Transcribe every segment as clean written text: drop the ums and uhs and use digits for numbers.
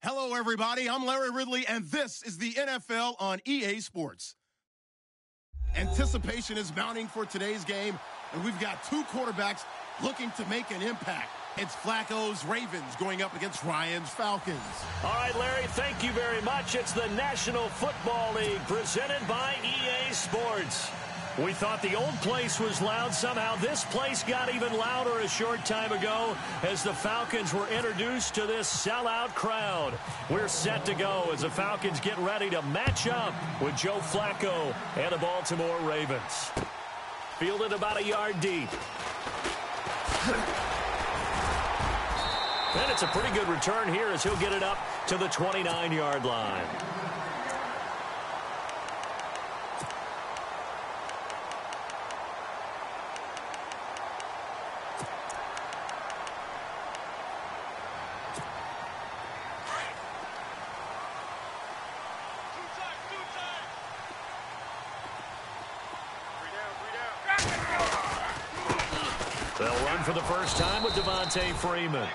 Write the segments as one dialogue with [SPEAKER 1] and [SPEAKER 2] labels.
[SPEAKER 1] Hello, everybody. I'm Larry Ridley, and this is the NFL on EA Sports. Anticipation is mounting for today's game, and we've got two quarterbacks looking to make an impact. It's Flacco's Ravens going up against Ryan's Falcons.
[SPEAKER 2] All right, Larry, thank you very much. It's the National Football League presented by EA Sports. We thought the old place was loud. Somehow this place got even louder a short time ago as the Falcons were introduced to this sellout crowd. We're set to go as the Falcons get ready to match up with Joe Flacco and the Baltimore Ravens. Fielded about a yard deep. And it's a pretty good return here as he'll get it up to the 29-yard line. They'll run for the first time with Devontae Freeman.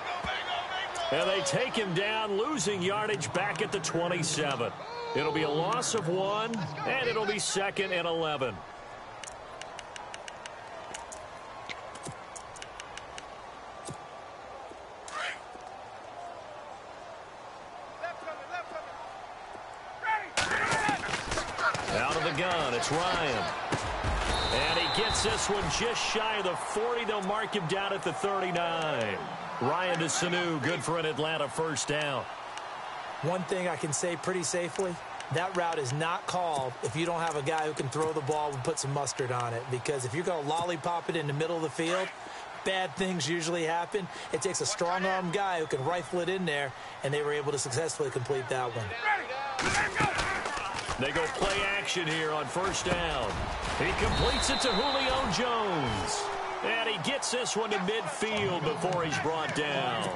[SPEAKER 2] And they take him down, losing yardage back at the 27. It'll be a loss of 1, and it'll be 2nd and 11. Out of the gun, it's Ryan. And he gets this one just shy of the 40. They'll mark him down at the 39. Ryan to Sanu, good for an Atlanta first down.
[SPEAKER 3] One thing I can say pretty safely, that route is not called if you don't have a guy who can throw the ball and put some mustard on it. Because if you're going to lollipop it in the middle of the field, bad things usually happen. It takes a strong-arm guy who can rifle it in there, and they were able to successfully complete that one.
[SPEAKER 2] They go play action here on first down. He completes it to Julio Jones. And he gets this one to midfield before he's brought down.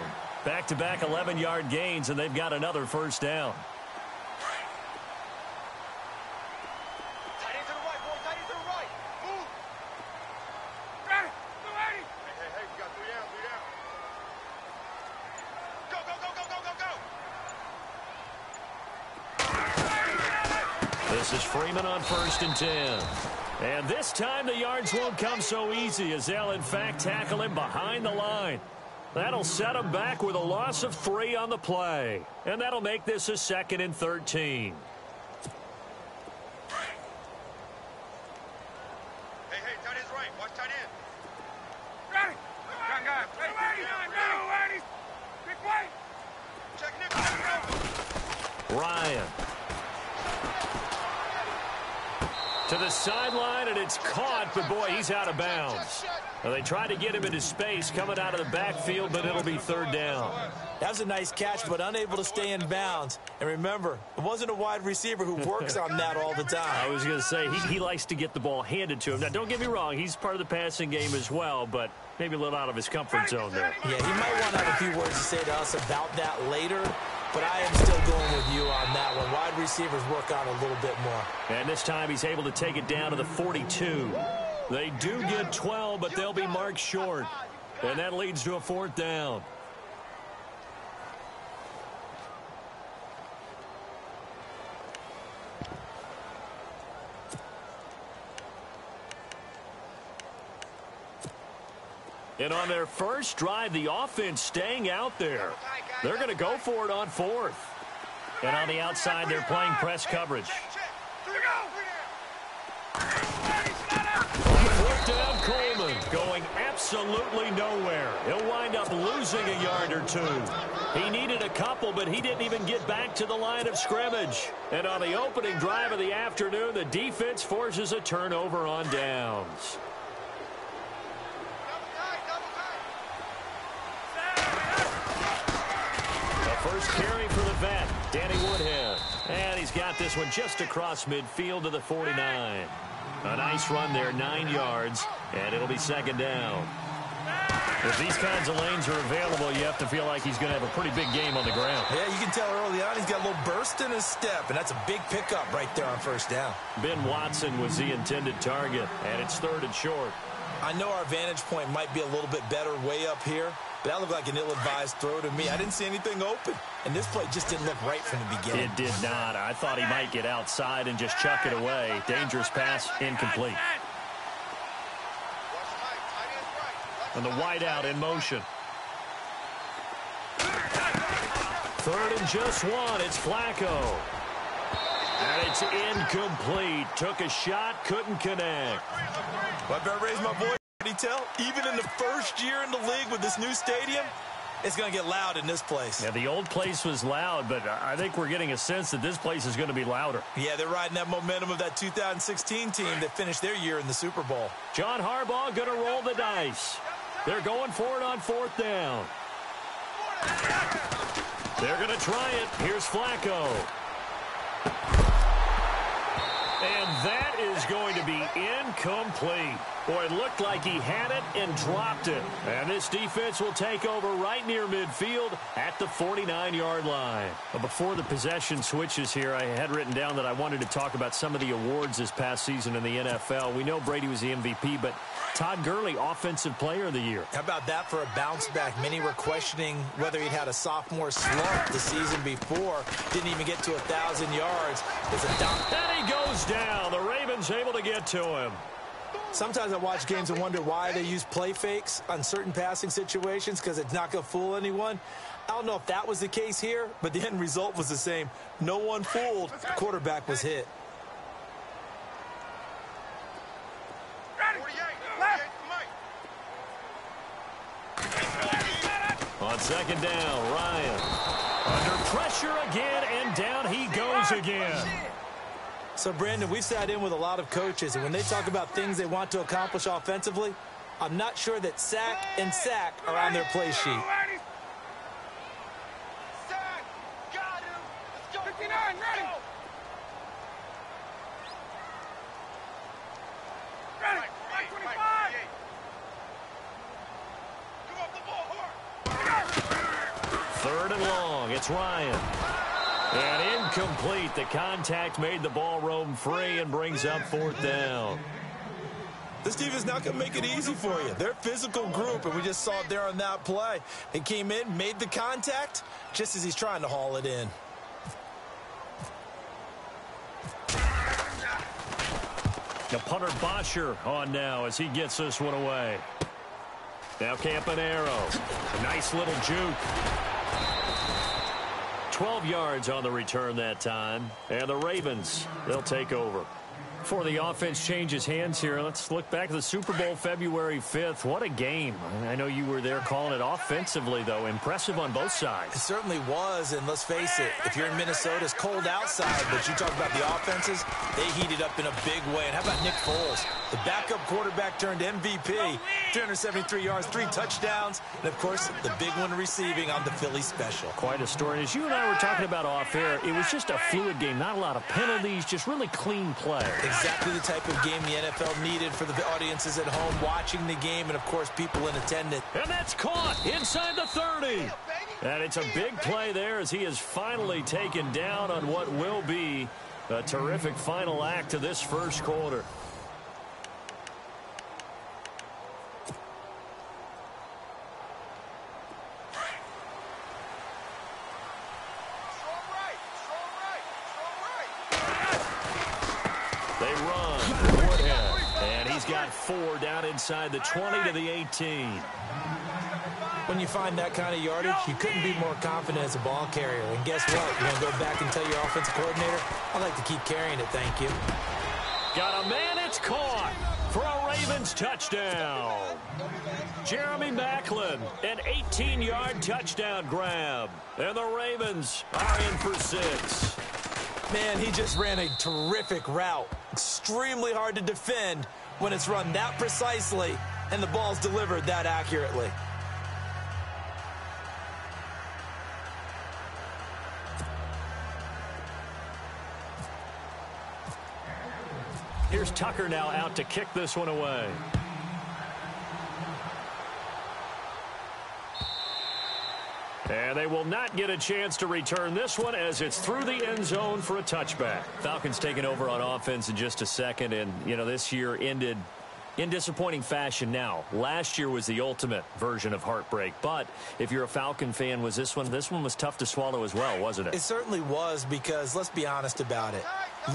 [SPEAKER 2] Back-to-back 11-yard gains, and they've got another first down. This is Freeman on 1st and 10. And this time the yards won't come so easy as they'll, in fact, tackle him behind the line. That'll set him back with a loss of 3 on the play. And that'll make this a 2nd and 13.
[SPEAKER 4] Hey, tight end's right. Watch tight end.
[SPEAKER 5] Ready. Ready. Big play.
[SPEAKER 4] Check it.
[SPEAKER 2] Ryan. To the sideline, and it's caught, but boy, he's out of bounds. Well, they tried to get him into space coming out of the backfield, but it'll be 3rd down.
[SPEAKER 3] That was a nice catch, but unable to stay in bounds. And remember, it wasn't a wide receiver who works on that all the time.
[SPEAKER 2] I was going to say, he likes to get the ball handed to him. Now, don't get me wrong, he's part of the passing game as well, but maybe a little out of his comfort zone there.
[SPEAKER 3] Yeah, he might want to have a few words to say to us about that later, but I am still going with you on that one. Wide receivers work on a little bit more.
[SPEAKER 2] And this time he's able to take it down to the 42. They do get 12, but they'll be marked short. And that leads to a 4th down. And on their first drive, the offense staying out there. They're going to go for it on 4th. And on the outside, they're playing press coverage. 4th down, Coleman going absolutely nowhere. He'll wind up losing a yard or 2. He needed a couple, but he didn't even get back to the line of scrimmage. And on the opening drive of the afternoon, the defense forces a turnover on downs. First carry for the vet, Danny Woodhead. And he's got this one just across midfield to the 49. A nice run there, 9 yards, and it'll be 2nd down. If these kinds of lanes are available, you have to feel like he's going to have a pretty big game on the ground.
[SPEAKER 3] Yeah, you can tell early on he's got a little burst in his step, and that's a big pickup right there on first down.
[SPEAKER 2] Ben Watson was the intended target, and it's 3rd and short.
[SPEAKER 3] I know our vantage point might be a little bit better way up here, but that looked like an ill-advised throw to me. I didn't see anything open, and this play just didn't look right from the beginning.
[SPEAKER 2] It did not. I thought he might get outside and just chuck it away. Dangerous pass, incomplete. And the wideout in motion. Third and just one. It's Flacco. And it's incomplete. Took a shot, couldn't connect.
[SPEAKER 3] Well, I better raise my voice. Tell, even in the first year in the league with this new stadium, it's going to get loud in this place.
[SPEAKER 2] Yeah, the old place was loud, but I think we're getting a sense that this place is going to be louder.
[SPEAKER 3] Yeah, they're riding that momentum of that 2016 team that finished their year in the Super Bowl.
[SPEAKER 2] John Harbaugh going to roll the dice. They're going for it on fourth down. They're going to try it. Here's Flacco. And that is going to be incomplete. Boy, it looked like he had it and dropped it. And this defense will take over right near midfield at the 49-yard line. But before the possession switches here, I had written down that I wanted to talk about some of the awards this past season in the NFL. We know Brady was the MVP, but Todd Gurley, Offensive Player of the Year.
[SPEAKER 3] How about that for a bounce back? Many were questioning whether he'd had a sophomore slump the season before. Didn't even get to 1,000 yards.
[SPEAKER 2] And he goes down. The Ravens able to get to him.
[SPEAKER 3] Sometimes I watch games and wonder why they use play fakes on certain passing situations, because it's not going to fool anyone. I don't know if that was the case here, but the end result was the same. No one fooled. The quarterback was hit.
[SPEAKER 2] On second down, Ryan. Under pressure again, and down he goes again.
[SPEAKER 3] So, Brandon, we've sat in with a lot of coaches, and when they talk about things they want to accomplish offensively, I'm not sure that sack and sack are on their play sheet.
[SPEAKER 5] Sack! Got him! Let's go! 59, ready! Ready! 25! Give up the ball hard!
[SPEAKER 2] Third and long. It's Ryan. And incomplete. The contact made the ball roam free and brings up fourth down.
[SPEAKER 3] This team is not going to make it easy for you. They're a physical group, and we just saw it there on that play. He came in, made the contact, just as he's trying to haul it in.
[SPEAKER 2] The punter Bosher on now as he gets this one away. Now Campanaro. A nice little juke. 12 yards on the return that time. And the Ravens, they'll take over. Before the offense changes hands here, let's look back at the Super Bowl February 5th. What a game. I know you were there calling it offensively, though. Impressive on both sides.
[SPEAKER 3] It certainly was, and let's face it, if you're in Minnesota, it's cold outside, but you talk about the offenses, they heated up in a big way. And how about Nick Foles? The backup quarterback turned MVP, 373 yards, 3 touchdowns, and, of course, the big one receiving on the Philly special.
[SPEAKER 2] Quite a story. As you and I were talking about off air, it was just a fluid game. Not a lot of penalties, just really clean play.
[SPEAKER 3] Exactly the type of game the NFL needed for the audiences at home watching the game and, of course, people in attendance.
[SPEAKER 2] And that's caught inside the 30. And it's a big play there as he is finally taken down on what will be a terrific final act to this first quarter. They run. Woodhead. And he's got 4 down inside the 20 to the 18.
[SPEAKER 3] When you find that kind of yardage, you couldn't be more confident as a ball carrier. And guess what? You want to go back and tell your offensive coordinator, I'd like to keep carrying it, thank you.
[SPEAKER 2] Got a man, it's caught for a Ravens touchdown. Jeremy Maclin, an 18-yard touchdown grab. And the Ravens are in for 6.
[SPEAKER 3] Man, he just ran a terrific route. Extremely hard to defend when it's run that precisely and the ball's delivered that accurately.
[SPEAKER 2] Here's Tucker now out to kick this one away. And they will not get a chance to return this one as it's through the end zone for a touchback. Falcons taking over on offense in just a second. And, you know, this year ended In disappointing fashion now. Last year was the ultimate version of heartbreak. But if you're a Falcon fan, was this one was tough to swallow as well, wasn't it?
[SPEAKER 3] It certainly was, because let's be honest about it.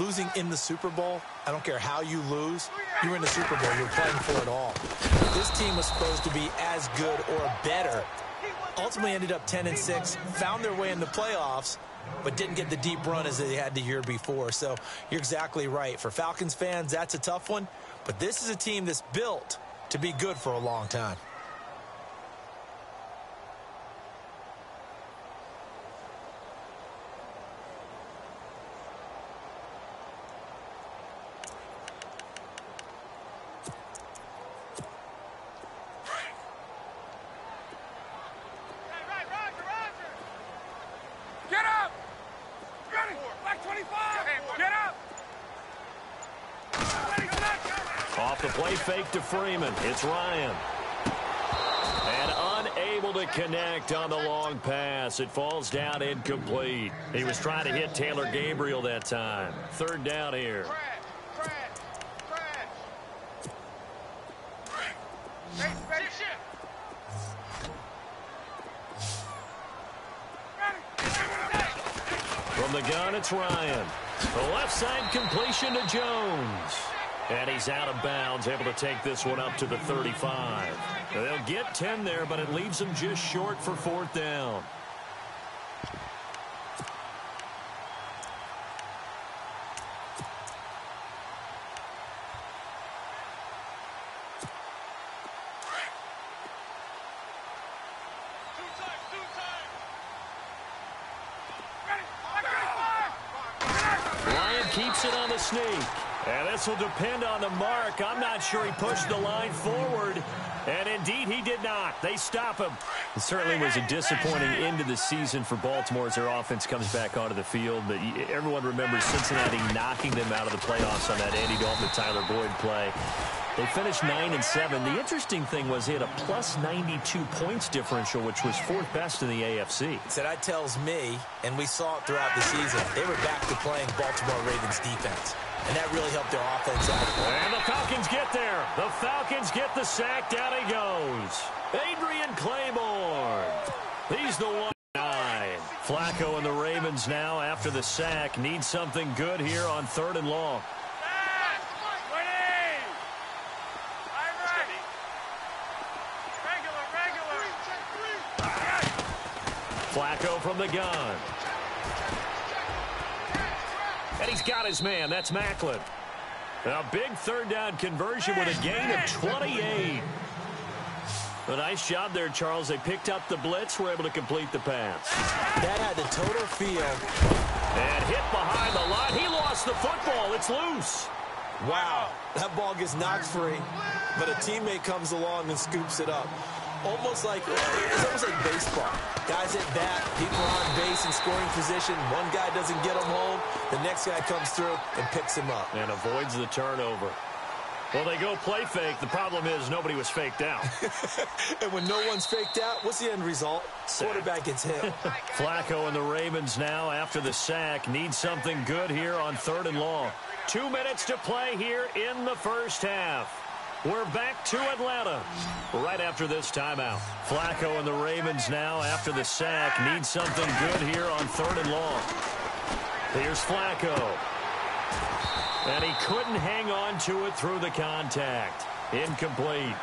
[SPEAKER 3] Losing in the Super Bowl, I don't care how you lose, you're in the Super Bowl. You're playing for it all. This team was supposed to be as good or better. Ultimately ended up 10-6, found their way in the playoffs, but didn't get the deep run as they had the year before. So you're exactly right. For Falcons fans, that's a tough one. But this is a team that's built to be good for a long time.
[SPEAKER 5] Get up! Ready! Black 25! Get up!
[SPEAKER 2] Off the play fake to Freeman. It's Ryan. And unable to connect on the long pass. It falls down incomplete. He was trying to hit Taylor Gabriel that time. Third down here.
[SPEAKER 5] Crash! Ready, shift!
[SPEAKER 2] From the gun, it's Ryan. The left side completion to Jones. And he's out of bounds, able to take this one up to the 35. They'll get 10 there, but it leaves them just short for fourth down. Ryan keeps it on the sneak. And this will depend on the mark. I'm not sure he pushed the line forward. And indeed, he did not. They stop him. It certainly was a disappointing end to the season for Baltimore as their offense comes back onto the field. But everyone remembers Cincinnati knocking them out of the playoffs on that Andy Dalton to Tyler Boyd play. They finished 9-7. The interesting thing was he had a plus 92 points differential, which was fourth best in the AFC.
[SPEAKER 3] So that tells me, and we saw it throughout the season, they were back to playing Baltimore Ravens defense. And that really helped their offense out.
[SPEAKER 2] And the Falcons get there. The Falcons get the sack. Down he goes. Adrian Claiborne. He's the 1-9. Flacco and the Ravens now, after the sack, need something good here on 3rd and long. Flacco from the gun. And he's got his man. That's Macklin. A big third down conversion with a gain of 28. A nice job there, Charles. They picked up the blitz, were able to complete the pass.
[SPEAKER 3] That had the total feel.
[SPEAKER 2] And hit behind the line. He lost the football. It's loose.
[SPEAKER 3] Wow. That ball gets knocked free, but a teammate comes along and scoops it up. It's almost like baseball. Guys at bat, people are on base in scoring position. One guy doesn't get him home. The next guy comes through and picks him up.
[SPEAKER 2] And avoids the turnover. Well, they go play fake. The problem is nobody was faked out.
[SPEAKER 3] And when no one's faked out, what's the end result? Quarterback gets hit.
[SPEAKER 2] Flacco and the Ravens now, after the sack, need something good here on 3rd and long. 2 minutes to play here in the first half. We're back to Atlanta right after this timeout. Flacco and the Ravens now, after the sack, need something good here on 3rd and long. Here's Flacco. And he couldn't hang on to it through the contact. Incomplete.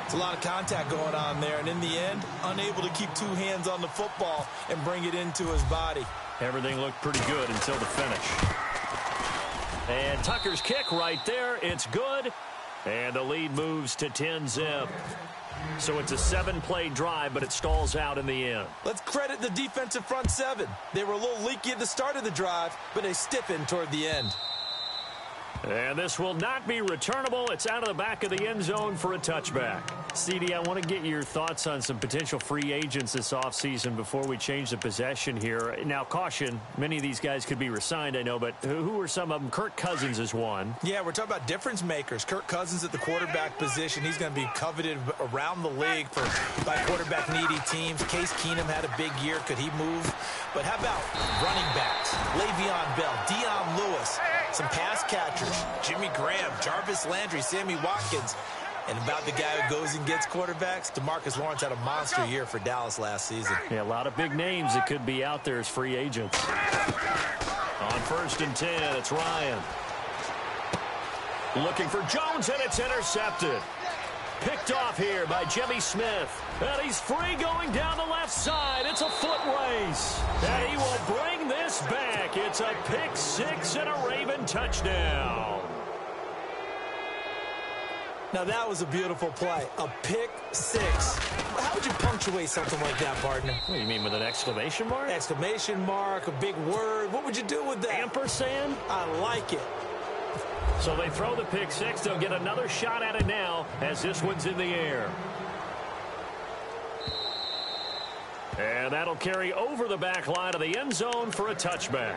[SPEAKER 3] It's a lot of contact going on there, and in the end, unable to keep two hands on the football and bring it into his body.
[SPEAKER 2] Everything looked pretty good until the finish. And Tucker's kick right there. It's good. And the lead moves to 10-zip. So it's a 7-play drive, but it stalls out in the end.
[SPEAKER 3] Let's credit the defensive front seven. They were a little leaky at the start of the drive, but they stiffened toward the end.
[SPEAKER 2] And this will not be returnable. It's out of the back of the end zone for a touchback. CD, I want to get your thoughts on some potential free agents this offseason before we change the possession here. Now, caution, many of these guys could be resigned, I know, but who are some of them? Kirk Cousins is one.
[SPEAKER 3] Yeah, we're talking about difference makers. Kirk Cousins at the quarterback position. He's going to be coveted around the league by quarterback-needy teams. Case Keenum had a big year. Could he move? But how about running backs? Le'Veon Bell, Dion Lewis. some pass catchers, Jimmy Graham, Jarvis Landry, Sammy Watkins. And about the guy who goes and gets quarterbacks, DeMarcus Lawrence had a monster year for Dallas last season.
[SPEAKER 2] Yeah, a lot of big names that could be out there as free agents. On 1st and 10, it's Ryan. Looking for Jones, and it's intercepted. Picked off here by Jimmy Smith. And he's free going down the left side. It's a foot race. And he will bring this back. It's a pick six and a Raven touchdown.
[SPEAKER 3] Now, that was a beautiful play. A pick six. How would you punctuate something like that, partner?
[SPEAKER 2] What do you mean, with an exclamation mark?
[SPEAKER 3] Exclamation mark, a big word. What would you do with that?
[SPEAKER 2] Ampersand?
[SPEAKER 3] I like it.
[SPEAKER 2] So they throw the pick six. They'll get another shot at it now as this one's in the air. And that'll carry over the back line of the end zone for a touchback.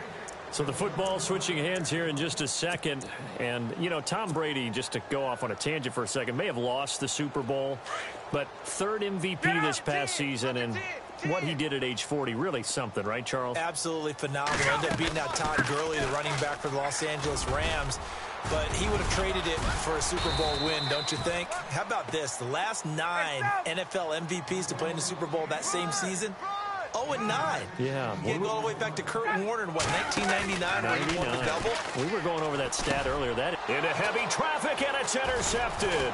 [SPEAKER 2] So the football switching hands here in just a second. And, you know, Tom Brady, just to go off on a tangent for a second, may have lost the Super Bowl. But 3rd MVP this past season, and what he did at age 40, really something, right, Charles?
[SPEAKER 3] Absolutely phenomenal. Ended up beating out Todd Gurley, the running back for the Los Angeles Rams. But he would have traded it for a Super Bowl win, don't you think? How about this? The last 9 NFL MVPs to play in the Super Bowl that same season, 0-9.
[SPEAKER 2] Yeah.
[SPEAKER 3] You can go all the way back to Kurt Warner in, what, 1999 when he won the double?
[SPEAKER 2] We were going over that stat earlier. That into heavy traffic, and it's intercepted.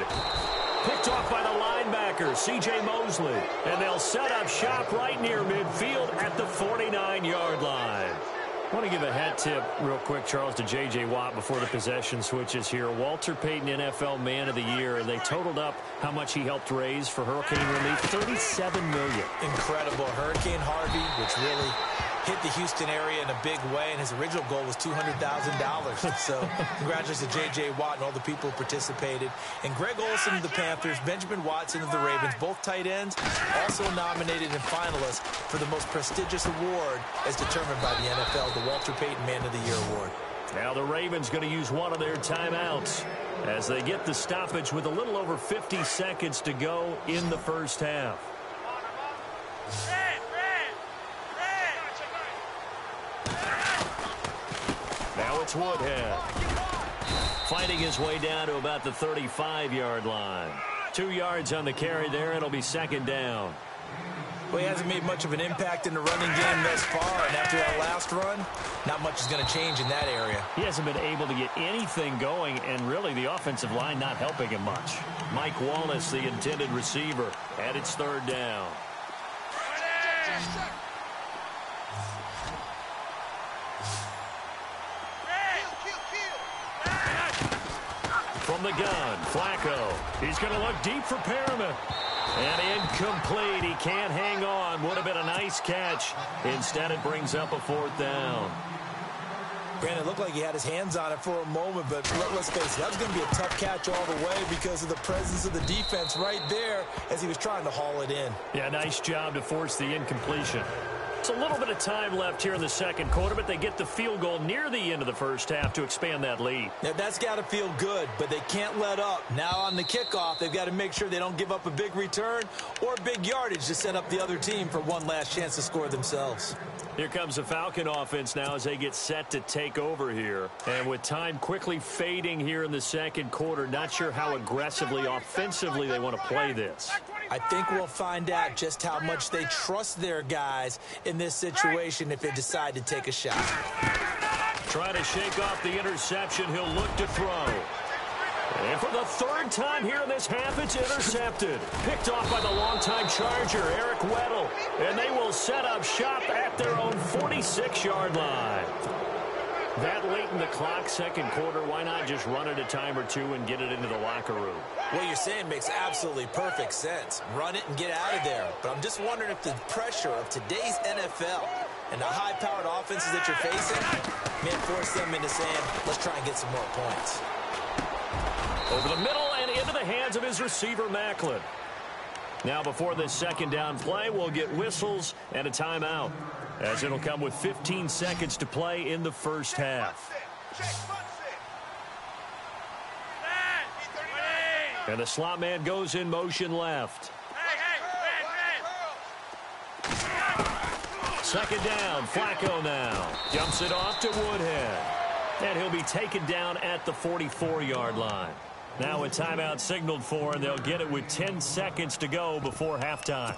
[SPEAKER 2] Picked off by the linebacker, C.J. Mosley. And they'll set up shop right near midfield at the 49-yard line. I want to give a hat tip real quick, Charles, to J.J. Watt before the possession switches here. Walter Payton, NFL Man of the Year. They totaled up how much he helped raise for hurricane relief, $37 million.
[SPEAKER 3] Incredible. Hurricane Harvey, which really hit the Houston area in a big way, and his original goal was $200,000. So congratulations to J.J. Watt and all the people who participated. And Greg Olsen of the Panthers, Benjamin Watson of the Ravens, both tight ends, also nominated and finalists for the most prestigious award as determined by the NFL, the Walter Payton Man of the Year Award.
[SPEAKER 2] Now the Ravens going to use one of their timeouts as they get the stoppage with a little over 50 seconds to go in the first half. Now it's Woodhead. Fighting his way down to about the 35-yard line. 2 yards on the carry there. It'll be 2nd down.
[SPEAKER 3] Well, he hasn't made much of an impact in the running game thus far, and after that last run, not much is going to change in that area.
[SPEAKER 2] He hasn't been able to get anything going, and really the offensive line not helping him much. Mike Wallace, the intended receiver, and it's 3rd down. From the gun, Flacco. He's going to look deep for Perriman. And incomplete. He can't hang on. Would have been a nice catch. Instead, it brings up a 4th down.
[SPEAKER 3] Brandon, it looked like he had his hands on it for a moment, but let's face it, that was going to be a tough catch all the way because of the presence of the defense right there as he was trying to haul it in.
[SPEAKER 2] Yeah, nice job to force the incompletion. It's a little bit of time left here in the 2nd quarter, but they get the field goal near the end of the first half to expand that lead.
[SPEAKER 3] Now, that's got to feel good, but they can't let up. Now on the kickoff, they've got to make sure they don't give up a big return or big yardage to set up the other team for one last chance to score themselves.
[SPEAKER 2] Here comes the Falcon offense now as they get set to take over here. And with time quickly fading here in the 2nd quarter, not sure how aggressively, offensively they want to play this.
[SPEAKER 3] I think we'll find out just how much they trust their guys in this situation if they decide to take a shot.
[SPEAKER 2] Trying to shake off the interception. He'll look to throw. And for the 3rd time here in this half, it's intercepted. Picked off by the longtime Charger, Eric Weddle. And they will set up shop at their own 46-yard line. That late in the clock, 2nd quarter, why not just run it a time or two and get it into the locker room?
[SPEAKER 3] What you're saying makes absolutely perfect sense. Run it and get out of there. But I'm just wondering if the pressure of today's NFL and the high-powered offenses that you're facing may force them into saying, let's try and get some more points.
[SPEAKER 2] Over the middle and into the hands of his receiver, Macklin. Now before this 2nd down play, we'll get whistles and a timeout, as it'll come with 15 seconds to play in the first half. And the slot man goes in motion left. 2nd down, Flacco now. Jumps it off to Woodhead. And he'll be taken down at the 44-yard line. Now a timeout signaled for, and they'll get it with 10 seconds to go before halftime.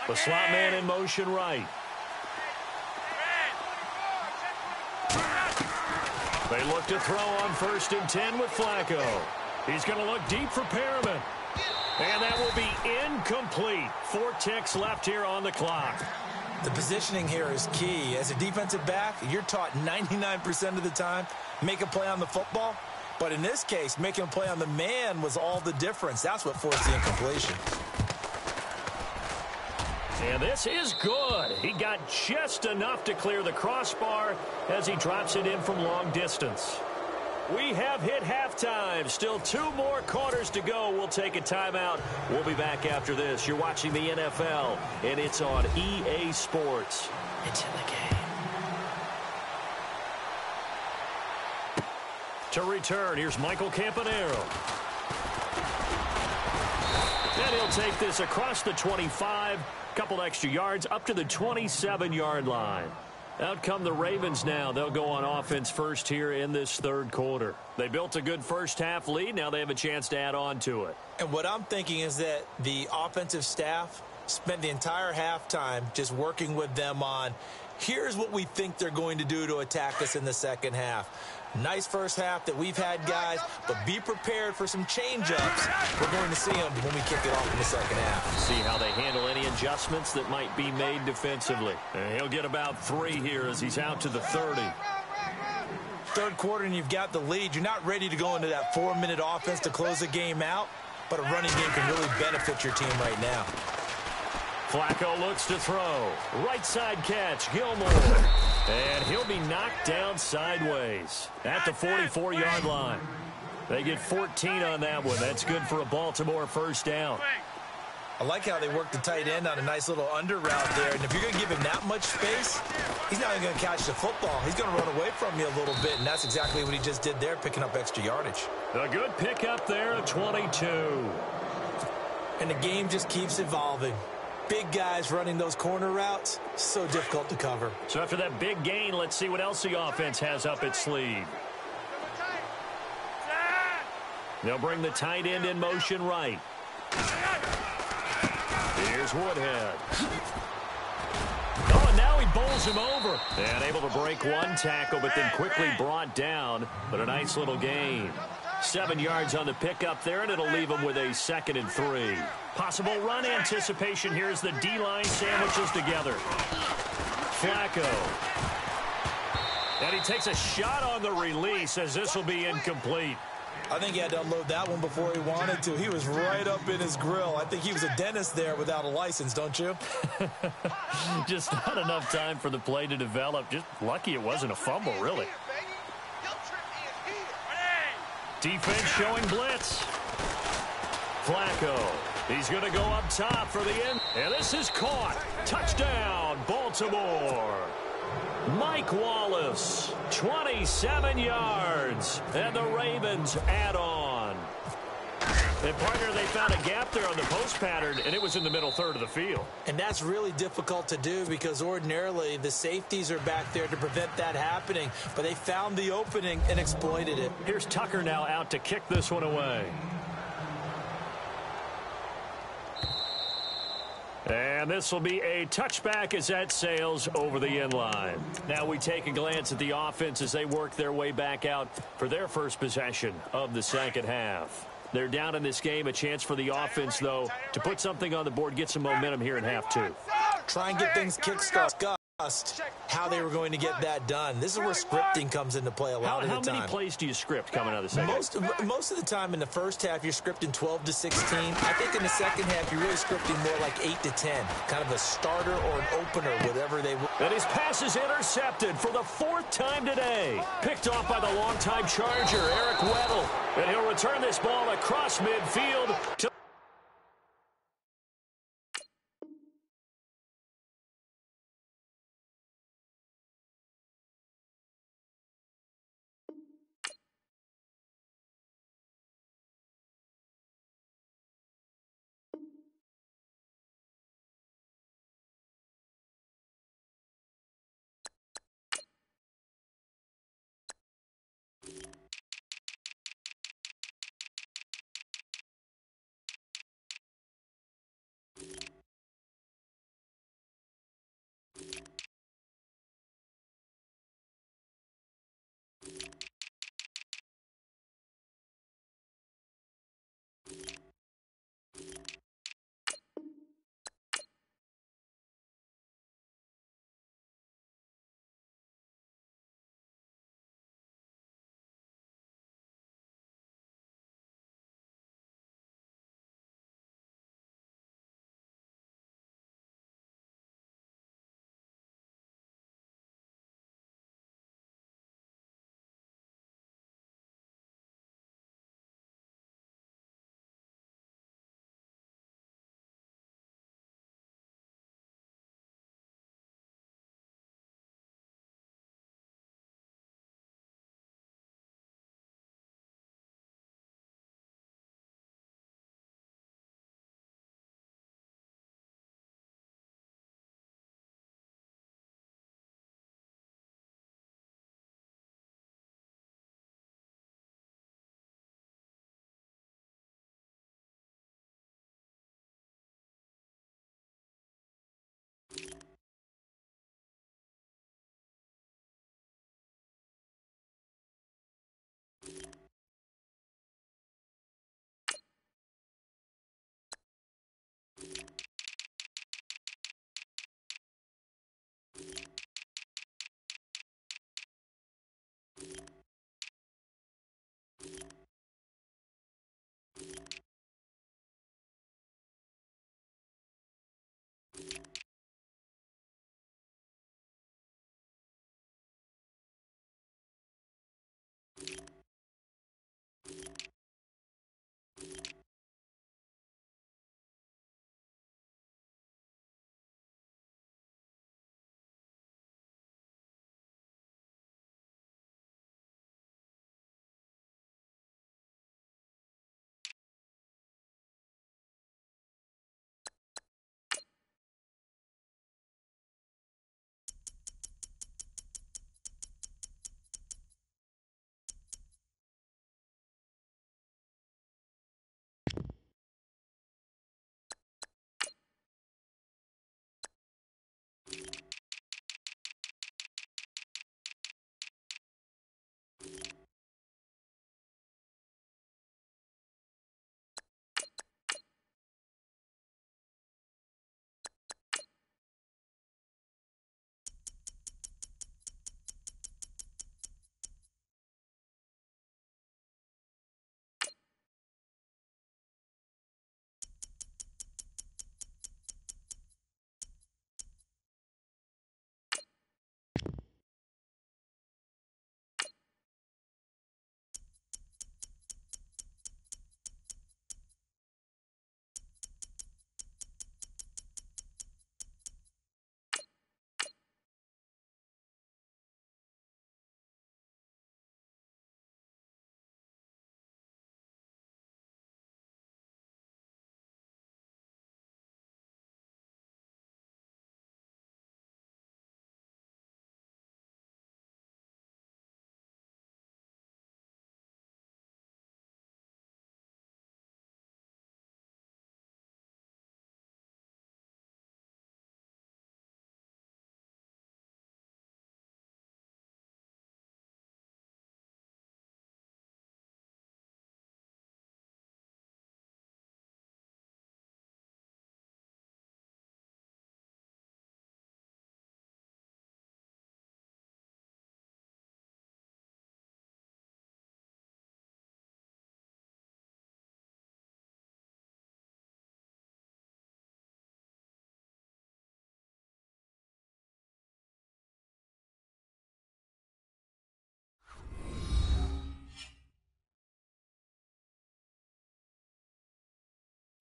[SPEAKER 2] The slot man in motion right. They look to throw on 1st and 10 with Flacco. He's going to look deep for Perriman. And that will be incomplete. 4 ticks left here on the clock.
[SPEAKER 3] The positioning here is key. As a defensive back, you're taught 99% of the time, make a play on the football. But in this case, making a play on the man was all the difference. That's what forced the incompletion.
[SPEAKER 2] And this is good. He got just enough to clear the crossbar as he drops it in from long distance. We have hit halftime. Still 2 more quarters to go. We'll take a timeout. We'll be back after this. You're watching the NFL, and it's on EA Sports. It's in the game. To return, here's Michael Campanero. And he'll take this across the 25. Couple extra yards up to the 27-yard line. Out come the Ravens now. They'll go on offense first here in this 3rd quarter. They built a good first-half lead. Now they have a chance to add on to it.
[SPEAKER 3] And what I'm thinking is that the offensive staff spent the entire halftime just working with them on, here's what we think they're going to do to attack us in the second half. Nice first half that we've had, guys, but be prepared for some change-ups. We're going to see them when we kick it off in the second half.
[SPEAKER 2] See how they handle any adjustments that might be made defensively. And he'll get about 3 here as he's out to the 30.
[SPEAKER 3] 3rd quarter and you've got the lead. You're not ready to go into that 4-minute offense to close the game out, but a running game can really benefit your team right now.
[SPEAKER 2] Flacco looks to throw. Right side catch, Gilmore. And he'll be knocked down sideways at the 44-yard line. They get 14 on that one. That's good for a Baltimore first down.
[SPEAKER 3] I like how they work the tight end on a nice little under route there. And if you're going to give him that much space, he's not even going to catch the football. He's going to run away from you a little bit, and that's exactly what he just did there, picking up extra yardage.
[SPEAKER 2] A good pickup there at 22.
[SPEAKER 3] And the game just keeps evolving. Big guys running those corner routes, so difficult to cover.
[SPEAKER 2] So after that big gain, let's see what else the offense has up its sleeve. They'll bring the tight end in motion right. Here's Woodhead. Oh, and now he bowls him over. And able to break 1 tackle, but then quickly brought down. But a nice little gain. 7 yards on the pickup there, and it'll leave him with a 2nd and 3. Possible run anticipation here as the D-line sandwiches together. Flacco. And he takes a shot on the release as this will be incomplete.
[SPEAKER 3] I think he had to unload that one before he wanted to. He was right up in his grill. I think he was a dentist there without a license, don't you?
[SPEAKER 2] Just not enough time for the play to develop. Just lucky it wasn't a fumble, really. Defense showing blitz. Flacco. He's going to go up top for the end. And this is caught. Touchdown, Baltimore. Mike Wallace, 27 yards. And the Ravens add on. And, partner, they found a gap there on the post pattern, and it was in the middle 3rd of the field.
[SPEAKER 3] And that's really difficult to do because ordinarily the safeties are back there to prevent that happening. But they found the opening and exploited it.
[SPEAKER 2] Here's Tucker now out to kick this one away. And this will be a touchback as that sails over the end line. Now we take a glance at the offense as they work their way back out for their first possession of the second half. They're down in this game. A chance for the offense, though, to put something on the board, get some momentum here in half 2.
[SPEAKER 3] Try and get things kick-started. How they were going to get that done. This is where scripting comes into play a lot of the time.
[SPEAKER 2] How many plays do you script coming out of the second?
[SPEAKER 3] Most of the time in the first half, you're scripting 12 to 16. I think in the second half, you're really scripting more like 8 to 10. Kind of a starter or an opener, whatever they will.
[SPEAKER 2] And his pass is intercepted for the 4th time today. Picked off by the longtime Charger, Eric Weddle. And he'll return this ball across midfield to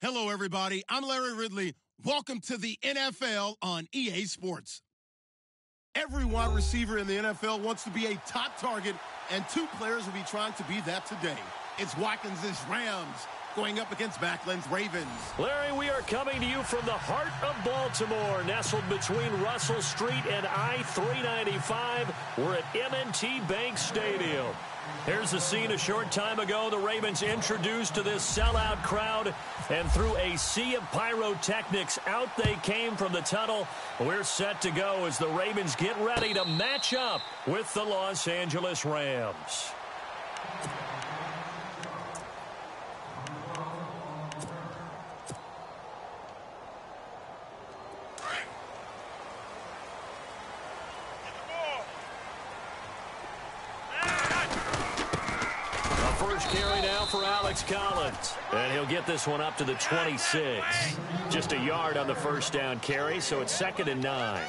[SPEAKER 1] Hello, everybody. I'm Larry Ridley. Welcome to the NFL on EA Sports. Every wide receiver in the NFL wants to be a top target, and two players will be trying to be that today. It's Watkins' Rams going up against Macklin's Ravens.
[SPEAKER 2] Larry, we are coming to you from the heart of Baltimore, nestled between Russell Street and I-395. We're at M&T Bank Stadium. Here's the scene a short time ago. The Ravens introduced to this sellout crowd, and through a sea of pyrotechnics, out they came from the tunnel. We're set to go as the Ravens get ready to match up with the Los Angeles Rams. First carry now for Alex Collins. And he'll get this one up to the 26. Just a yard on the first down carry, so it's 2nd and 9.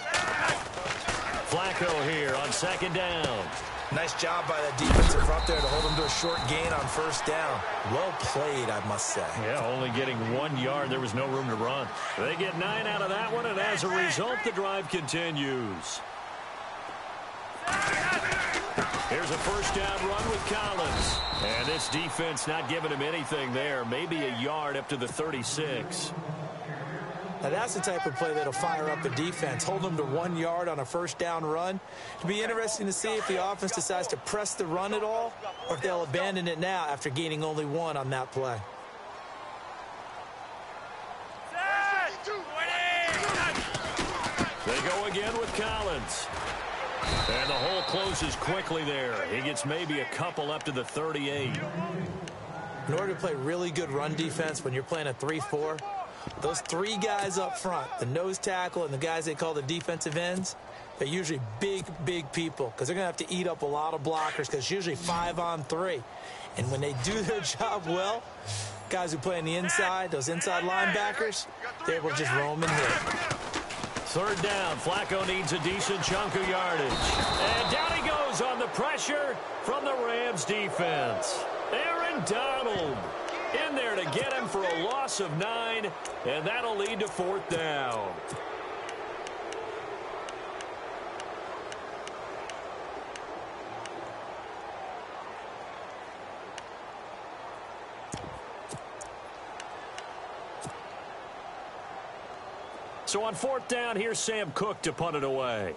[SPEAKER 2] Flacco here on 2nd down.
[SPEAKER 3] Nice job by that defensive front there to hold him to a short gain on first down. Well played, I must say.
[SPEAKER 2] Yeah, only getting 1 yard. There was no room to run. They get 9 out of that one, and as a result, the drive continues. Here's a first down run with Collins. And this defense not giving him anything there. Maybe a yard up to the 36.
[SPEAKER 3] Now that's the type of play that'll fire up the defense. Hold them to 1 yard on a first down run. It'll be interesting to see if the offense decides to press the run at all, or if they'll abandon it now after gaining only 1 on that play.
[SPEAKER 2] They go again with Collins. And the hole closes quickly there. He gets maybe a couple up to the 38.
[SPEAKER 3] In order to play really good run defense when you're playing a 3-4, those 3 guys up front, the nose tackle and the guys they call the defensive ends, they're usually big, big people because they're going to have to eat up a lot of blockers because it's usually 5 on 3. And when they do their job well, guys who play on the inside, those inside linebackers, they're able to just roam and hit.
[SPEAKER 2] 3rd down. Flacco needs a decent chunk of yardage. And down he goes on the pressure from the Rams defense. Aaron Donald in there to get him for a loss of 9, and that'll lead to 4th down. So on 4th down, here's Sam Cook to punt it away.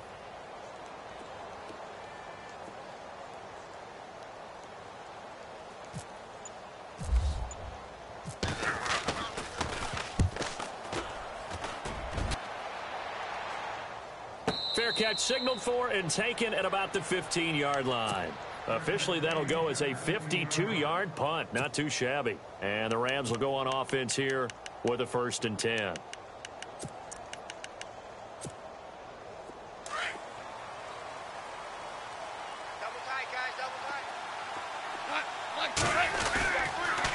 [SPEAKER 2] Fair catch signaled for and taken at about the 15-yard line. Officially, that'll go as a 52-yard punt. Not too shabby. And the Rams will go on offense here with a 1st and 10.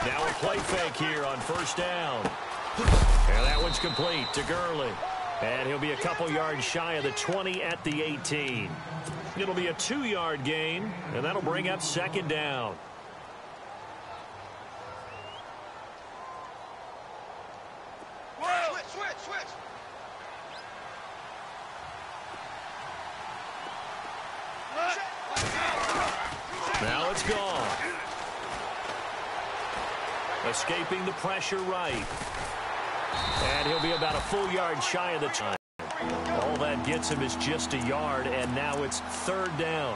[SPEAKER 2] Now a play fake here on 1st down. And that one's complete to Gurley. And he'll be a couple yards shy of the 20 at the 18. It'll be a 2-yard gain, and that'll bring up 2nd down.
[SPEAKER 4] Switch.
[SPEAKER 2] Now it's gone. Escaping the pressure right. And he'll be about a full yard shy of the time. All that gets him is just a yard, and now it's 3rd down.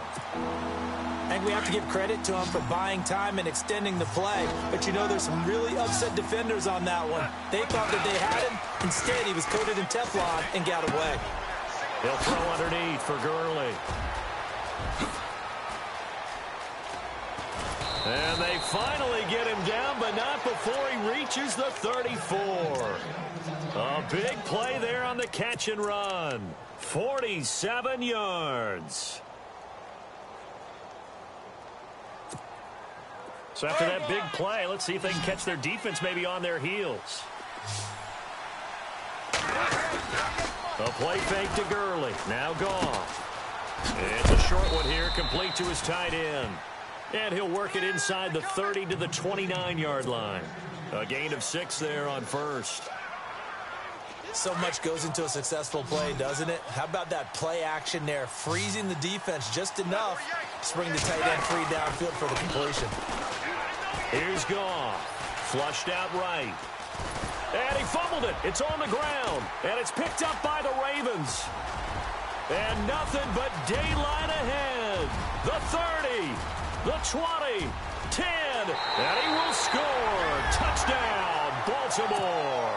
[SPEAKER 3] I think we have to give credit to him for buying time and extending the play. But, you know, there's some really upset defenders on that one. They thought that they had him. Instead, he was coated in Teflon and got away.
[SPEAKER 2] He'll throw underneath for Gurley. And they finally get him down, but not before he reaches the 34. A big play there on the catch and run. 47 yards. So after that big play, let's see if they can catch their defense maybe on their heels. A play fake to Gurley. Now gone. It's a short one here, complete to his tight end. And he'll work it inside the 30 to the 29-yard line. A gain of 6 there on first.
[SPEAKER 3] So much goes into a successful play, doesn't it? How about that play action there, freezing the defense just enough to bring the tight end free downfield for the completion.
[SPEAKER 2] Here's Goff, flushed out right. And he fumbled it. It's on the ground, and it's picked up by the Ravens. And nothing but daylight ahead. The 30, the 20, 10, and he will score. Touchdown, Baltimore.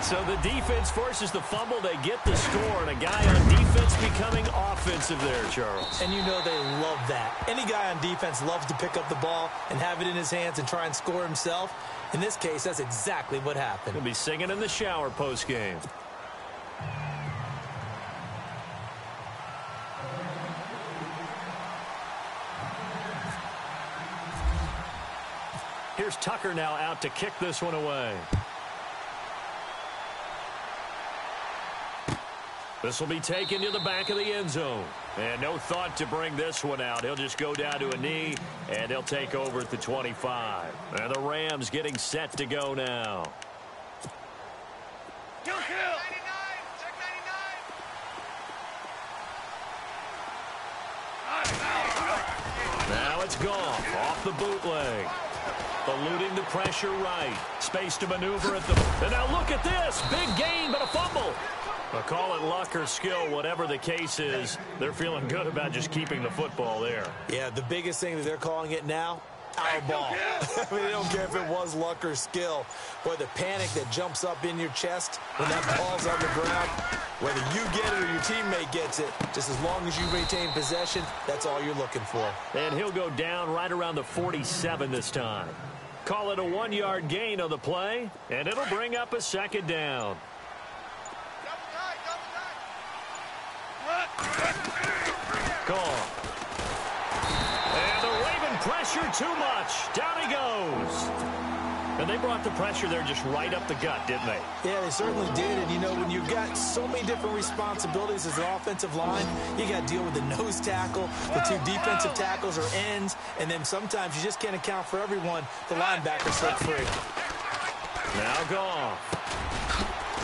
[SPEAKER 2] So the defense forces the fumble. They get the score, and a guy on defense becoming offensive there, Charles.
[SPEAKER 3] And you know they love that. Any guy on defense loves to pick up the ball and have it in his hands and try and score himself. In this case, that's exactly what happened.
[SPEAKER 2] He'll be singing in the shower post-game. Here's Tucker now out to kick this one away. This will be taken to the back of the end zone. And no thought to bring this one out. He'll just go down to a knee, and he'll take over at the 25. And the Rams getting set to go now.
[SPEAKER 5] Kill. 99, check 99.
[SPEAKER 2] Now it's Goff off the bootleg. Eluding the pressure right. Space to maneuver at the... And now look at this. Big gain, but a fumble. But call it luck or skill, whatever the case is, they're feeling good about just keeping the football there.
[SPEAKER 3] Yeah, the biggest thing that they're calling it now, our ball. I mean, they don't care if it was luck or skill. Boy, the panic that jumps up in your chest when that ball's on the ground, whether you get it or your teammate gets it, just as long as you retain possession, that's all you're looking for.
[SPEAKER 2] And he'll go down right around the 47 this time. Call it a 1-yard gain on the play, and it'll bring up a second down. Goal. And the Raven pressure too much. Down he goes. And they brought the pressure there just right up the gut, didn't they?
[SPEAKER 3] Yeah, they certainly did. And, you know, when you've got so many different responsibilities as an offensive line, you got to deal with the nose tackle, the 2 defensive tackles or ends, and then sometimes you just can't account for everyone. The linebacker set free.
[SPEAKER 2] Now Goff.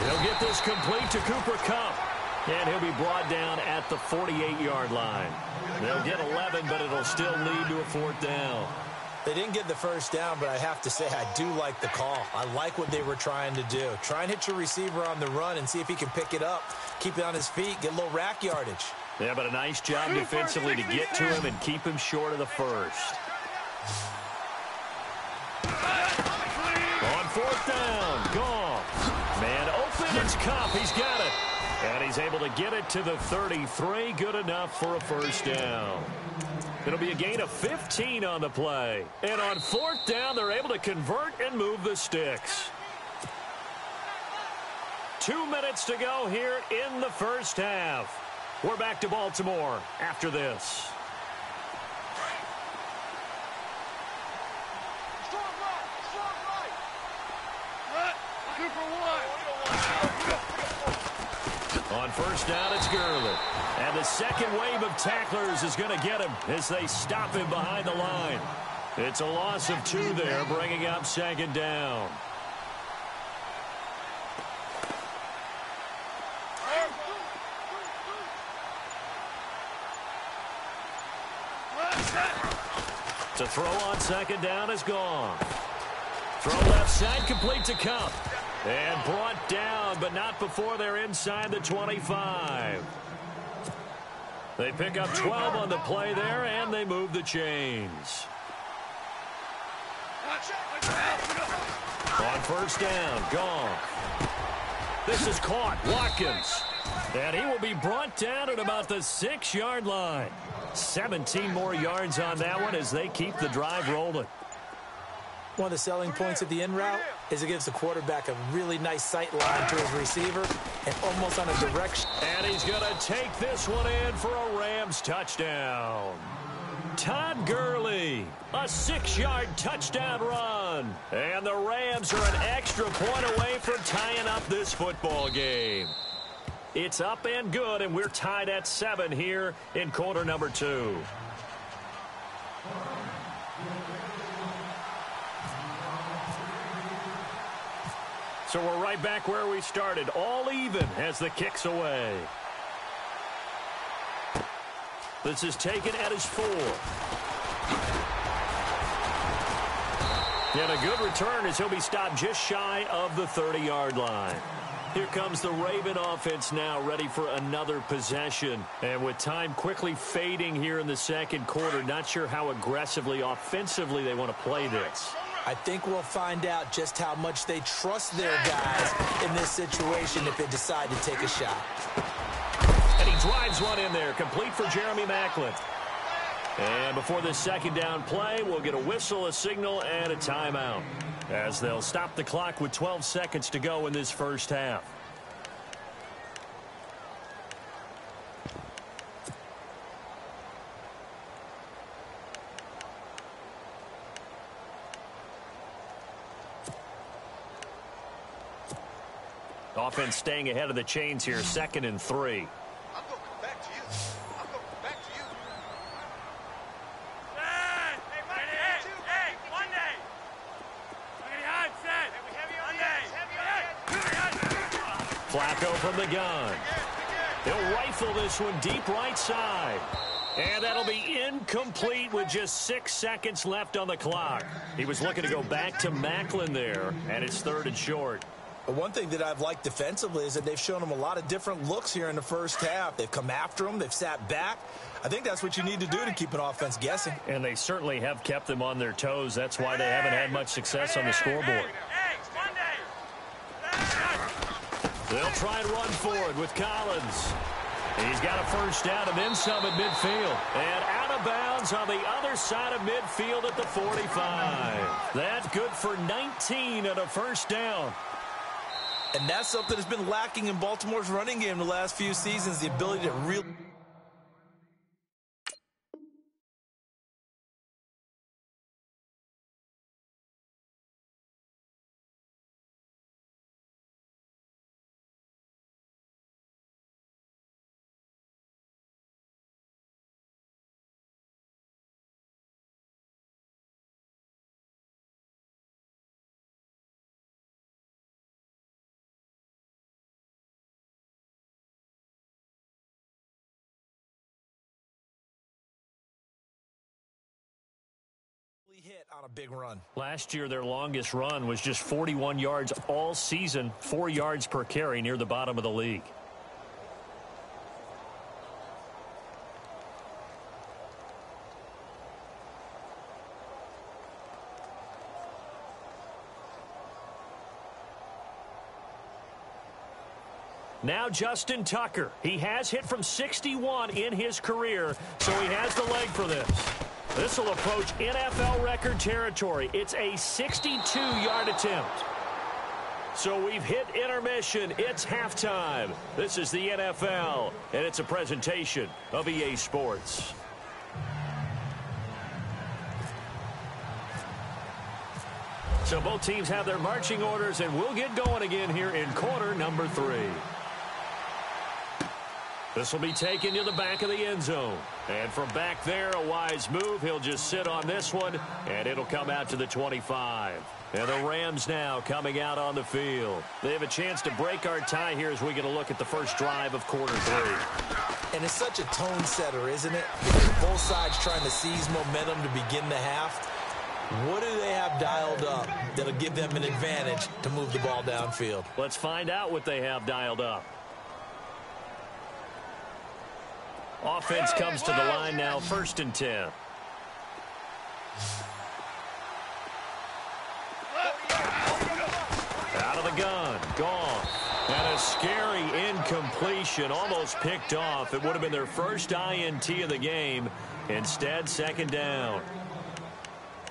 [SPEAKER 2] He'll get this complete to Cooper Kupp. And he'll be brought down at the 48-yard line. They'll get 11, but it'll still lead to a 4th down.
[SPEAKER 3] They didn't get the first down, but I have to say I do like the call. I like what they were trying to do. Try and hit your receiver on the run and see if he can pick it up. Keep it on his feet, get a little rack yardage.
[SPEAKER 2] Yeah, but a nice job defensively to get to him and keep him short of the first. On 4th down, Goff. Man open, it's Kupp. He's got it. And he's able to get it to the 33. Good enough for a first down. It'll be a gain of 15 on the play. And on 4th down, they're able to convert and move the sticks. 2 minutes to go here in the first half. We're back to Baltimore after this.
[SPEAKER 5] Strong right. Cooper one.
[SPEAKER 2] On 1st down, it's Gurley. And the second wave of tacklers is going to get him as they stop him behind the line. It's a loss of 2 there, bringing up 2nd down. To throw on 2nd down is gone. Throw left side, complete to Kupp. And brought down, but not before they're inside the 25. They pick up 12 on the play there, and they move the chains. On 1st down, Goff. This is caught, Watkins. And he will be brought down at about the 6-yard line. 17 more yards on that one as they keep the drive rolling.
[SPEAKER 3] One of the selling points of the in route is it gives the quarterback a really nice sight line to his receiver and almost on a direction.
[SPEAKER 2] And he's going to take this one in for a Rams touchdown. Todd Gurley, a 6-yard touchdown run. And the Rams are an extra point away from tying up this football game. It's up and good, and we're tied at 7 here in quarter number 2. So we're right back where we started, all even as the kick's away. This is taken at his 4. And a good return as he'll be stopped just shy of the 30-yard line. Here comes the Raven offense now, ready for another possession. And with time quickly fading here in the second quarter, not sure how aggressively, offensively they want to play this.
[SPEAKER 3] I think we'll find out just how much they trust their guys in this situation if they decide to take a shot.
[SPEAKER 2] And he drives one in there, complete for Jeremy Maclin. And before this second down play, we'll get a whistle, a signal, and a timeout, as they'll stop the clock with 12 seconds to go in this first half. Offense staying ahead of the chains here, 2nd and 3.
[SPEAKER 4] I'm going to come back to you. I'm going to come back to you.
[SPEAKER 5] Hey, one day.
[SPEAKER 2] Flacco from the gun. He'll rifle this one deep right side. And that'll be incomplete with just 6 seconds left on the clock. He was looking to go back to Maclin there, and it's 3rd and short.
[SPEAKER 3] But one thing that I've liked defensively is that they've shown him a lot of different looks here in the first half. They've come after him. They've sat back. I think that's what you need to do to keep an offense guessing.
[SPEAKER 2] And they certainly have kept them on their toes. That's why they haven't had much success on the scoreboard. They'll try and run forward with Collins. He's got a first down and then some at midfield. And out of bounds on the other side of midfield at the 45. That's good for 19 and a first down.
[SPEAKER 3] And that's something that's been lacking in Baltimore's running game the last few seasons, the ability to really... hit on a big run.
[SPEAKER 2] Last year, their longest run was just 41 yards all season, 4 yards per carry, near the bottom of the league. Now Justin Tucker. He has hit from 61 in his career, so he has the leg for this. This will approach NFL record territory. It's a 62-yard attempt. So we've hit intermission. It's halftime. This is the NFL, and it's a presentation of EA Sports. So both teams have their marching orders, and we'll get going again here in quarter number 3. This will be taken to the back of the end zone. And from back there, a wise move. He'll just sit on this one, and it'll come out to the 25. And the Rams now coming out on the field. They have a chance to break our tie here as we get a look at the first drive of quarter 3.
[SPEAKER 3] And it's such a tone setter, isn't it? Both sides trying to seize momentum to begin the half. What do they have dialed up that'll give them an advantage to move the ball downfield?
[SPEAKER 2] Let's find out what they have dialed up. Offense comes to the line now, 1st and 10. Out of the gun, gone. And a scary incompletion, almost picked off. It would have been their first INT of the game. Instead, 2nd down.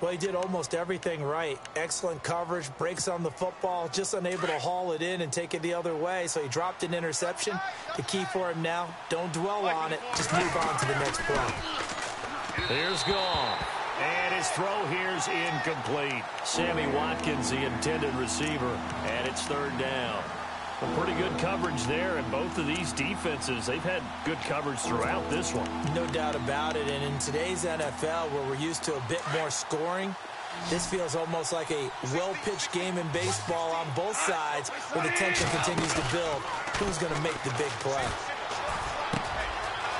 [SPEAKER 3] Well, he did almost everything right. Excellent coverage, breaks on the football, just unable to haul it in and take it the other way. So he dropped an interception. The key for him now, don't dwell on it. Just move on to the next play.
[SPEAKER 2] Here's Goff. And his throw here's incomplete. Sammy Watkins, the intended receiver. And it's 3rd down. Well, pretty good coverage there, and both of these defenses, they've had good coverage throughout this one.
[SPEAKER 3] No doubt about it, and in today's NFL, where we're used to a bit more scoring, This feels almost like a well-pitched game in baseball on both sides where the tension continues to build. Who's going to make the big play?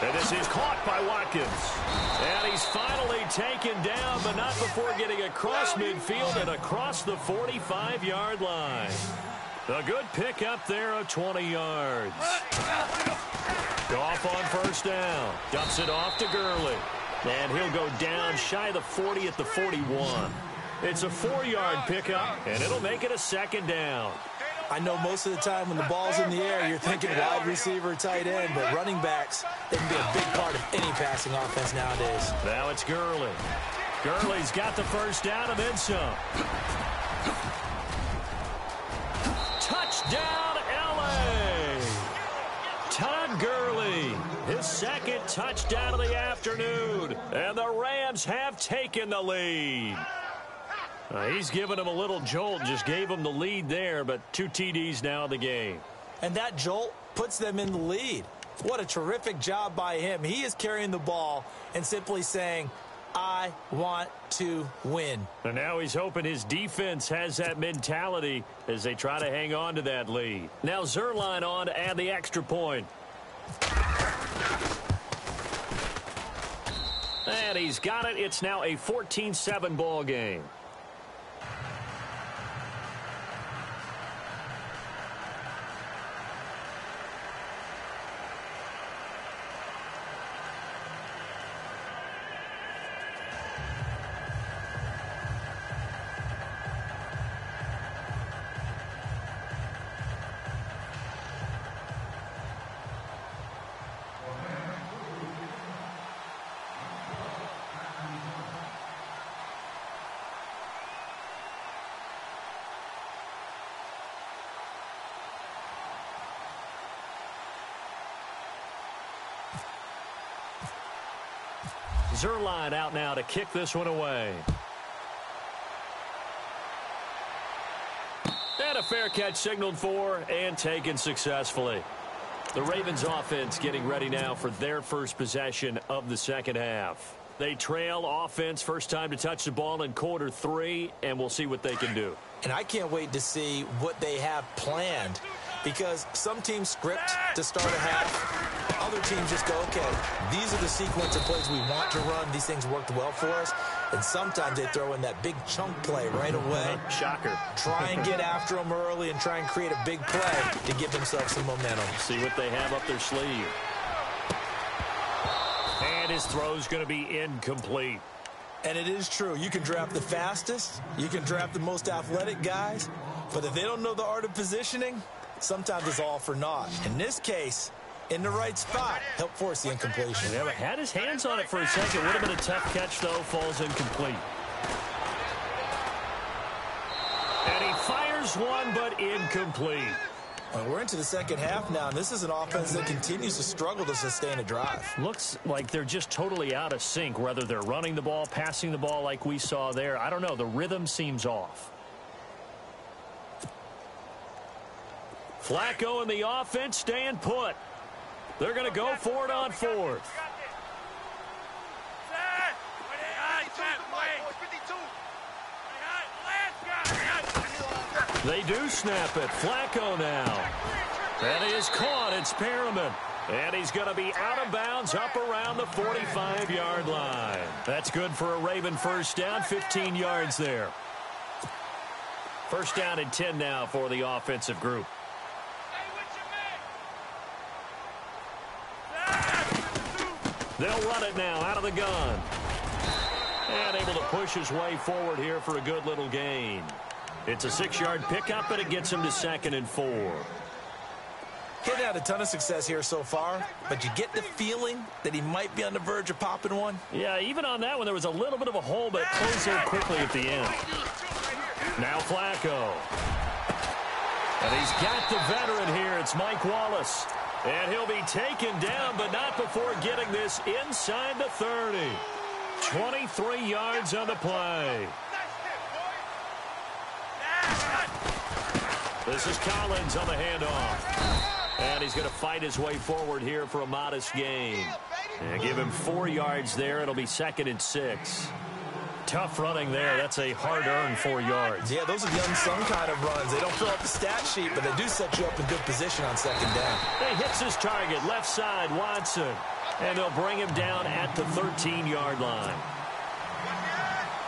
[SPEAKER 2] And this is caught by Watkins. And he's finally taken down, but not before getting across midfield and across the 45-yard line. A good pickup there of 20 yards. Goff on first down. Dumps it off to Gurley. And he'll go down shy of the 40 at the 41. It's a 4-yard pickup, and it'll make it a second down.
[SPEAKER 3] I know most of the time when the ball's in the air, you're thinking wide receiver, tight end, but running backs, they can be a big part of any passing offense nowadays.
[SPEAKER 2] Now it's Gurley. Gurley's got the first down and then some. Touchdown, L.A. Todd Gurley, his second touchdown of the afternoon, and the Rams have taken the lead. He's given him a little jolt, just gave him the lead there, but 2 TDs now in the game.
[SPEAKER 3] And that jolt puts them in the lead. What a terrific job by him. He is carrying the ball and simply saying, I want to win.
[SPEAKER 2] And now he's hoping his defense has that mentality as they try to hang on to that lead. Now Zerline on to add the extra point. And he's got it. It's now a 14-7 ball game. Zerline out now to kick this one away. And a fair catch signaled for and taken successfully. The Ravens offense getting ready now for their first possession of the second half. They trail offense, first time to touch the ball in quarter 3, and we'll see what they can do.
[SPEAKER 3] And I can't wait to see what they have planned, because some teams script to start a half. Other teams just go, okay, these are the sequence of plays we want to run. These things worked well for us. And sometimes they throw in that big chunk play right away.
[SPEAKER 2] Shocker.
[SPEAKER 3] Try and get after them early and try and create a big play to give themselves some momentum.
[SPEAKER 2] See what they have up their sleeve. And his throw's going to be incomplete.
[SPEAKER 3] And it is true. You can draft the fastest. You can draft the most athletic guys. But if they don't know the art of positioning, sometimes it's all for naught. In this case, in the right spot, help force the incompletion.
[SPEAKER 2] Yeah, had his hands on it for a second. Would have been a tough catch, though. Falls incomplete. And he fires one, but incomplete.
[SPEAKER 3] Well, we're into the second half now, and this is an offense that continues to struggle to sustain a drive.
[SPEAKER 2] Looks like they're just totally out of sync, whether they're running the ball, passing the ball like we saw there. I don't know. The rhythm seems off. Flacco and the offense staying put. They're going to go for it on fourth. They do snap it. Flacco now. And he is caught. It's Perriman. And he's going to be out of bounds up around the 45-yard line. That's good for a Raven first down. 15 yards there. First down and 10 now for the offensive group. They'll run it now out of the gun. And able to push his way forward here for a good little gain. It's a 6-yard pickup, and it gets him to 2nd and 4.
[SPEAKER 3] He's had a ton of success here so far, but you get the feeling that he might be on the verge of popping one.
[SPEAKER 2] Yeah, even on that one, there was a little bit of a hole, but it closed so quickly at the end. Now Flacco. And he's got the veteran here. It's Mike Wallace. And he'll be taken down, but not before getting this inside the 30. 23 yards on the play. This is Collins on the handoff. And he's going to fight his way forward here for a modest gain. And give him 4 yards there. It'll be 2nd and 6. tough running there. That's a hard-earned 4 yards.
[SPEAKER 3] Yeah, those are the unsung kind of runs. They don't fill up the stat sheet, but they do set you up in good position on second down.
[SPEAKER 2] He hits his target, left side, Watson. And they'll bring him down at the 13-yard line.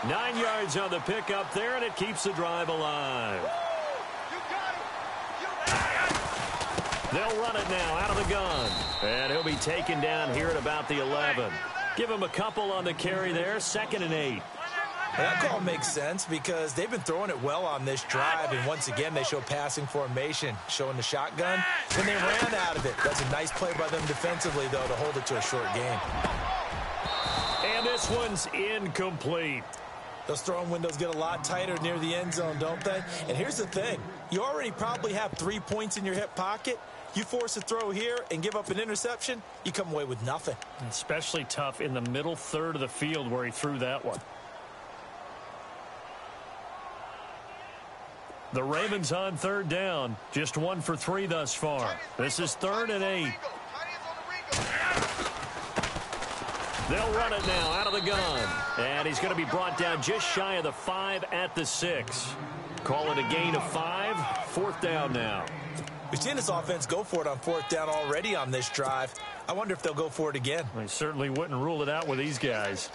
[SPEAKER 2] 9 yards on the pickup there, and it keeps the drive alive. They'll run it now out of the gun. And he'll be taken down here at about the 11. Give him a couple on the carry there, 2nd and 8.
[SPEAKER 3] That call makes sense because they've been throwing it well on this drive, and once again they show passing formation, showing the shotgun. When they ran out of it, that's a nice play by them defensively, though, to hold it to a short game.
[SPEAKER 2] And this one's incomplete.
[SPEAKER 3] Those throwing windows get a lot tighter near the end zone, don't they? And here's the thing. You already probably have 3 points in your hip pocket. You force a throw here and give up an interception, you come away with nothing.
[SPEAKER 2] Especially tough in the middle third of the field where he threw that one. The Ravens on 3rd down. Just 1 for 3 thus far. This is 3rd and 8. They'll run it now out of the gun. And he's going to be brought down just shy of the 5 at the 6. Call it a gain of 5. 4th down now.
[SPEAKER 3] We've seen this offense go for it on 4th down already on this drive. I wonder if they'll go for it again.
[SPEAKER 2] I certainly wouldn't rule it out with these guys.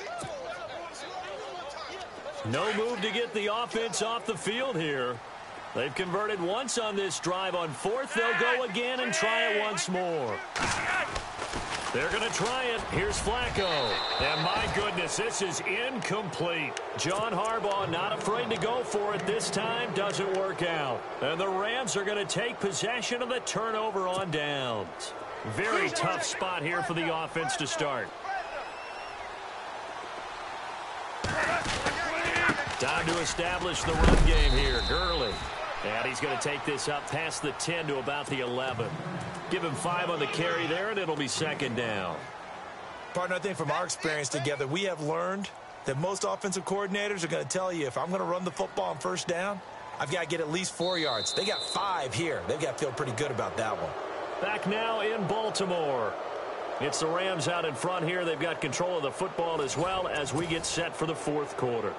[SPEAKER 2] No move to get the offense off the field here. They've converted once on this drive. On 4th, they'll go again and try it once more. They're going to try it. Here's Flacco. And my goodness, this is incomplete. John Harbaugh not afraid to go for it this time. Doesn't work out. And the Rams are going to take possession of the turnover on downs. Very tough spot here for the offense to start. Time to establish the run game here. Gurley. And he's going to take this up past the 10 to about the 11. Give him 5 on the carry there, and it'll be 2nd down.
[SPEAKER 3] Partner, I think from our experience together, we have learned that most offensive coordinators are going to tell you, if I'm going to run the football on 1st down, I've got to get at least 4 yards. They got 5 here. They've got to feel pretty good about that one.
[SPEAKER 2] Back now in Baltimore. It's the Rams out in front here. They've got control of the football as well as we get set for the 4th quarter.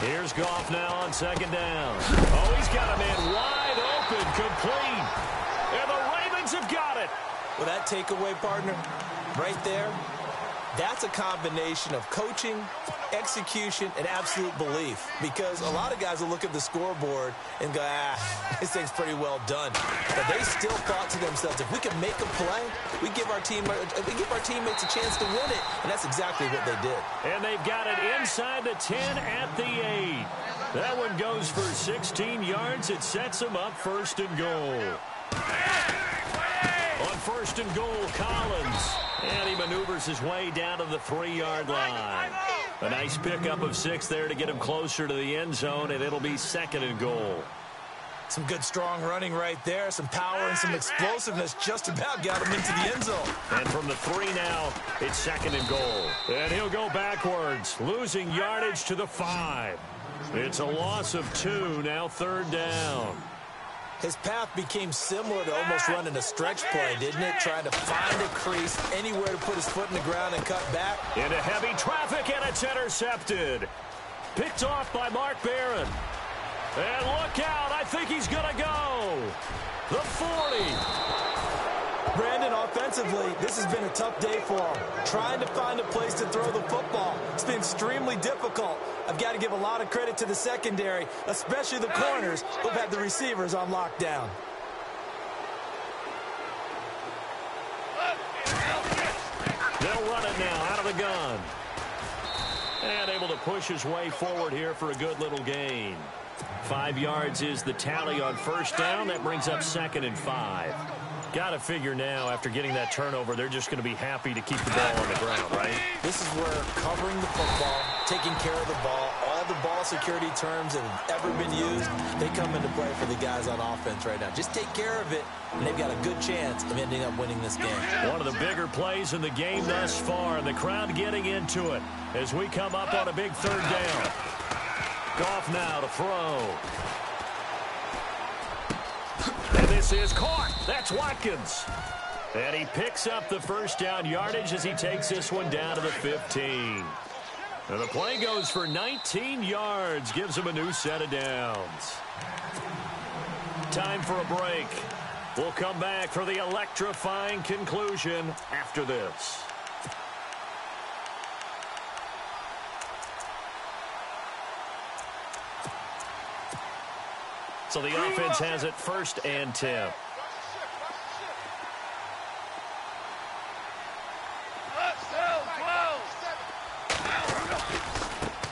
[SPEAKER 2] Here's Goff now on 2nd down. Oh, he's got a man wide open, complete. And the Ravens have got it.
[SPEAKER 3] Well, that takeaway, partner, right there, that's a combination of coaching, execution, and absolute belief. Because a lot of guys will look at the scoreboard and go, this thing's pretty well done. But they still thought to themselves, if we can make a play, we give our teammates a chance to win it. And that's exactly what they did.
[SPEAKER 2] And they've got it inside the 10 at the 8. That one goes for 16 yards. It sets them up 1st and goal. On 1st and goal, Collins. And he maneuvers his way down to the 3-yard line. A nice pickup of 6 there to get him closer to the end zone, and it'll be 2nd and goal.
[SPEAKER 3] Some good, strong running right there. Some power and some explosiveness just about got him into the end zone.
[SPEAKER 2] And from the 3 now, it's 2nd and goal. And he'll go backwards, losing yardage to the 5. It's a loss of 2, now 3rd down.
[SPEAKER 3] His path became similar to almost running a stretch play, didn't it? Trying to find a crease, anywhere to put his foot in the ground and cut back.
[SPEAKER 2] Into heavy traffic, and it's intercepted. Picked off by Mark Barron. And look out, I think he's going to go. The 40.
[SPEAKER 3] Brandon, offensively, this has been a tough day for him. Trying to find a place to throw the football. It's been extremely difficult. I've got to give a lot of credit to the secondary, especially the corners who've had the receivers on lockdown.
[SPEAKER 2] They'll run it now out of the gun. And able to push his way forward here for a good little gain. 5 yards is the tally on 1st down. That brings up 2nd and 5. Got to figure now, after getting that turnover, they're just going to be happy to keep the ball on the ground, right?
[SPEAKER 3] This is where covering the football, taking care of the ball, all the ball security terms that have ever been used, they come into play for the guys on offense right now. Just take care of it, and they've got a good chance of ending up winning this game.
[SPEAKER 2] One of the bigger plays in the game thus far, and the crowd getting into it as we come up on a big 3rd down. Goff now to throw. pass is caught. That's Watkins. And he picks up the first down yardage as he takes this one down to the 15. And the play goes for 19 yards, gives him a new set of downs. Time for a break. We'll come back for the electrifying conclusion after this. So the offense has it 1st and 10.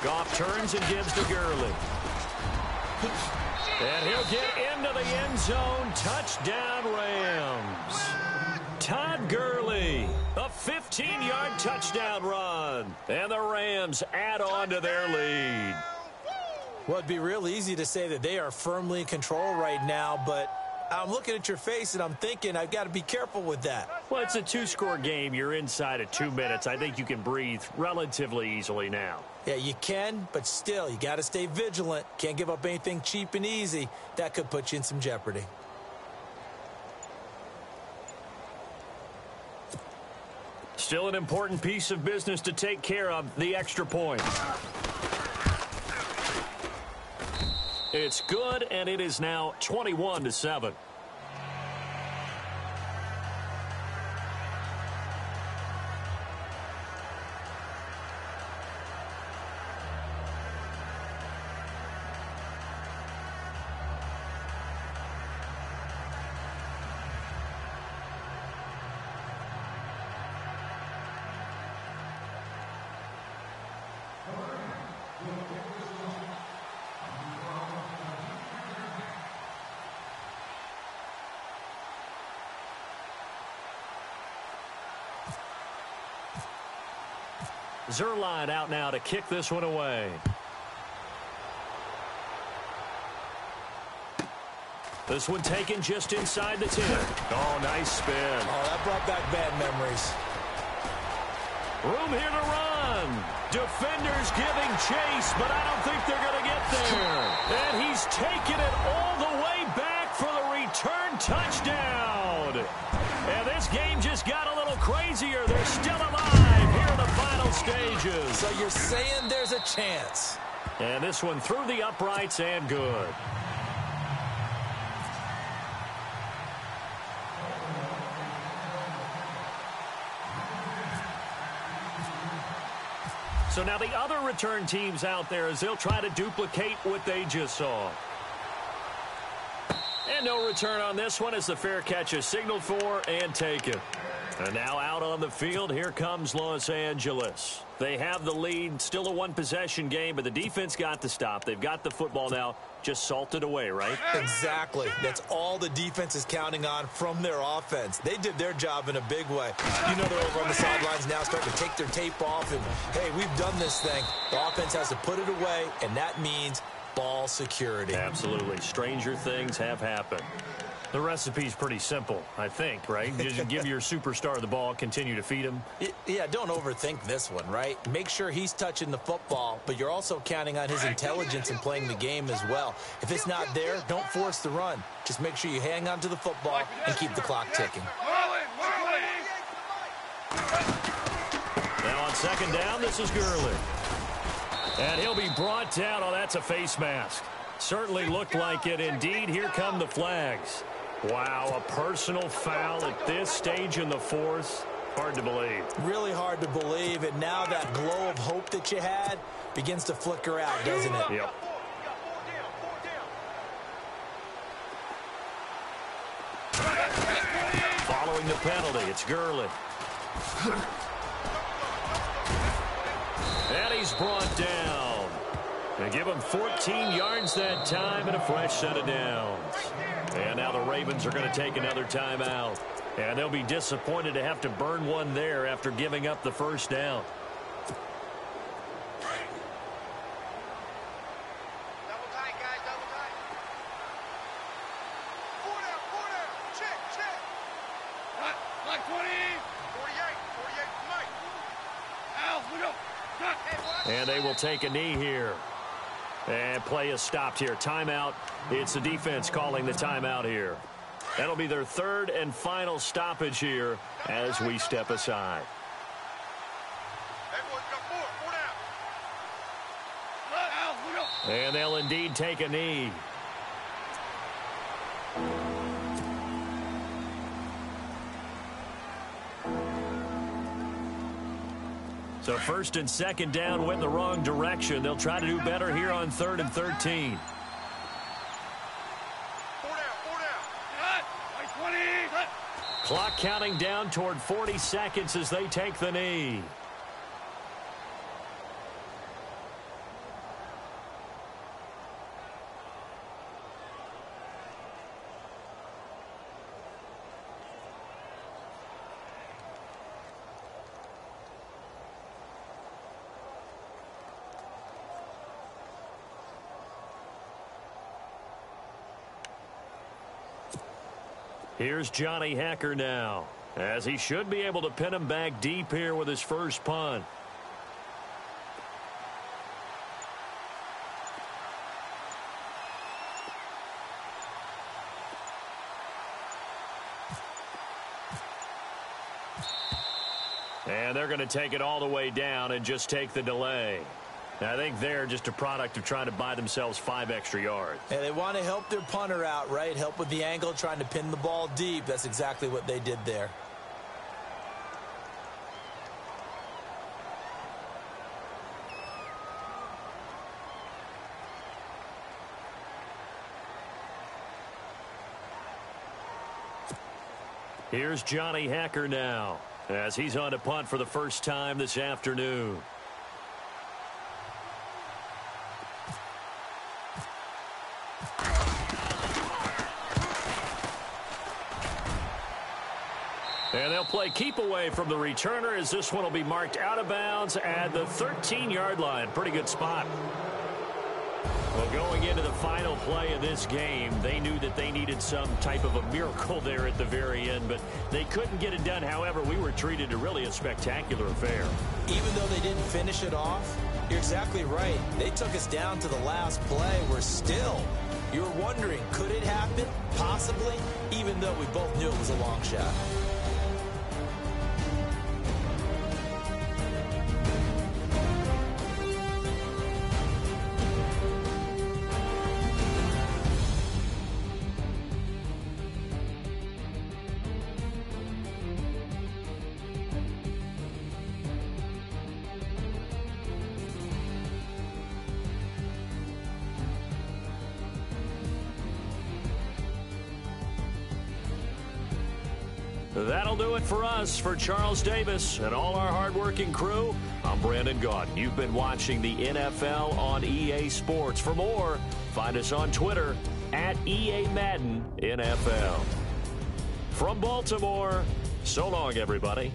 [SPEAKER 2] Goff turns and gives to Gurley. And he'll get into the end zone. Touchdown, Rams. Todd Gurley, a 15-yard touchdown run. And the Rams add on to their lead.
[SPEAKER 3] Well, it'd be real easy to say that they are firmly in control right now, but I'm looking at your face and I'm thinking I've got to be careful with that.
[SPEAKER 2] Well, it's a 2-score game. You're inside of 2 minutes. I think you can breathe relatively easily now.
[SPEAKER 3] Yeah, you can, but still, you got to stay vigilant. Can't give up anything cheap and easy. That could put you in some jeopardy.
[SPEAKER 2] Still an important piece of business to take care of, the extra point. It's good, and it is now 21-7. Zerline out now to kick this one away. This one taken just inside the 10. Oh, nice spin.
[SPEAKER 3] Oh, that brought back bad memories.
[SPEAKER 2] Room here to run. Defenders giving chase, but I don't think they're going to get there. And he's taken it all the way back for the return touchdown. And this game just got a little crazier. They're still alive here in the final stages.
[SPEAKER 3] So you're saying there's a chance.
[SPEAKER 2] And this one through the uprights and good. So now the other return teams out there as they'll try to duplicate what they just saw. And no return on this one as the fair catch is signaled for and taken. And now out on the field, here comes Los Angeles. They have the lead, still a one-possession game, but the defense got to stop. They've got the football now, just salted away, right?
[SPEAKER 3] Exactly. That's all the defense is counting on from their offense. They did their job in a big way. You know they're over on the sidelines now starting to take their tape off, and, hey, we've done this thing. The offense has to put it away, and that means ball security.
[SPEAKER 2] Absolutely. Stranger things have happened. The recipe's pretty simple, I think, right? You just give your superstar the ball, continue to feed him.
[SPEAKER 3] Yeah, don't overthink this one, right? Make sure he's touching the football, but you're also counting on his intelligence in playing the game as well. If it's not there, don't force the run. Just make sure you hang on to the football and keep the clock ticking.
[SPEAKER 2] Now on second down, this is Gurley. And he'll be brought down. Oh, that's a face mask. Certainly looked like it. Indeed, here come the flags. Wow, a personal foul at this stage in the fourth. Hard to believe.
[SPEAKER 3] Really hard to believe, and now that glow of hope that you had begins to flicker out, doesn't it?
[SPEAKER 2] Yep. Following the penalty, it's Gurley. And he's brought down. They give him 14 yards that time and a fresh set of downs. And now the Ravens are going to take another timeout. And they'll be disappointed to have to burn one there after giving up the first down.
[SPEAKER 4] Double tight, guys, double tight. Four down, check.
[SPEAKER 5] Like 20.
[SPEAKER 4] 48, Mike.
[SPEAKER 5] Al, we go. Cut.
[SPEAKER 2] And they will take a knee here. And play is stopped here. Timeout. It's the defense calling the timeout here. That'll be their third and final stoppage here as we step aside.
[SPEAKER 4] Hey, boys, got four down.
[SPEAKER 2] And they'll indeed take a knee. So first and second down went the wrong direction. They'll try to do better here on 3rd and 13.
[SPEAKER 4] Four down. Cut. 20. Cut.
[SPEAKER 2] Clock counting down toward 40 seconds as they take the knee. Here's Johnny Hecker now, as he should be able to pin him back deep here with his first punt. And they're going to take it all the way down and just take the delay. I think they're just a product of trying to buy themselves 5 extra yards.
[SPEAKER 3] And they want to help their punter out, right? Help with the angle, trying to pin the ball deep. That's exactly what they did there.
[SPEAKER 2] Here's Johnny Hecker now, as he's on to punt for the first time this afternoon. And they'll play keep away from the returner as this one will be marked out of bounds at the 13-yard line. Pretty good spot. Well, going into the final play of this game, they knew that they needed some type of a miracle there at the very end, but they couldn't get it done. However, we were treated to really a spectacular affair.
[SPEAKER 3] Even though they didn't finish it off, you're exactly right. They took us down to the last play. We're still, you were wondering, could it happen? Possibly, even though we both knew it was a long shot.
[SPEAKER 2] That'll do it for us. For Charles Davis and all our hardworking crew, I'm Brandon Gaudin. You've been watching the NFL on EA Sports. For more, find us on Twitter at EA Madden NFL. From Baltimore, so long, everybody.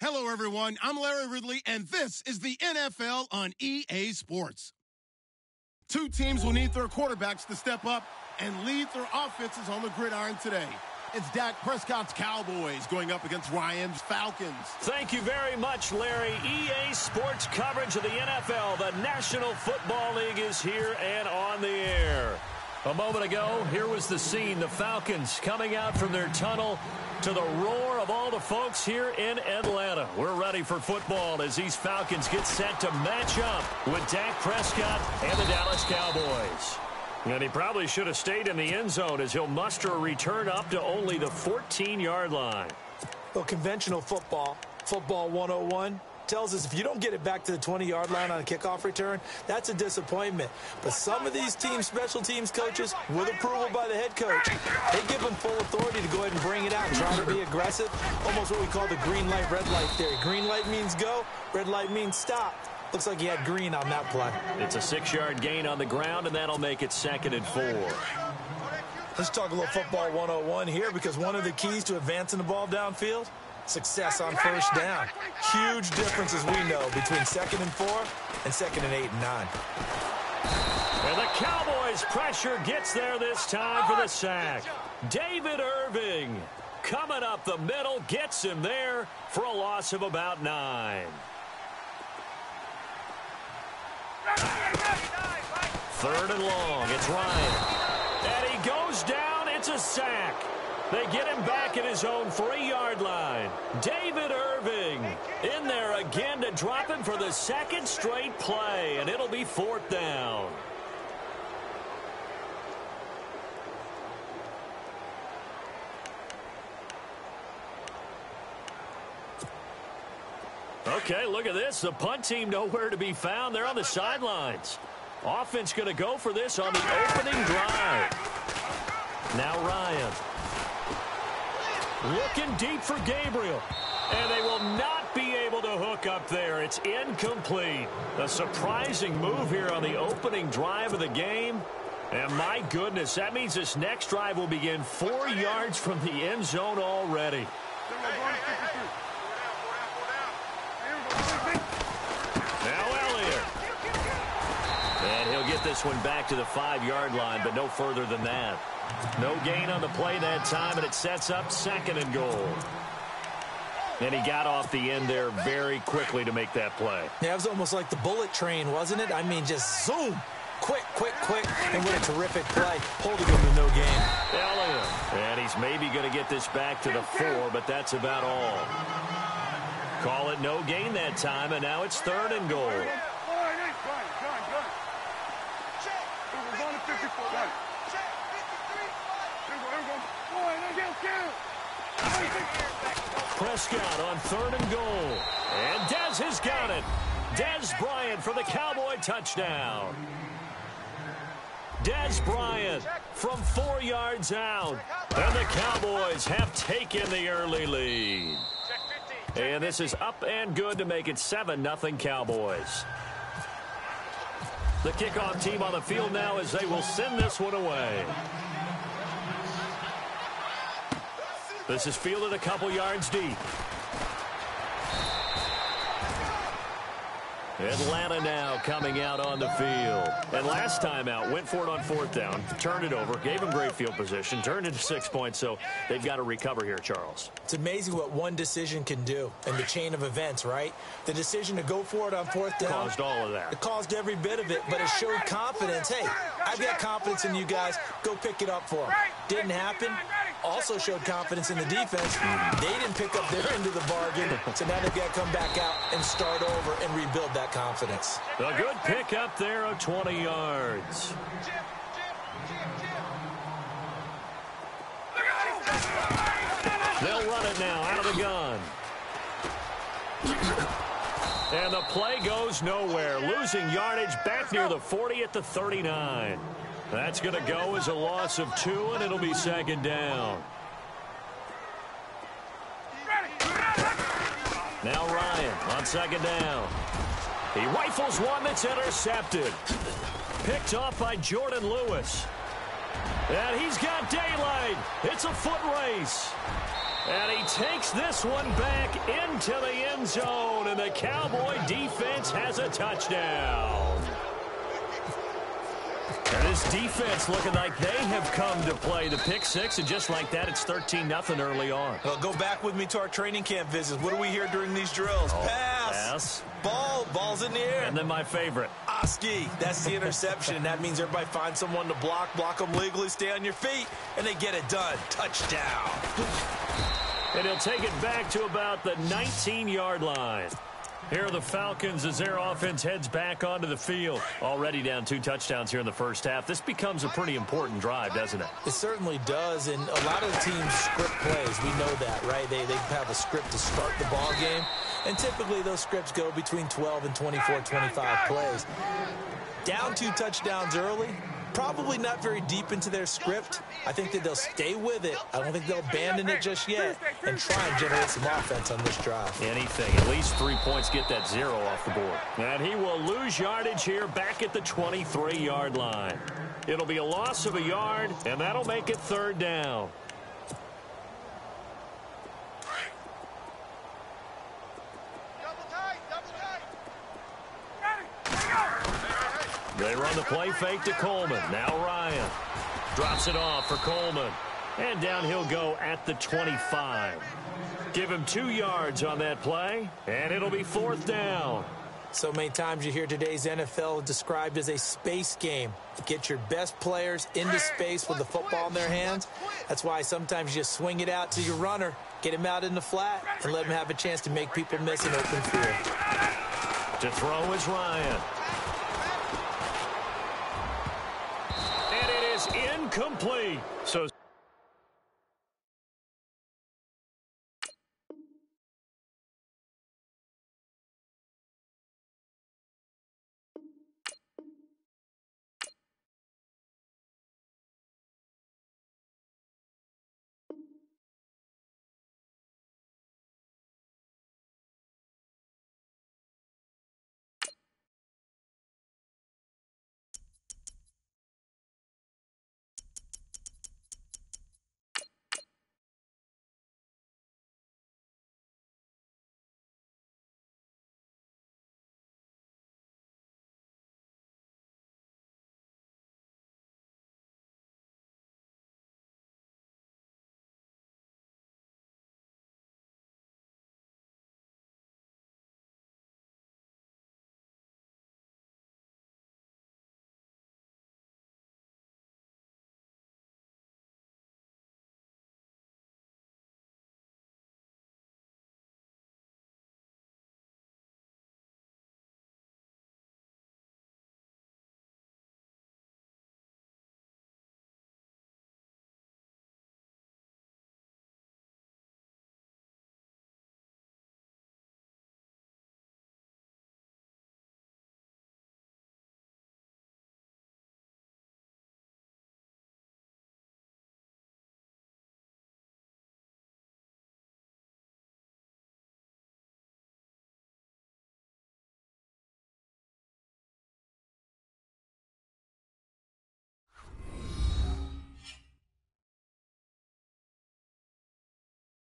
[SPEAKER 1] Hello, everyone. I'm Larry Ridley, and this is the NFL on EA Sports. Two teams will need their quarterbacks to step up and lead their offenses on the gridiron today. It's Dak Prescott's Cowboys going up against Ryan's Falcons.
[SPEAKER 2] Thank you very much, Larry. EA Sports coverage of the NFL. The National Football League is here and on the air. A moment ago, here was the scene. The Falcons coming out from their tunnel to the roar of all the folks here in Atlanta. We're ready for football as these Falcons get set to match up with Dak Prescott and the Dallas Cowboys. And he probably should have stayed in the end zone as he'll muster a return up to only the 14-yard line.
[SPEAKER 3] Well, conventional football 101, tells us if you don't get it back to the 20-yard line on a kickoff return, that's a disappointment. But some of these teams, special teams coaches, with approval by the head coach, they give them full authority to go ahead and bring it out and try to be aggressive. Almost what we call the green light, red light theory. Green light means go, red light means stop. Looks like he had green on that play.
[SPEAKER 2] It's a 6-yard gain on the ground, and that'll make it 2nd and 4.
[SPEAKER 3] Let's talk a little football 101 here, because one of the keys to advancing the ball downfield, success on first down. Huge differences we know between 2nd and 4 and 2nd and 8 and 9.
[SPEAKER 2] And the Cowboys' pressure gets there this time for the sack. David Irving coming up the middle, gets him there for a loss of about 9. 3rd and long. It's Ryan. And he goes down. It's a sack. They get him back at his own 3-yard line. David Irving in there again to drop him for the 2nd straight play, and it'll be 4th down. Okay, look at this. The punt team nowhere to be found. They're on the sidelines. Offense going to go for this on the opening drive. Now Ryan. Looking deep for Gabriel. And they will not be able to hook up there. It's incomplete. A surprising move here on the opening drive of the game. And my goodness, that means this next drive will begin 4 yards from the end zone already. And he'll get this one back to the 5-yard line, but no further than that. No gain on the play that time, and it sets up 2nd and goal. And he got off the end there very quickly to make that play.
[SPEAKER 3] Yeah, it was almost like the bullet train, wasn't it? I mean, just zoom. Quick, and what a terrific play. Holding him to no gain.
[SPEAKER 2] Elliott. And he's maybe going to get this back to the 4, but that's about all. Call it no gain that time, and now it's 3rd and goal. Prescott on 3rd and goal. And Dez has got it. Dez Bryant for the Cowboy touchdown. Dez Bryant from 4 yards out. And the Cowboys have taken the early lead. And this is up and good to make it 7-0 Cowboys. The kickoff team on the field now as they will send this one away. This is fielded a couple yards deep. Atlanta now coming out on the field. And last time out, went for it on 4th down, turned it over, gave them great field position, turned it to 6 points, so they've got to recover here, Charles.
[SPEAKER 3] It's amazing what one decision can do in the chain of events, right? The decision to go for it on 4th down.
[SPEAKER 2] Caused all of that.
[SPEAKER 3] It caused every bit of it, but it showed confidence. Hey, I've got confidence in you guys. Go pick it up for them. Didn't happen. Also showed confidence in the defense. They didn't pick up their end of the bargain, so now they've got to come back out and start over and rebuild that confidence.
[SPEAKER 2] A good pick up there of 20 yards. They'll run it now out of the gun. And the play goes nowhere. Losing yardage back near the 40 at the 39. That's going to go as a loss of 2, and it'll be 2nd down. Now Ryan on 2nd down. He rifles one that's intercepted. Picked off by Jordan Lewis. And he's got daylight. It's a foot race. And he takes this one back into the end zone, and the Cowboy defense has a touchdown. And this defense looking like they have come to play the pick six, and just like that, it's 13-0 early on.
[SPEAKER 6] Well, go back with me to our training camp visits. What do we hear during these drills? Pass. Ball's in the air.
[SPEAKER 2] And then my favorite.
[SPEAKER 6] Oski, that's the interception. That means everybody finds someone to block them legally, stay on your feet, and they get it done. Touchdown.
[SPEAKER 2] And he'll take it back to about the 19-yard line. Here are the Falcons as their offense heads back onto the field. Already down 2 touchdowns here in the first half. This becomes a pretty important drive, doesn't it?
[SPEAKER 3] It certainly does, and a lot of the teams script plays. We know that, right? They have a script to start the ball game, and typically those scripts go between 12 and 24, 25 plays. Down 2 touchdowns early, probably not very deep into their script. I think that they'll stay with it. I don't think they'll abandon it just yet and try and generate some offense on this drive.
[SPEAKER 2] Anything. At least 3 points, get that 0 off the board. And he will lose yardage here back at the 23-yard line. It'll be a loss of a yard, and that'll make it 3rd down. They run the play fake to Coleman. Now Ryan drops it off for Coleman. And down he'll go at the 25. Give him 2 yards on that play, and it'll be 4th down.
[SPEAKER 3] So many times you hear today's NFL described as a space game. Get your best players into space with the football in their hands. That's why sometimes you swing it out to your runner, get him out in the flat, and let him have a chance to make people miss an open field.
[SPEAKER 2] To throw is Ryan. And it is incomplete. So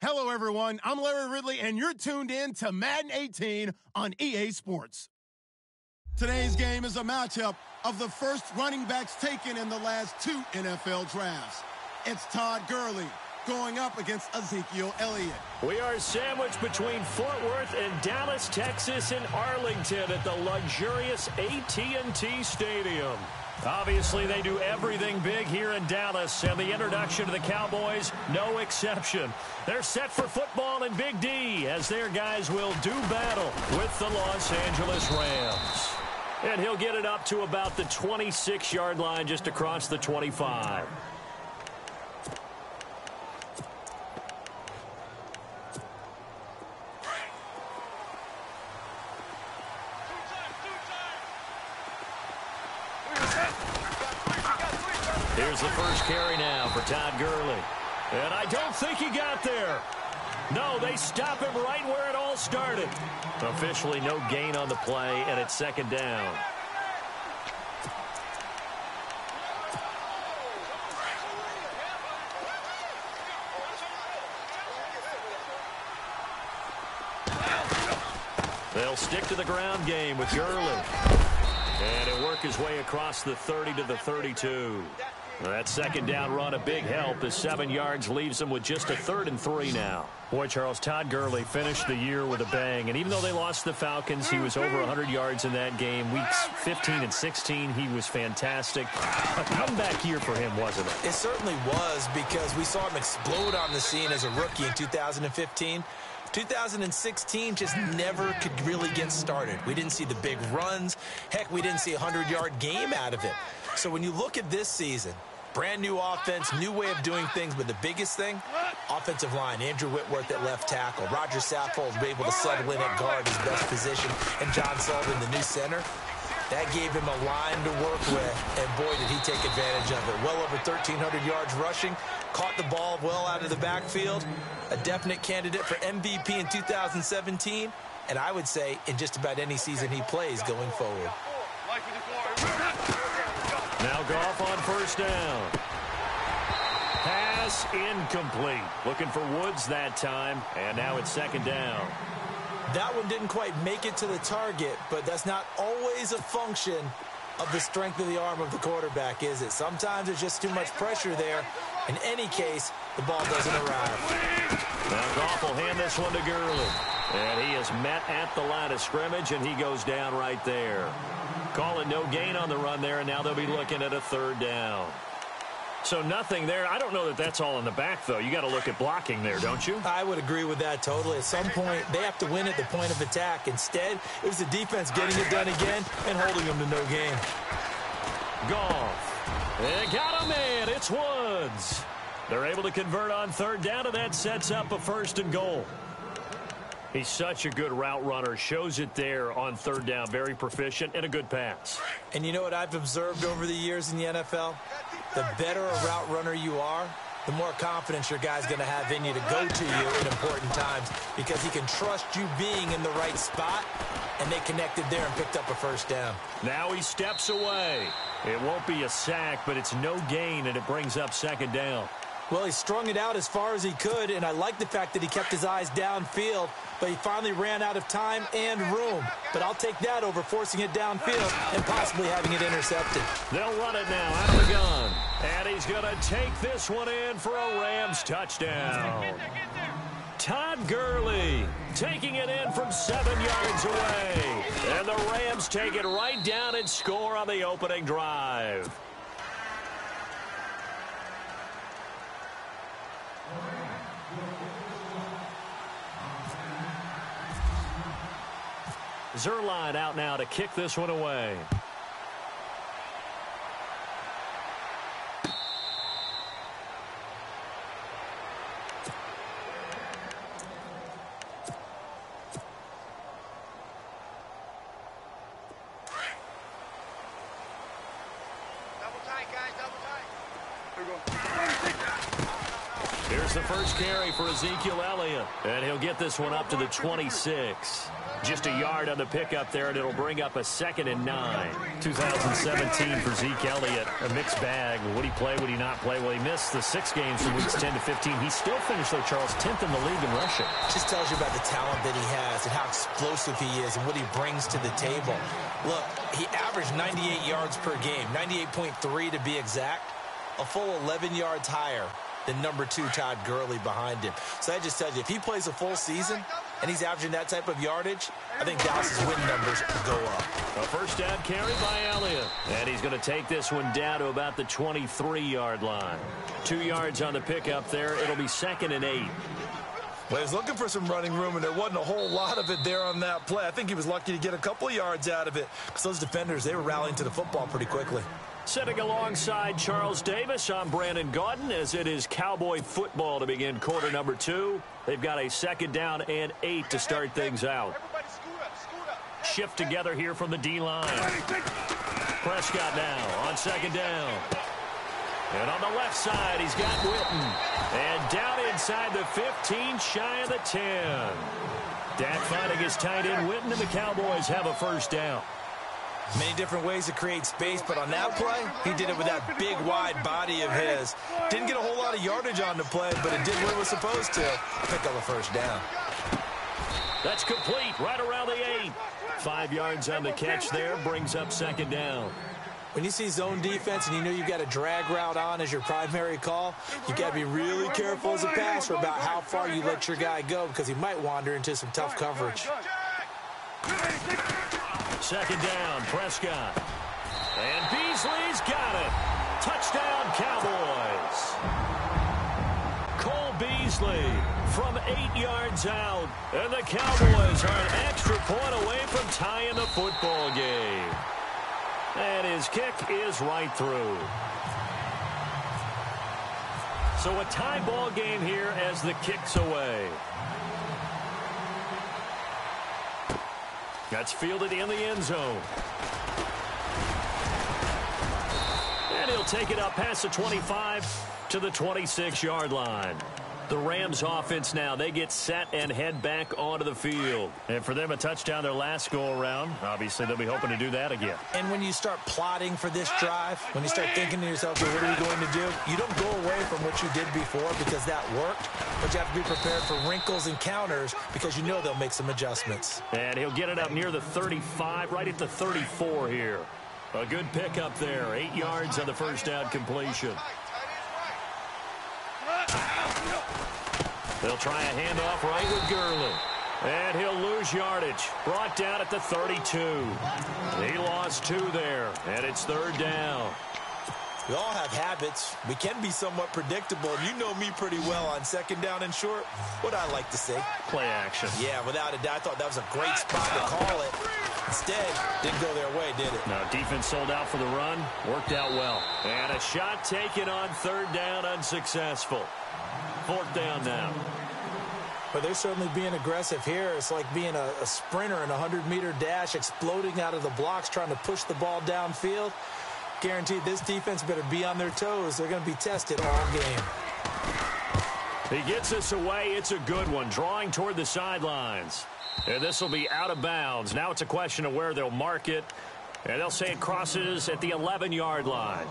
[SPEAKER 1] Hello, everyone. I'm Larry Ridley, and you're tuned in to Madden 18 on EA Sports. Today's game is a matchup of the first running backs taken in the last 2 NFL drafts. It's Todd Gurley going up against Ezekiel Elliott.
[SPEAKER 2] we are sandwiched between Fort Worth and Dallas, Texas, and Arlington at the luxurious AT&T Stadium. Obviously, they do everything big here in Dallas, and the introduction to the Cowboys, no exception. They're set for football in Big D, as their guys will do battle with the Los Angeles Rams. And he'll get it up to about the 26-yard line, just across the 25. Here's the first carry now for Todd Gurley. And I don't think he got there. No, they stop him right where it all started. Officially no gain on the play, and it's 2nd down. They'll stick to the ground game with Gurley. And he'll work his way across the 30 to the 32. That second down run a big help as 7 yards leaves them with just a 3rd and 3 now. Boy, Charles, Todd Gurley finished the year with a bang. And even though they lost the Falcons, he was over 100 yards in that game. Weeks 15 and 16, he was fantastic. A comeback year for him, wasn't it?
[SPEAKER 3] It certainly was, because we saw him explode on the scene as a rookie in 2015. 2016 just never could really get started. We didn't see the big runs. Heck, we didn't see a 100-yard game out of it. So when you look at this season, brand new offense, new way of doing things, but the biggest thing, offensive line. Andrew Whitworth at left tackle. Roger Saffold was able to settle in at guard, his best position, and John Sullivan, the new center. That gave him a line to work with, and boy, did he take advantage of it. Well over 1,300 yards rushing, caught the ball well out of the backfield, a definite candidate for MVP in 2017, and I would say in just about any season he plays going forward.
[SPEAKER 2] Now Goff on first down. Pass incomplete. Looking for Woods that time, and now it's second down.
[SPEAKER 3] That one didn't quite make it to the target, but that's not always a function of the strength of the arm of the quarterback, is it? Sometimes there's just too much pressure there. In any case, the ball doesn't arrive.
[SPEAKER 2] Now Goff will hand this one to Gurley. And he is met at the line of scrimmage, and he goes down right there. Calling no gain on the run there, and now they'll be looking at a 3rd down. So nothing there. I don't know that that's all in the back, though. You got to look at blocking there, don't you?
[SPEAKER 3] I would agree with that totally. At some point, they have to win at the point of attack. Instead, it was the defense getting it done again and holding them to no gain.
[SPEAKER 2] Goff. They got him in. It's Woods. They're able to convert on 3rd down, and that sets up a 1st and goal. He's such a good route runner. Shows it there on 3rd down. Very proficient and a good pass.
[SPEAKER 3] And you know what I've observed over the years in the NFL? The better a route runner you are, the more confidence your guy's going to have in you to go to you at important times, because he can trust you being in the right spot, and they connected there and picked up a 1st down.
[SPEAKER 2] Now he steps away. It won't be a sack, but it's no gain, and it brings up 2nd down.
[SPEAKER 3] Well, he strung it out as far as he could, and I like the fact that he kept his eyes downfield, but he finally ran out of time and room. But I'll take that over forcing it downfield and possibly having it intercepted.
[SPEAKER 2] They'll run it now out of the gun. And he's going to take this one in for a Rams touchdown. Todd Gurley taking it in from 7 yards away. And the Rams take it right down and score on the opening drive. Zerline out now to kick this one away.
[SPEAKER 5] Double tight, guys, double tight. Here we go.
[SPEAKER 2] Here's the first carry for Ezekiel Elliott. And he'll get this one up to the 26. Just a yard on the pickup there, and it'll bring up a 2nd and 9. 2017 for Zeke Elliott, a mixed bag. Would he play, would he not play? Well, he missed the 6 games from weeks 10 to 15. He still finished, though, Charles, 10th in the league in rushing.
[SPEAKER 3] Just tells you about the talent that he has and how explosive he is and what he brings to the table. Look, he averaged 98 yards per game, 98.3 to be exact, a full 11 yards higher than number 2 Todd Gurley behind him. So that just tells you, if he plays a full season and he's averaging that type of yardage, I think Dallas's win numbers go up.
[SPEAKER 2] A first down carry by Elliott. And he's going to take this one down to about the 23-yard line. 2 yards on the pickup there. It'll be 2nd and 8.
[SPEAKER 6] Well, he was looking for some running room, and there wasn't a whole lot of it there on that play. I think he was lucky to get a couple of yards out of it, because those defenders, they were rallying to the football pretty quickly.
[SPEAKER 2] Sitting alongside Charles Davis, I'm Brandon Gaudin, as it is Cowboy football to begin quarter number 2. They've got a 2nd down and 8 to start things out. Shift together here from the D-line. Prescott now on 2nd down. And on the left side, he's got Witten. And down inside the 15, shy of the 10. Dak finding his tight end Witten, and the Cowboys have a first down.
[SPEAKER 3] Many different ways to create space, but on that play, he did it with that big, wide body of his. Didn't get a whole lot of yardage on the play, but it did what it was supposed to. Pick up a first down.
[SPEAKER 2] That's complete right around the 8. 5 yards on the catch there, brings up second down.
[SPEAKER 3] When you see zone defense and you know you've got a drag route on as your primary call, you've got to be really careful as a passer about how far you let your guy go because he might wander into some tough coverage.
[SPEAKER 2] Second down, Prescott. And Beasley's got it. Touchdown, Cowboys. Cole Beasley from 8 yards out. And the Cowboys are an extra point away from tying the football game. And his kick is right through. So a tie ball game here as the kick's away. That's fielded in the end zone. And he'll take it up past the 25 to the 26-yard line. The Rams offense now, they get set and head back onto the field. And for them, a touchdown their last go-around. Obviously, they'll be hoping to do that again.
[SPEAKER 3] And when you start plotting for this drive, when you start thinking to yourself, well, what are we going to do? You don't go away from what you did before because that worked, but you have to be prepared for wrinkles and counters because you know they'll make some adjustments.
[SPEAKER 2] And he'll get it up near the 35, right at the 34 here. A good pickup there, 8 yards on the first down completion. They'll try a handoff right with Gurley. And he'll lose yardage. Brought down at the 32. He lost 2 there, and it's third down.
[SPEAKER 3] We all have habits. We can be somewhat predictable. And you know me pretty well on second down and short. What I like to say?
[SPEAKER 2] Play action.
[SPEAKER 3] Yeah, without a doubt. I thought that was a great spot to call it. Instead, didn't go their way, did it?
[SPEAKER 2] No, defense sold out for the run. Worked out well. And a shot taken on third down, unsuccessful. Fourth down now.
[SPEAKER 3] But they're certainly being aggressive here. It's like being a sprinter in a 100-meter dash, exploding out of the blocks, trying to push the ball downfield. Guaranteed this defense better be on their toes. They're going to be tested all game.
[SPEAKER 2] He gets this away. It's a good one. Drawing toward the sidelines. And this will be out of bounds. Now it's a question of where they'll mark it. And they'll say it crosses at the 11-yard line.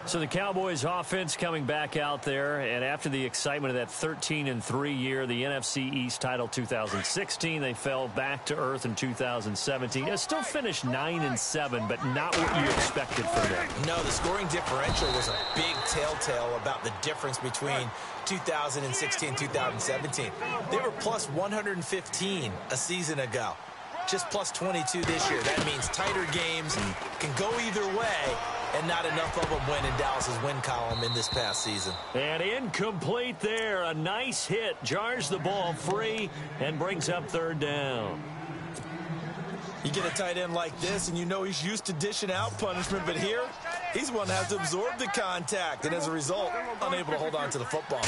[SPEAKER 2] So the Cowboys offense coming back out there, and after the excitement of that 13-3 year, the NFC East title 2016, they fell back to earth in 2017. They still finished 9-7, but not what you expected from them.
[SPEAKER 3] No, the scoring differential was a big telltale about the difference between 2016 and 2017. They were plus 115 a season ago. Just plus 22 this year. That means tighter games can go either way, and not enough of them win in Dallas's win column in this past season.
[SPEAKER 2] And incomplete there. A nice hit. Jars the ball free and brings up third down.
[SPEAKER 3] You get a tight end like this, and you know he's used to dishing out punishment, but here, he's one that has to absorb the contact, and as a result, unable to hold on to the football.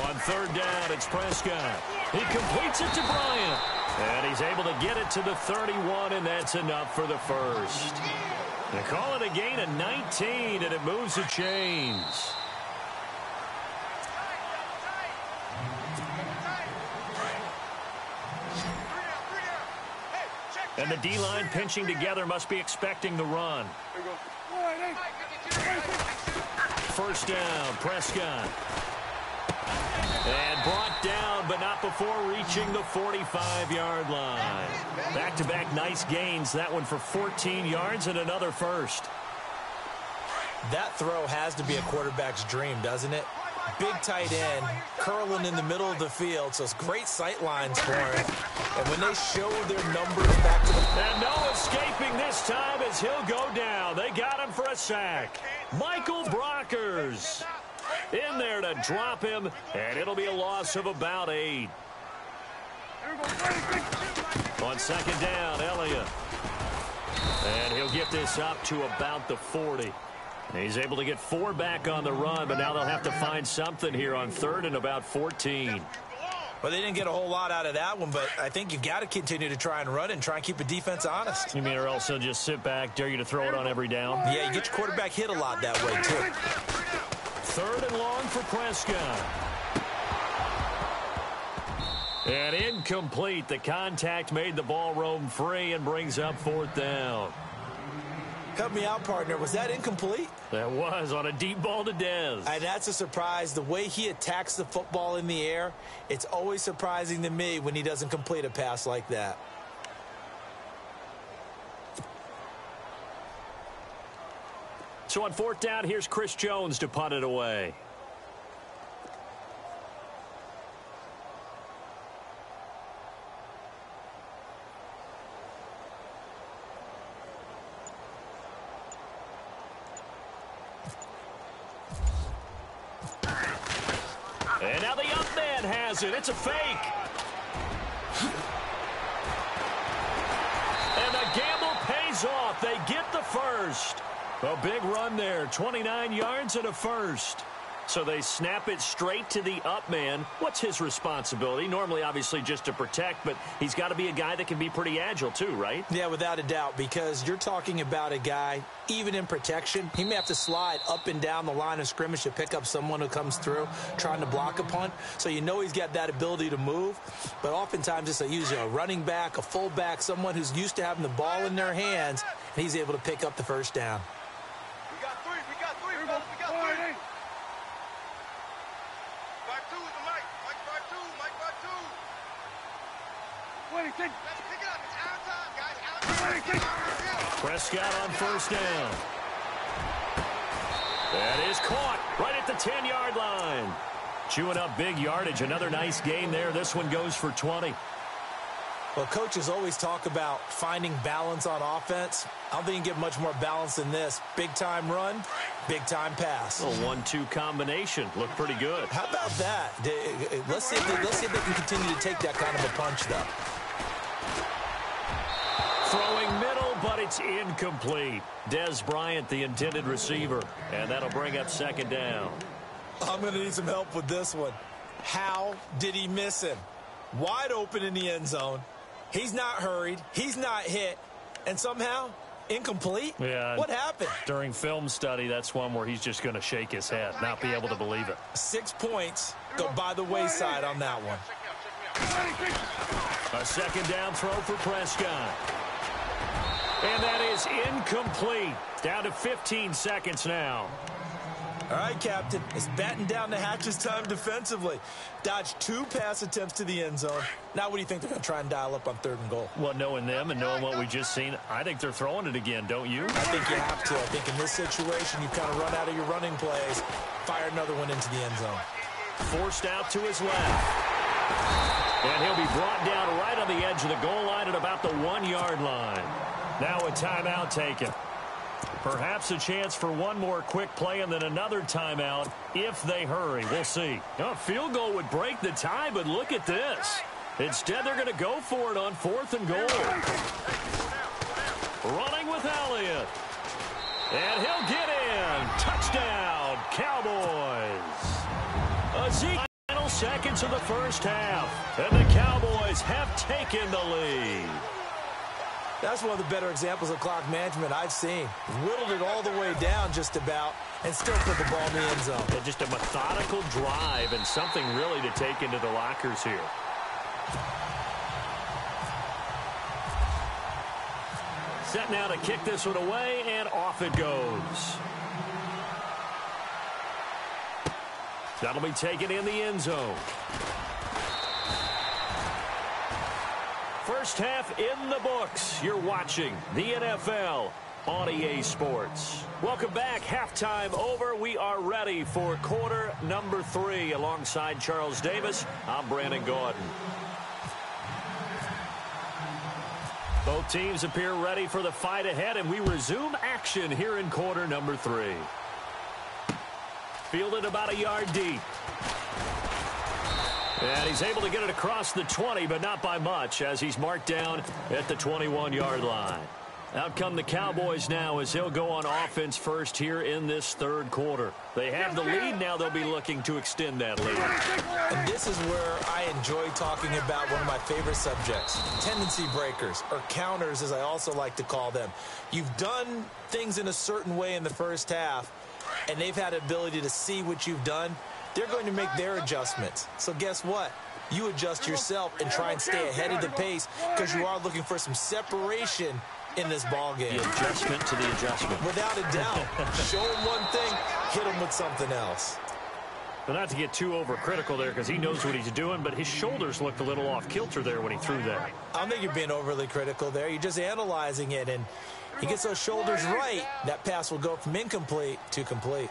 [SPEAKER 2] On third down, it's Prescott. He completes it to Bryant. And he's able to get it to the 31, and that's enough for the first. They call it a gain of 19, and it moves the chains. And the D-line pinching together must be expecting the run. First down, Prescott. And brought down, but not before reaching the 45-yard line. Back-to-back nice gains. That one for 14 yards and another first.
[SPEAKER 3] That throw has to be a quarterback's dream, doesn't it? Big tight end, curling in the middle of the field, so it's great sight lines for him. And when they show their numbers back to the...
[SPEAKER 2] And no escaping this time as he'll go down. They got him for a sack. Michael Brockers in there to drop him, and it'll be a loss of about 8. On second down, Elliott. And he'll get this up to about the 40. He's able to get 4 back on the run, but now they'll have to find something here on third and about 14.
[SPEAKER 3] Well, they didn't get a whole lot out of that one, but I think you've got to continue to try and run and try and keep the defense honest.
[SPEAKER 2] You mean or else they'll just sit back, dare you to throw it on every down?
[SPEAKER 3] Yeah, you get your quarterback hit a lot that way, too.
[SPEAKER 2] Third and long for Prescott. And incomplete. The contact made the ball roam free and brings up fourth down.
[SPEAKER 3] Help me out, partner. Was that incomplete?
[SPEAKER 2] That was on a deep ball to Dez.
[SPEAKER 3] And that's a surprise. The way he attacks the football in the air, it's always surprising to me when he doesn't complete a pass like that.
[SPEAKER 2] So on fourth down, here's Chris Jones to punt it away. And now the young man has it. It's a fake. And the gamble pays off. They get the first. A big run there. 29 yards and a first. So they snap it straight to the up man. What's his responsibility? Normally, obviously, just to protect, but he's got to be a guy that can be pretty agile too, right?
[SPEAKER 3] Yeah, without a doubt, because you're talking about a guy, even in protection, he may have to slide up and down the line of scrimmage to pick up someone who comes through trying to block a punt. So you know he's got that ability to move, but oftentimes it's usually a running back, a fullback, someone who's used to having the ball in their hands, and he's able to pick up the first down.
[SPEAKER 5] We got three, fellas, we got three. Back two is the Mike. Mike back two, Mike back two. Let's pick it up. It's out of time, guys. Out of time.
[SPEAKER 2] Prescott on first down. That is caught right at the 10-yard line. Chewing up big yardage. Another nice gain there. This one goes for 20.
[SPEAKER 3] Well, coaches always talk about finding balance on offense. I don't think you can get much more balance than this. Big-time run, big-time pass.
[SPEAKER 2] A 1-2 combination. Looked pretty good.
[SPEAKER 3] How about that? Let's see if they can continue to take that kind of a punch, though.
[SPEAKER 2] Throwing middle, but it's incomplete. Dez Bryant, the intended receiver. And that'll bring up second down.
[SPEAKER 3] I'm going to need some help with this one. How did he miss him? Wide open in the end zone. He's not hurried. He's not hit. And somehow, incomplete?
[SPEAKER 2] Yeah.
[SPEAKER 3] What happened?
[SPEAKER 2] During film study, that's one where he's just going to shake his head, not be able to believe it.
[SPEAKER 3] 6 points go by the wayside on that one.
[SPEAKER 2] A second down throw for Prescott. And that is incomplete. Down to 15 seconds now.
[SPEAKER 3] All right, Captain. It's batten down the hatches time defensively. Dodged 2 pass attempts to the end zone. Now what do you think they're going to try and dial up on 3rd and goal?
[SPEAKER 2] Well, knowing them and knowing what we just seen, I think they're throwing it again, don't you?
[SPEAKER 3] I think you have to. I think in this situation, you kind of run out of your running plays, fire another one into the end zone.
[SPEAKER 2] Forced out to his left. And he'll be brought down right on the edge of the goal line at about the 1-yard line. Now a timeout taken. Perhaps a chance for one more quick play and then another timeout if they hurry. We'll see. A field goal would break the tie, but look at this. Instead, they're going to go for it on 4th and goal. Running with Elliott. And he'll get in. Touchdown, Cowboys. Final seconds of the first half. And the Cowboys have taken the lead.
[SPEAKER 3] That's one of the better examples of clock management I've seen. Whittled it all the way down just about and still put the ball in the end zone.
[SPEAKER 2] And just a methodical drive and something really to take into the lockers here. Set now to kick this one away, and off it goes. That'll be taken in the end zone. First half in the books. You're watching the NFL on EA Sports. Welcome back. Halftime over. We are ready for quarter number 3. Alongside Charles Davis, I'm Brandon Gordon. Both teams appear ready for the fight ahead, and we resume action here in quarter number 3. Fielded about a yard deep. And he's able to get it across the 20, but not by much, as he's marked down at the 21-yard line. Out come the Cowboys now as he'll go on offense first here in this 3rd quarter. They have the lead. Now they'll be looking to extend that lead.
[SPEAKER 3] And this is where I enjoy talking about one of my favorite subjects, tendency breakers, or counters as I also like to call them. You've done things in a certain way in the first half, and they've had the ability to see what you've done. They're going to make their adjustments. So guess what? You adjust yourself and try and stay ahead of the pace because you are looking for some separation in this ball game.
[SPEAKER 2] The adjustment to the adjustment.
[SPEAKER 3] Without a doubt. Show him one thing, hit him with something else.
[SPEAKER 2] But not to get too overcritical there because he knows what he's doing, but his shoulders looked a little off kilter there when he threw that.
[SPEAKER 3] I don't think you're being overly critical there. You're just analyzing it, and he gets those shoulders right, that pass will go from incomplete to complete.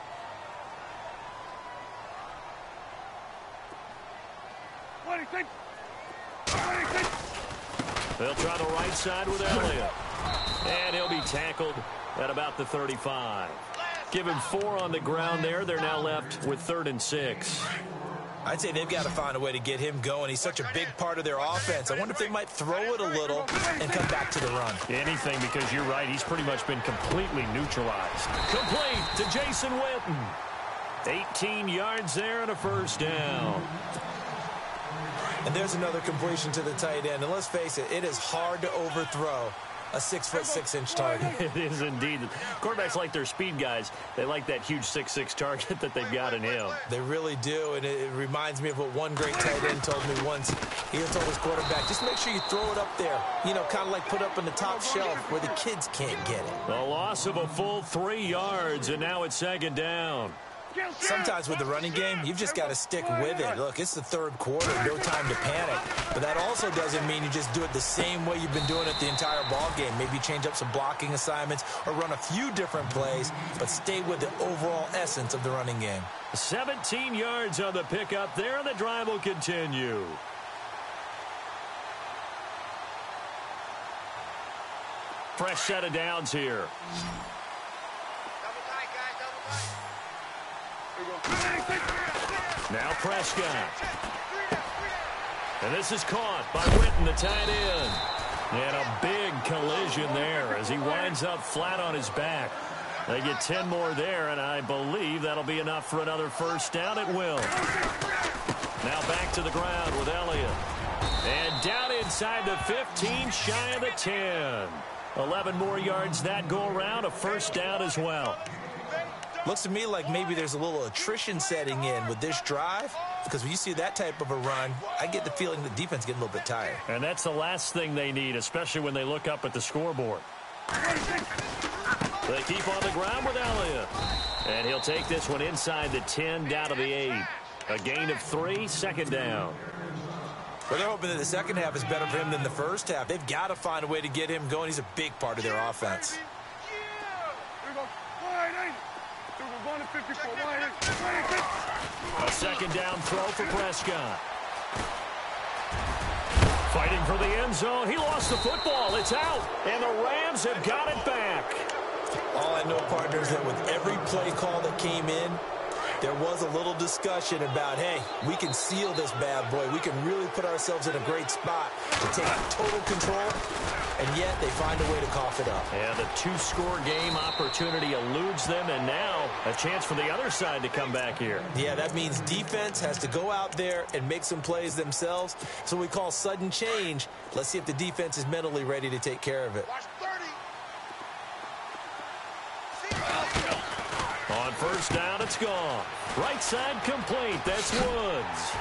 [SPEAKER 2] They'll try the right side with Elliott. And he'll be tackled at about the 35. Give him 4 on the ground there. They're now left with 3rd and 6.
[SPEAKER 3] I'd say they've got to find a way to get him going. He's such a big part of their offense. I wonder if they might throw it a little and come back to the run.
[SPEAKER 2] Anything, because you're right. He's pretty much been completely neutralized. Complete to Jason Witten. 18 yards there and a first down.
[SPEAKER 3] And there's another completion to the tight end. And let's face it, it is hard to overthrow a 6'6" target.
[SPEAKER 2] It is indeed. Quarterbacks like their speed guys. They like that huge 6'6" target that they've got in him.
[SPEAKER 3] They really do, and it reminds me of what one great tight end told me once. He told his quarterback, just make sure you throw it up there. You know, kind of like put up on the top shelf where the kids can't get it.
[SPEAKER 2] A loss of a full 3 yards, and now it's 2nd down.
[SPEAKER 3] Sometimes with the running game, you've just got to stick with it. Look, it's the 3rd quarter, no time to panic. But that also doesn't mean you just do it the same way you've been doing it the entire ball game. Maybe change up some blocking assignments or run a few different plays, but stay with the overall essence of the running game.
[SPEAKER 2] 17 yards on the pickup there, and the drive will continue. Fresh set of downs here. Now Prescott. And this is caught by Witten, the tight end. And a big collision there as he winds up flat on his back. They get 10 more there, and I believe that'll be enough for another first down. It will. Now back to the ground with Elliott. And down inside the 15, shy of the 10. 11 more yards that go around, a first down as well.
[SPEAKER 3] Looks to me like maybe there's a little attrition setting in with this drive, because when you see that type of a run, I get the feeling the defense getting a little bit tired.
[SPEAKER 2] And that's the last thing they need, especially when they look up at the scoreboard. They keep on the ground with Elliott. And he'll take this one inside the 10, down to the 8. A gain of 3, 2nd down.
[SPEAKER 3] Well, they're hoping that the second half is better for him than the first half. They've got to find a way to get him going. He's a big part of their offense.
[SPEAKER 2] A 2nd down throw for Prescott. Fighting for the end zone. He lost the football. It's out. And the Rams have got it back.
[SPEAKER 3] All I know, partner, is that with every play call that came in, there was a little discussion about, hey, we can seal this bad boy. We can really put ourselves in a great spot to take total control, and yet they find a way to cough it up.
[SPEAKER 2] And the 2-score game opportunity eludes them, and now a chance for the other side to come back here.
[SPEAKER 3] Yeah, that means defense has to go out there and make some plays themselves. So we call sudden change. Let's see if the defense is mentally ready to take care of it.
[SPEAKER 2] On first down, it's gone. Right side complete. That's Woods.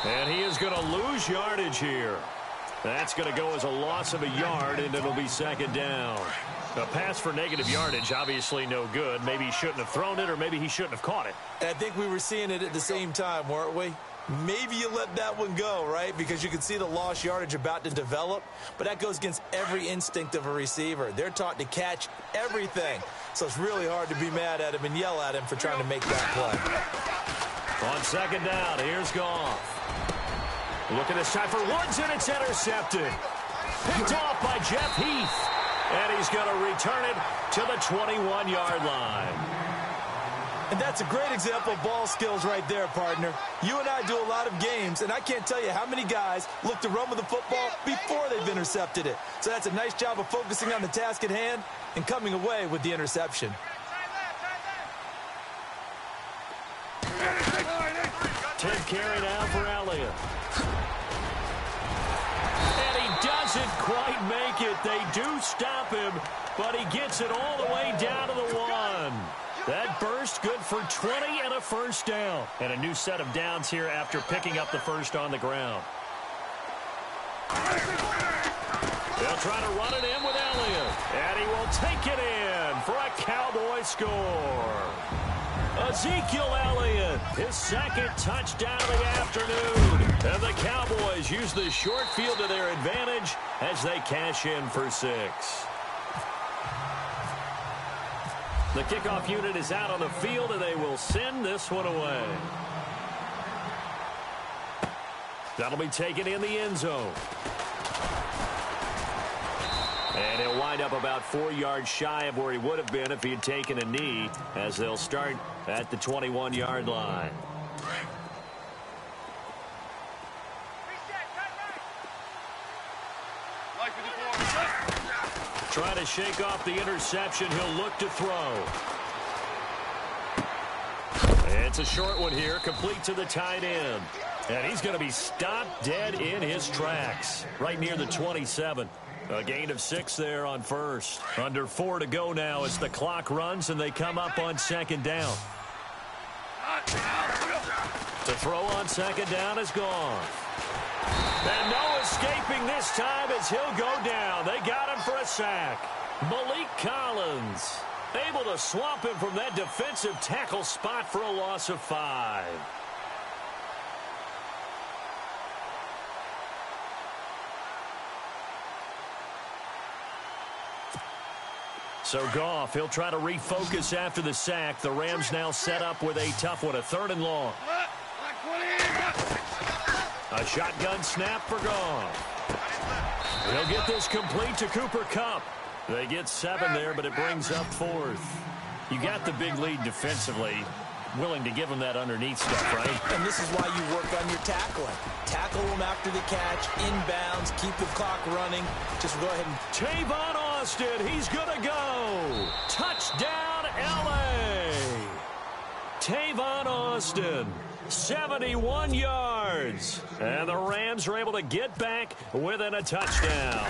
[SPEAKER 2] And he is going to lose yardage here. That's going to go as a loss of a yard, and it'll be 2nd down. A pass for negative yardage, obviously no good. Maybe he shouldn't have thrown it, or maybe he shouldn't have caught it.
[SPEAKER 3] And I think we were seeing it at the same time, weren't we? Maybe you let that one go, right? Because you can see the lost yardage about to develop. But that goes against every instinct of a receiver. They're taught to catch everything. So it's really hard to be mad at him and yell at him for trying to make that play.
[SPEAKER 2] On 2nd down, here's Goff. Look at this time for Woods, and it's intercepted. Picked off by Jeff Heath. And he's going to return it to the 21-yard line.
[SPEAKER 3] And that's a great example of ball skills right there, partner. You and I do a lot of games, and I can't tell you how many guys look to run with the football before they've intercepted it. So that's a nice job of focusing on the task at hand and coming away with the interception.
[SPEAKER 2] 10 carry now for Elliott. And he doesn't quite make it. They do stop him, but he gets it all the way down to the 1. That burst good for 20 and a first down. And a new set of downs here after picking up the first on the ground. They'll try to run it in with Elliott. And he will take it in for a Cowboy score. Ezekiel Elliott, his second touchdown of the afternoon. And the Cowboys use the short field to their advantage as they cash in for 6. The kickoff unit is out on the field, and they will send this one away. That'll be taken in the end zone. And he'll wind up about 4 yards shy of where he would have been if he had taken a knee, as they'll start at the 21-yard line. Trying to shake off the interception. He'll look to throw. It's a short one here, complete to the tight end. And he's going to be stopped dead in his tracks, right near the 27. A gain of 6 there on first. Under 4 to go now as the clock runs and they come up on second down. To throw on second down is gone. And no escaping this time as he'll go down. They got him for a sack. Malik Collins able to swamp him from that defensive tackle spot for a loss of 5. So Goff, he'll try to refocus after the sack. The Rams now set up with a tough one, a 3rd and long. A shotgun snap for Goff. He'll get this complete to Cooper Kupp. They get 7 there, but it brings up 4th. You got the big lead defensively. Willing to give him that underneath stuff, right?
[SPEAKER 3] And this is why you work on your tackling. Tackle them after the catch, inbounds, keep the clock running. Just go ahead and...
[SPEAKER 2] Tavon Austin, he's going to go. Touchdown, L.A. Tavon Austin, 71 yards. And the Rams are able to get back within a touchdown.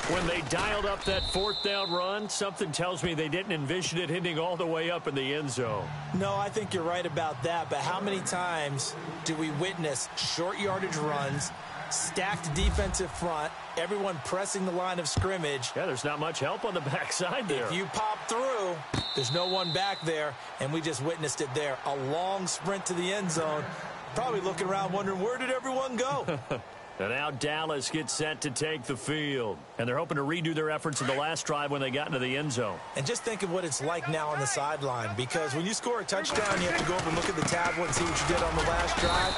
[SPEAKER 2] When they dialed up that 4th down run, something tells me they didn't envision it hitting all the way up in the end zone.
[SPEAKER 3] No, I think you're right about that. But how many times do we witness short yardage runs, stacked defensive front, everyone pressing the line of scrimmage?
[SPEAKER 2] Yeah, there's not much help on the backside there.
[SPEAKER 3] If you pop through, there's no one back there, and we just witnessed it there. A long sprint to the end zone. Probably looking around wondering, where did everyone go?
[SPEAKER 2] And now Dallas gets set to take the field. And they're hoping to redo their efforts in the last drive when they got into the end zone.
[SPEAKER 3] And just think of what it's like now on the sideline. Because when you score a touchdown, you have to go over and look at the tablet and see what you did on the last drive.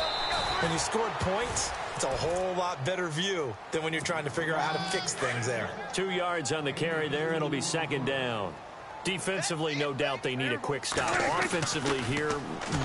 [SPEAKER 3] When you scored points, it's a whole lot better view than when you're trying to figure out how to fix things there.
[SPEAKER 2] 2 yards on the carry there. It'll be second down. Defensively, no doubt they need a quick stop. Offensively here,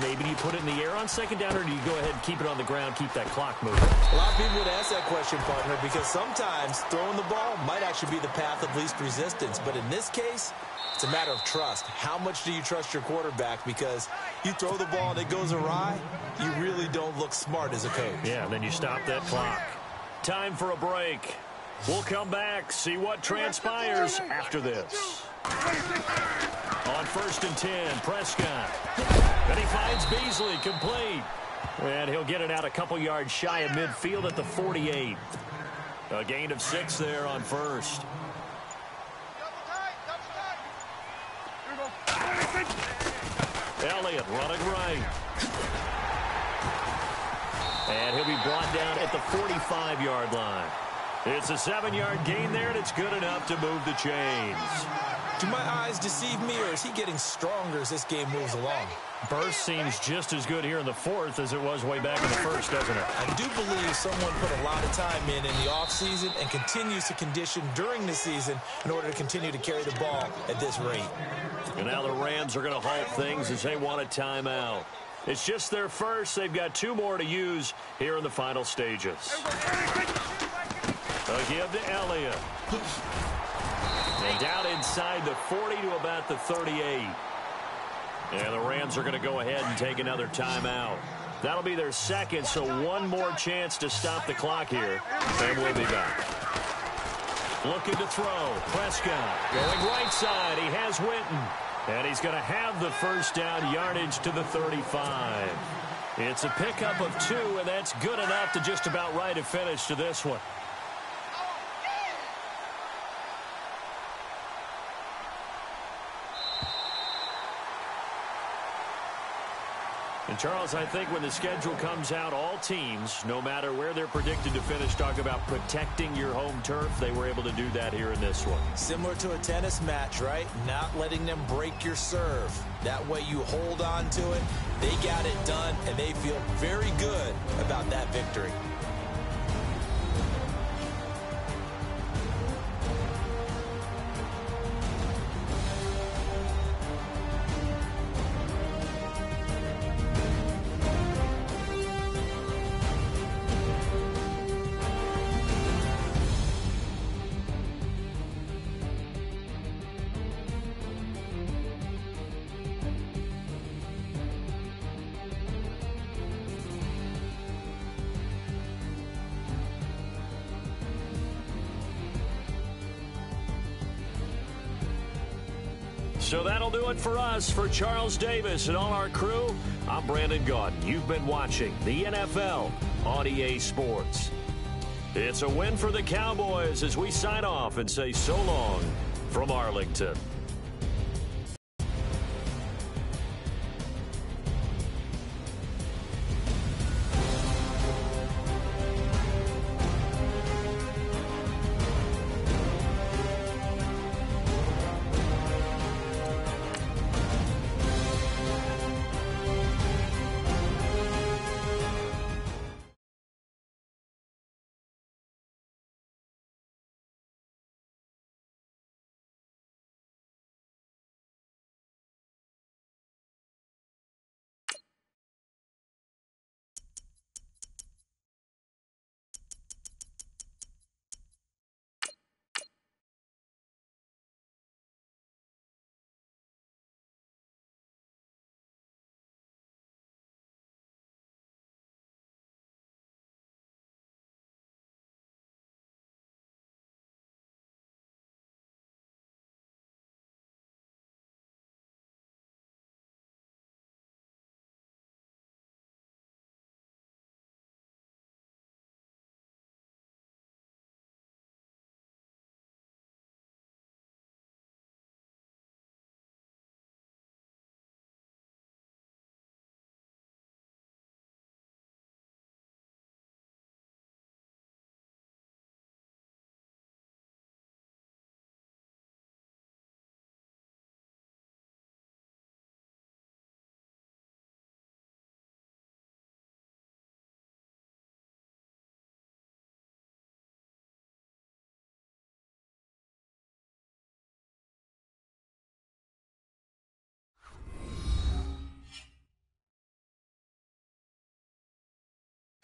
[SPEAKER 2] maybe you put it in the air on second down, or do you go ahead and keep it on the ground, keep that clock moving?
[SPEAKER 3] A lot of people would ask that question, partner, because sometimes throwing the ball might actually be the path of least resistance. But in this case, it's a matter of trust. How much do you trust your quarterback? Because you throw the ball and it goes awry, you really don't look smart as a coach.
[SPEAKER 2] Yeah, and then you stop that clock. Time for a break. We'll come back, see what transpires after this. On 1st and 10, Prescott. And he finds Beasley complete. And he'll get it out a couple yards shy of midfield at the 48. A gain of 6 there on first. Elliott running right. And he'll be brought down at the 45-yard line. It's a 7-yard gain there, and it's good enough to move the chains.
[SPEAKER 3] Do my eyes deceive me, or is he getting stronger as this game moves along?
[SPEAKER 2] Burst seems just as good here in the 4th as it was way back in the 1st, doesn't it?
[SPEAKER 3] I do believe someone put a lot of time in the offseason and continues to condition during the season in order to continue to carry the ball at this rate.
[SPEAKER 2] And now the Rams are going to halt things as they want a timeout. It's just their first. They've got 2 more to use here in the final stages. A give to Elliott. And down inside the 40 to about the 38. And the Rams are going to go ahead and take another timeout. That'll be their second, so one more chance to stop the clock here. And we'll be back. Looking to throw. Prescott going right side. He has Winton. And he's going to have the first down, yardage to the 35. It's a pickup of 2, and that's good enough to just about write a finish to this one. And, Charles, I think when the schedule comes out, all teams, no matter where they're predicted to finish, talk about protecting your home turf. They were able to do that here in this one.
[SPEAKER 3] Similar to a tennis match, right? Not letting them break your serve. That way you hold on to it. They got it done, and they feel very good about that victory.
[SPEAKER 2] So that'll do it for us. For Charles Davis and all our crew, I'm Brandon Gaudin. You've been watching the NFL on EA Sports. It's a win for the Cowboys as we sign off and say so long from Arlington.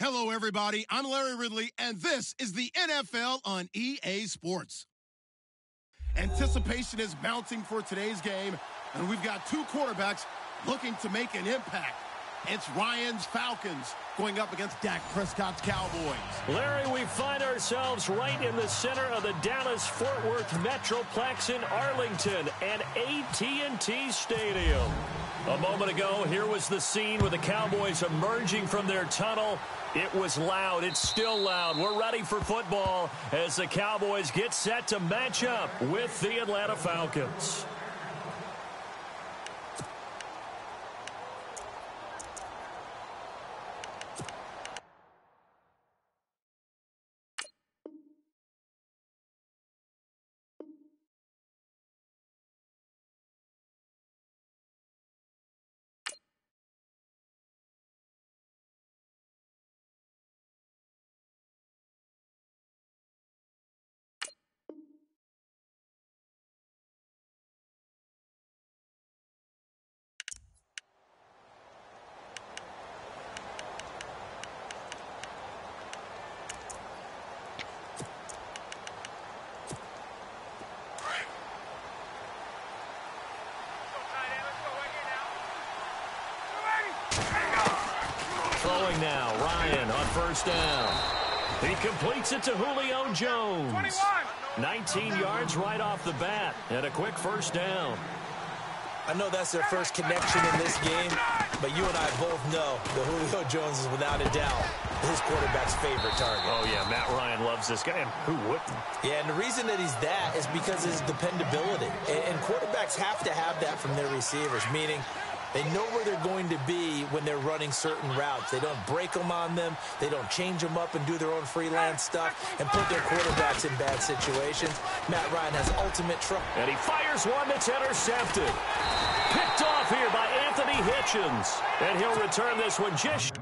[SPEAKER 1] Hello, everybody. I'm Larry Ridley, and this is the NFL on EA Sports. Anticipation is mounting for today's game, and we've got two quarterbacks looking to make an impact. It's Ryan's Falcons going up against Dak Prescott's Cowboys.
[SPEAKER 2] Larry, we find ourselves right in the center of the Dallas-Fort Worth Metroplex in Arlington and AT&T Stadium. A moment ago, here was the scene with the Cowboys emerging from their tunnel. It was loud. It's still loud. We're ready for football as the Cowboys get set to match up with the Atlanta Falcons. Throwing now, Ryan on first down. He completes it to Julio Jones.
[SPEAKER 4] 21.
[SPEAKER 2] 19 yards right off the bat, and a quick first down.
[SPEAKER 3] I know that's their first connection in this game, but you and I both know that Julio Jones is without a doubt his quarterback's favorite target.
[SPEAKER 2] Oh, yeah, Matt Ryan loves this guy, and who wouldn't?
[SPEAKER 3] Yeah, and the reason that he's that is because of his dependability. And quarterbacks have to have that from their receivers, meaning They know where they're going to be when they're running certain routes. They don't break them on them. They don't change them up and do their own freelance stuff and put their quarterbacks in bad situations. Matt Ryan has ultimate trouble.
[SPEAKER 2] And he fires one that's intercepted. Picked off here by Anthony Hitchens. And he'll return this one just...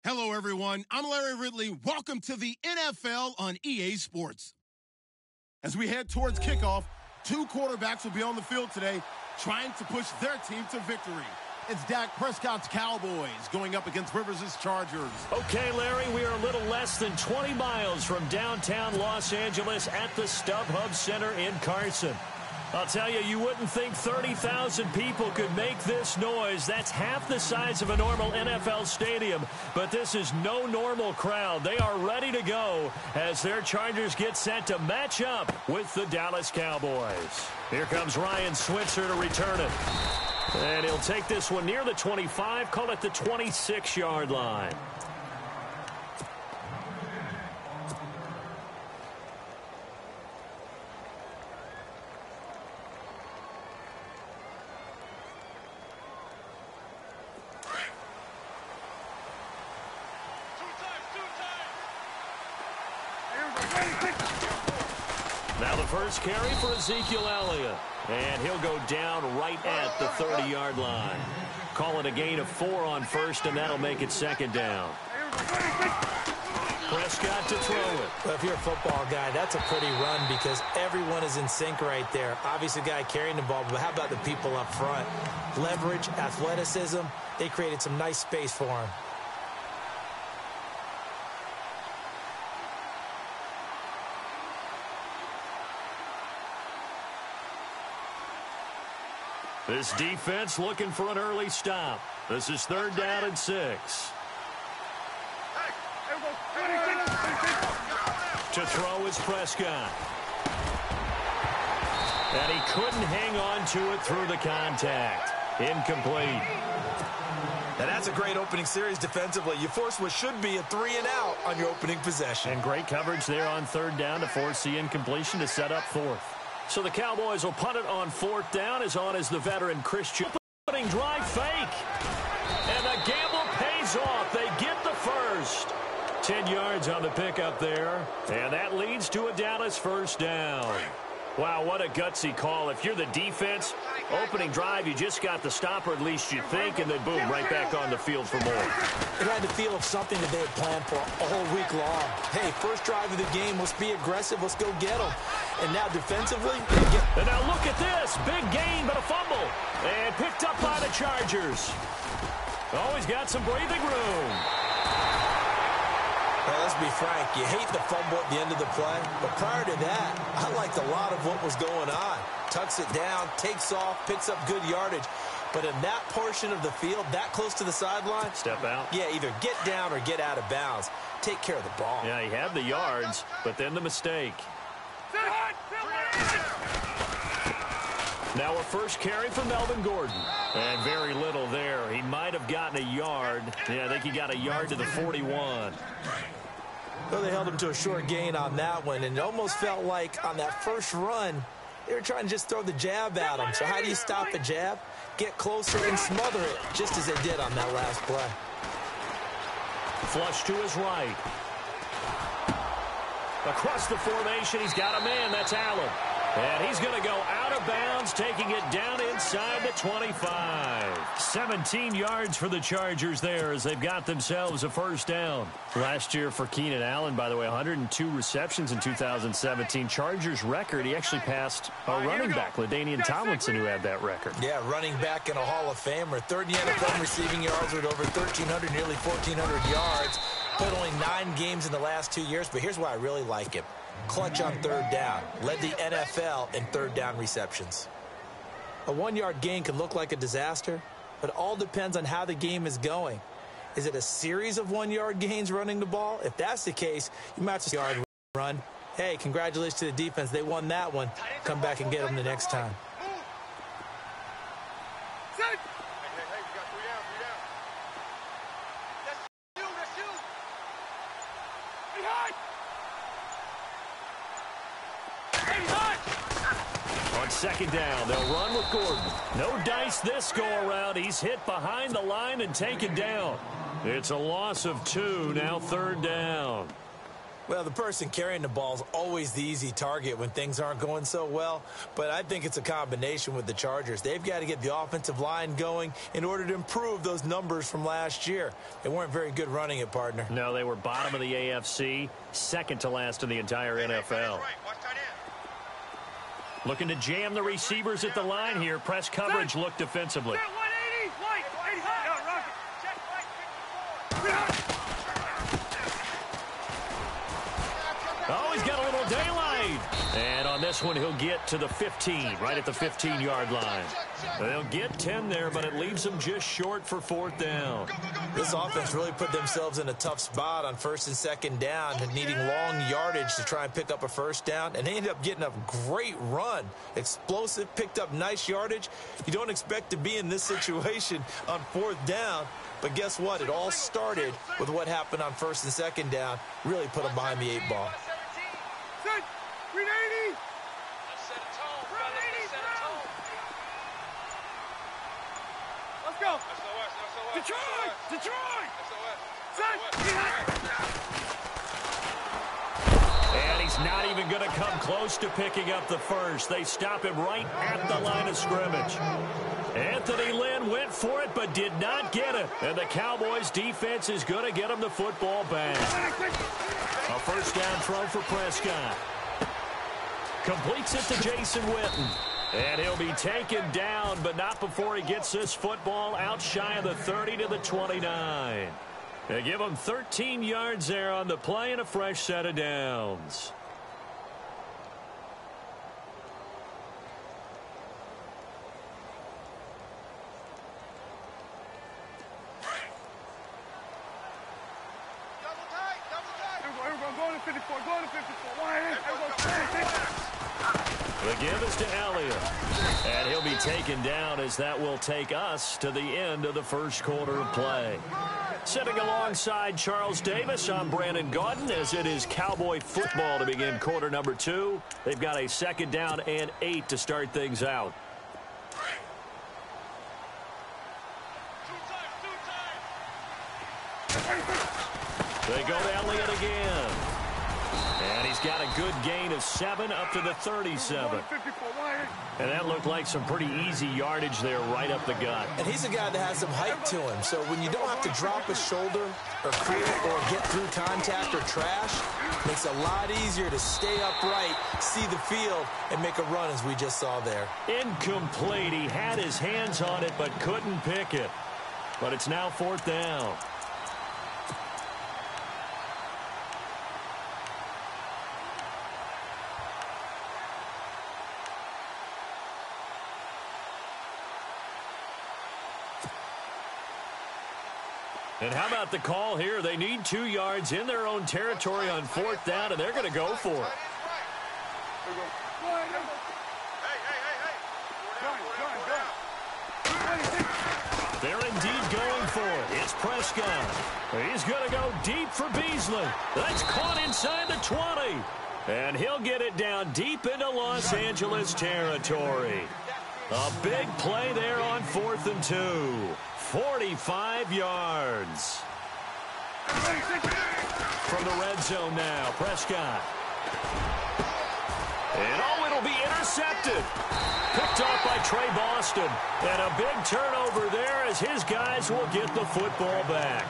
[SPEAKER 1] Hello, everyone. I'm Larry Ridley. Welcome to the NFL on EA Sports. As we head towards kickoff, two quarterbacks will be on the field today trying to push their team to victory. It's Dak Prescott's Cowboys going up against Rivers' Chargers.
[SPEAKER 2] Okay, Larry, we are a little less than 20 miles from downtown Los Angeles at the StubHub Center in Carson. I'll tell you, you wouldn't think 30,000 people could make this noise. That's half the size of a normal NFL stadium, but this is no normal crowd. They are ready to go as their Chargers get set to match up with the Dallas Cowboys. Here comes Ryan Switzer to return it. And he'll take this one near the 25, call it the 26-yard line. Now the first carry for Ezekiel Elliott. And he'll go down right at the 30-yard line. Call it a gain of 4 on first, and that'll make it second down. Prescott to throw it.
[SPEAKER 3] Well, if you're a football guy, that's a pretty run because everyone is in sync right there. Obviously, the guy carrying the ball, but how about the people up front? Leverage, athleticism, they created some nice space for him.
[SPEAKER 2] This defense looking for an early stop. This is 3rd down and 6. To throw is Prescott. And he couldn't hang on to it through the contact. Incomplete.
[SPEAKER 6] And that's a great opening series defensively. You force what should be a 3-and-out on your opening possession.
[SPEAKER 2] And great coverage there on 3rd down to force the incompletion to set up 4th. So the Cowboys will punt it on 4th down. As on as the veteran Christian. Opening drive fake. And the gamble pays off. They get the first. 10 yards on the pickup there. And that leads to a Dallas first down. Wow, what a gutsy call. If you're the defense, opening drive, you just got the stop, or at least you think, and then boom, right back on the field for more.
[SPEAKER 3] It had the feel of something that they had planned for a whole week long. Hey, first drive of the game, let's be aggressive, let's go get them. And now defensively,
[SPEAKER 2] and now look at this. Big gain, but a fumble. And picked up by the Chargers. Always got some breathing room.
[SPEAKER 3] Well, let's be frank, you hate the fumble at the end of the play, but prior to that, I liked a lot of what was going on. Tucks it down, takes off, picks up good yardage. But in that portion of the field, that close to the sideline,
[SPEAKER 2] step out.
[SPEAKER 3] Yeah, either get down or get out of bounds. Take care of the ball.
[SPEAKER 2] Yeah, he had the yards, but then the mistake. Now a first carry for Melvin Gordon. And very little there. He might have gotten a yard. Yeah, I think he got a yard to the 41.
[SPEAKER 3] Well, they held him to a short gain on that one, and it almost felt like on that first run, they were trying to just throw the jab at him. So how do you stop a jab? Get closer and smother it, just as they did on that last play.
[SPEAKER 2] Flush to his right. Across the formation, he's got a man. That's Allen. And he's going to go out of bounds, taking it down inside the 25. 17 yards for the Chargers there as they've got themselves a first down. Last year for Keenan Allen, by the way, 102 receptions in 2017. Chargers record, he actually passed a running back, LaDainian Tomlinson, who had that record.
[SPEAKER 3] Yeah, running back and a Hall of Famer. Third in the NFL receiving yards with over 1,300, nearly 1,400 yards. Played only 9 games in the last 2 years, but here's why I really like him. Clutch on third down. Led the NFL in third down receptions. A 1-yard gain can look like a disaster, but it all depends on how the game is going. Is it a series of 1-yard gains running the ball? If that's the case, you might just yard run. Hey, congratulations to the defense. They won that one. Come back and get them the next time.
[SPEAKER 2] Second down, they'll run with Gordon. No dice this go-around. He's hit behind the line and taken down. It's a loss of 2, now third down.
[SPEAKER 3] Well, the person carrying the ball is always the easy target when things aren't going so well, but I think it's a combination with the Chargers. They've got to get the offensive line going in order to improve those numbers from last year. They weren't very good running it, partner.
[SPEAKER 2] No, they were bottom of the AFC, second to last in the entire NFL. Looking to jam the receivers at the line here. Press coverage look defensively. Oh, he's got a little daylight. And on this one, he'll get to the 15, right at the 15-yard line. They'll get 10 there, but it leaves them just short for fourth down.
[SPEAKER 3] This offense really put themselves in a tough spot on first and second down, needing long yardage to try and pick up a first down, and they ended up getting a great run. Explosive, picked up nice yardage. You don't expect to be in this situation on fourth down, but guess what? It all started with what happened on first and second down. Really put them behind the 8 ball.
[SPEAKER 4] Let's go. Detroit! Detroit!
[SPEAKER 2] And he's not even going to come close to picking up the first. They stop him right at the line of scrimmage. Anthony Lynn went for it but did not get it. And the Cowboys defense is going to get him the football back. A first down throw for Prescott. Completes it to Jason Witten. And he'll be taken down, but not before he gets this football out shy of the 30 to the 29. They give him 13 yards there on the play and a fresh set of downs.
[SPEAKER 4] Go to 54, go to 54.
[SPEAKER 2] The give is to Elliott. And he'll be taken down as that will take us to the end of the first quarter of play. Sitting alongside Charles Davis, I'm Brandon Gaudin as it is Cowboy football to begin quarter number 2. They've got a second down and 8 to start things out. They go to Elliott again. And he's got a good gain of 7 up to the 37. And that looked like some pretty easy yardage there right up the gut.
[SPEAKER 3] And he's a guy that has some height to him. So when you don't have to drop a shoulder or create or get through contact or trash, it makes it a lot easier to stay upright, see the field, and make a run as we just saw there.
[SPEAKER 2] Incomplete. He had his hands on it but couldn't pick it. But it's now fourth down. And how about the call here? They need 2 yards in their own territory on fourth down, and they're going to go for it. Prescott. He's going to go deep for Beasley. That's caught inside the 20. And he'll get it down deep into Los Angeles territory. A big play there on 4th and 2. 45 yards. From the red zone now, Prescott. And it'll be intercepted. Picked off by Trey Boston. And a big turnover there as his guys will get the football back.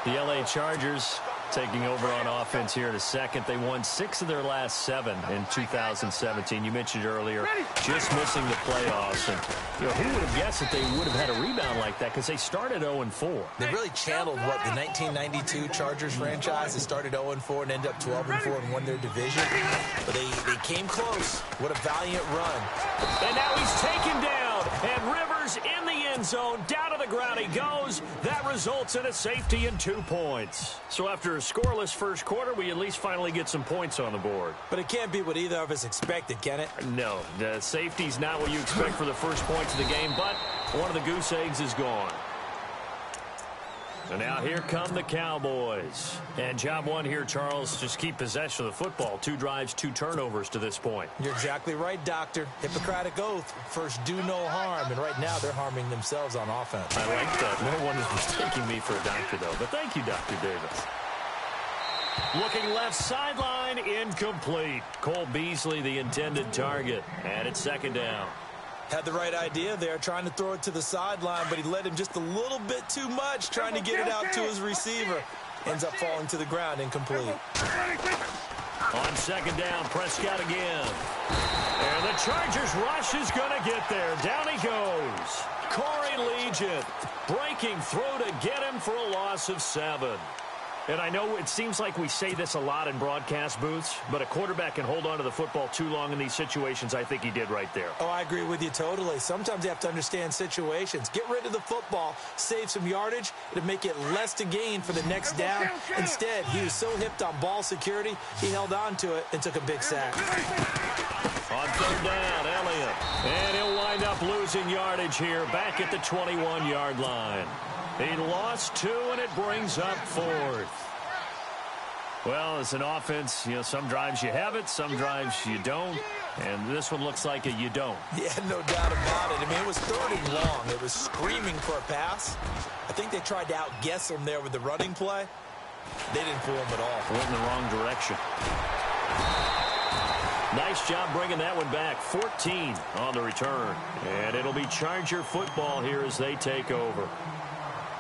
[SPEAKER 2] The LA Chargers taking over on offense here in a second. They won 6 of their last 7 in 2017. You mentioned earlier just missing the playoffs. And who would have guessed that they would have had a rebound like that, because they started 0-4.
[SPEAKER 3] They really channeled what the 1992 Chargers franchise. They started 0-4 and ended up 12-4 and won their division. But they came close. What a valiant run.
[SPEAKER 2] And now he's taken down. And Rivers in the end zone. Down to the ground he goes. That results in a safety and 2 points. So after a scoreless first quarter, we at least finally get some points on the board.
[SPEAKER 3] But it can't be what either of us expected, can it?
[SPEAKER 2] No, the safety's not what you expect for the first points of the game, but one of the goose eggs is gone. And now here come the Cowboys. And job one here, Charles, just keep possession of the football. 2 drives, 2 turnovers to this point.
[SPEAKER 3] You're exactly right, Doctor. Hippocratic oath. First, do no harm. And right now, they're harming themselves on offense.
[SPEAKER 2] I like that. No one is mistaking me for a doctor, though. But thank you, Dr. Davis. Looking left sideline, incomplete. Cole Beasley, the intended target. And it's 2nd down.
[SPEAKER 3] Had the right idea there, trying to throw it to the sideline, but he led him just a little bit too much, trying to get it out to his receiver. Ends up falling to the ground, incomplete.
[SPEAKER 2] On 2nd down, Prescott again. And the Chargers rush is going to get there. Down he goes. Corey Legion breaking through to get him for a loss of 7. And I know it seems like we say this a lot in broadcast booths, but a quarterback can hold on to the football too long in these situations. I think he did right there.
[SPEAKER 3] Oh, I agree with you totally. Sometimes you have to understand situations. Get rid of the football, save some yardage, it'll make it less to gain for the next down. Instead, he was so hipped on ball security, he held on to it and took a big sack.
[SPEAKER 2] On 3rd down, Elliott. And he'll wind up losing yardage here back at the 21-yard line. He lost 2, and it brings up 4th. Well, as an offense, some drives you have it, some drives you don't. And this one looks like a you don't.
[SPEAKER 3] Yeah, no doubt about it. I mean, it was 3rd and long. It was screaming for a pass. I think they tried to outguess him there with the running play. They didn't fool him at all.
[SPEAKER 2] Went in the wrong direction. Nice job bringing that one back. 14 on the return. And it'll be Charger football here as they take over.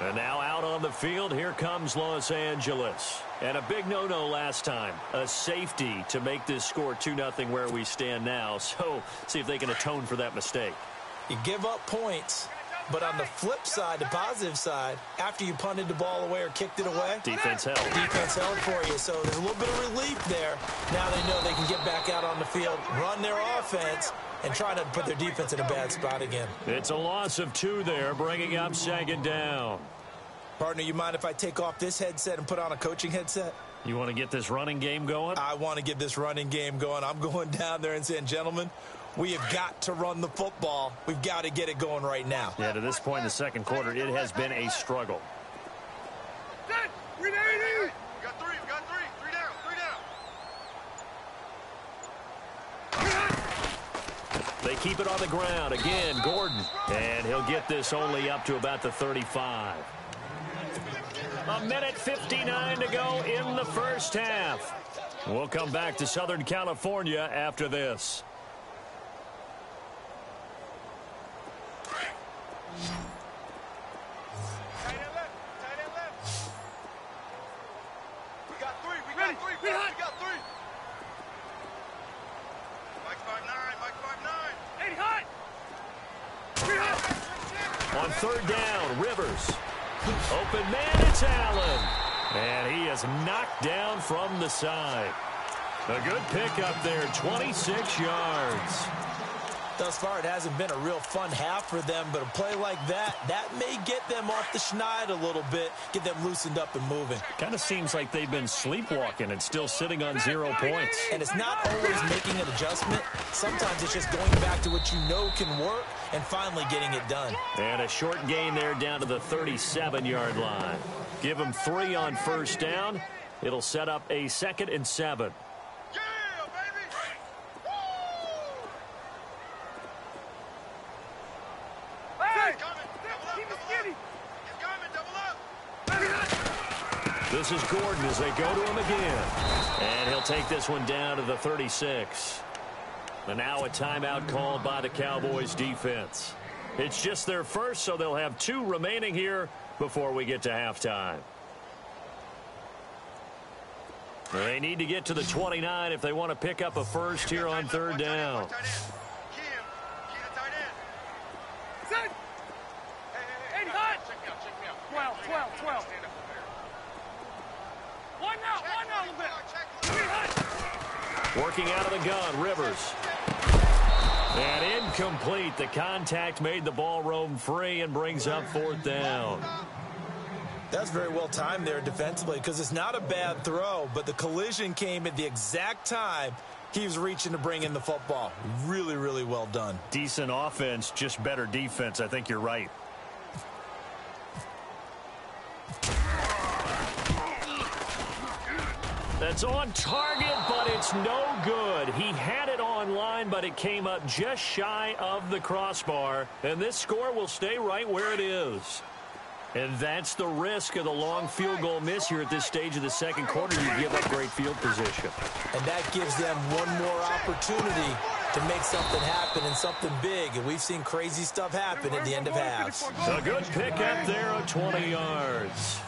[SPEAKER 2] And now out on the field, here comes Los Angeles. And a big no-no last time. A safety to make this score 2-0 where we stand now. So, see if they can atone for that mistake.
[SPEAKER 3] You give up points, but on the flip side, the positive side, after you punted the ball away or kicked it away,
[SPEAKER 2] defense held.
[SPEAKER 3] Defense held for you. So there's a little bit of relief there. Now they know they can get back out on the field, run their offense, and try to put their defense in a bad spot again.
[SPEAKER 2] It's a loss of 2 there, bringing up 2nd down.
[SPEAKER 3] Partner, you mind if I take off this headset and put on a coaching headset?
[SPEAKER 2] You want to get this running game going?
[SPEAKER 3] I want to get this running game going. I'm going down there and saying, gentlemen, we have got to run the football. We've got to get it going right now.
[SPEAKER 2] Yeah, to this point in the 2nd quarter, it has been a struggle.
[SPEAKER 5] We got 3. We got 3. 3 down. 3 down.
[SPEAKER 2] They keep it on the ground. Again, Gordon. And he'll get this only up to about the 35. 1:59 to go in the first half. We'll come back to Southern California after this.
[SPEAKER 5] Tight end left. We got 3. We got 3. We got 3. Mike's 5'9". Mike's 5'9".
[SPEAKER 2] On 3rd down, Rivers. Open man, it's Allen. And he is knocked down from the side. A good pickup there, 26 yards.
[SPEAKER 3] Thus far, it hasn't been a real fun half for them, but a play like that may get them off the schneid a little bit, get them loosened up and moving.
[SPEAKER 2] Kind of seems like they've been sleepwalking and still sitting on 0 points.
[SPEAKER 3] And it's not always making an adjustment. Sometimes it's just going back to what you know can work and finally getting it done.
[SPEAKER 2] And a short gain there down to the 37-yard line. Give them 3 on first down. It'll set up a 2nd and 7. This is Gordon as they go to him again. And he'll take this one down to the 36. And now a timeout called by the Cowboys defense. It's just their first, so they'll have 2 remaining here before we get to halftime. They need to get to the 29 if they want to pick up a first here on 3rd down.
[SPEAKER 4] Hey, hot! 12. One now, a little bit.
[SPEAKER 2] Working out of the gun, Rivers. And incomplete. The contact made the ball roam free and brings up 4th down.
[SPEAKER 3] That's very well timed there defensively because it's not a bad throw, but the collision came at the exact time he was reaching to bring in the football. Really, really well done.
[SPEAKER 2] Decent offense, just better defense. I think you're right. That's on target, but it's no good. He had it on line, but it came up just shy of the crossbar. And this score will stay right where it is. And that's the risk of the long field goal miss here at this stage of the second quarter. You give up great field position.
[SPEAKER 3] And that gives them one more opportunity to make something happen and something big. And we've seen crazy stuff happen at the end of halves.
[SPEAKER 2] A good pickup there of 20 yards.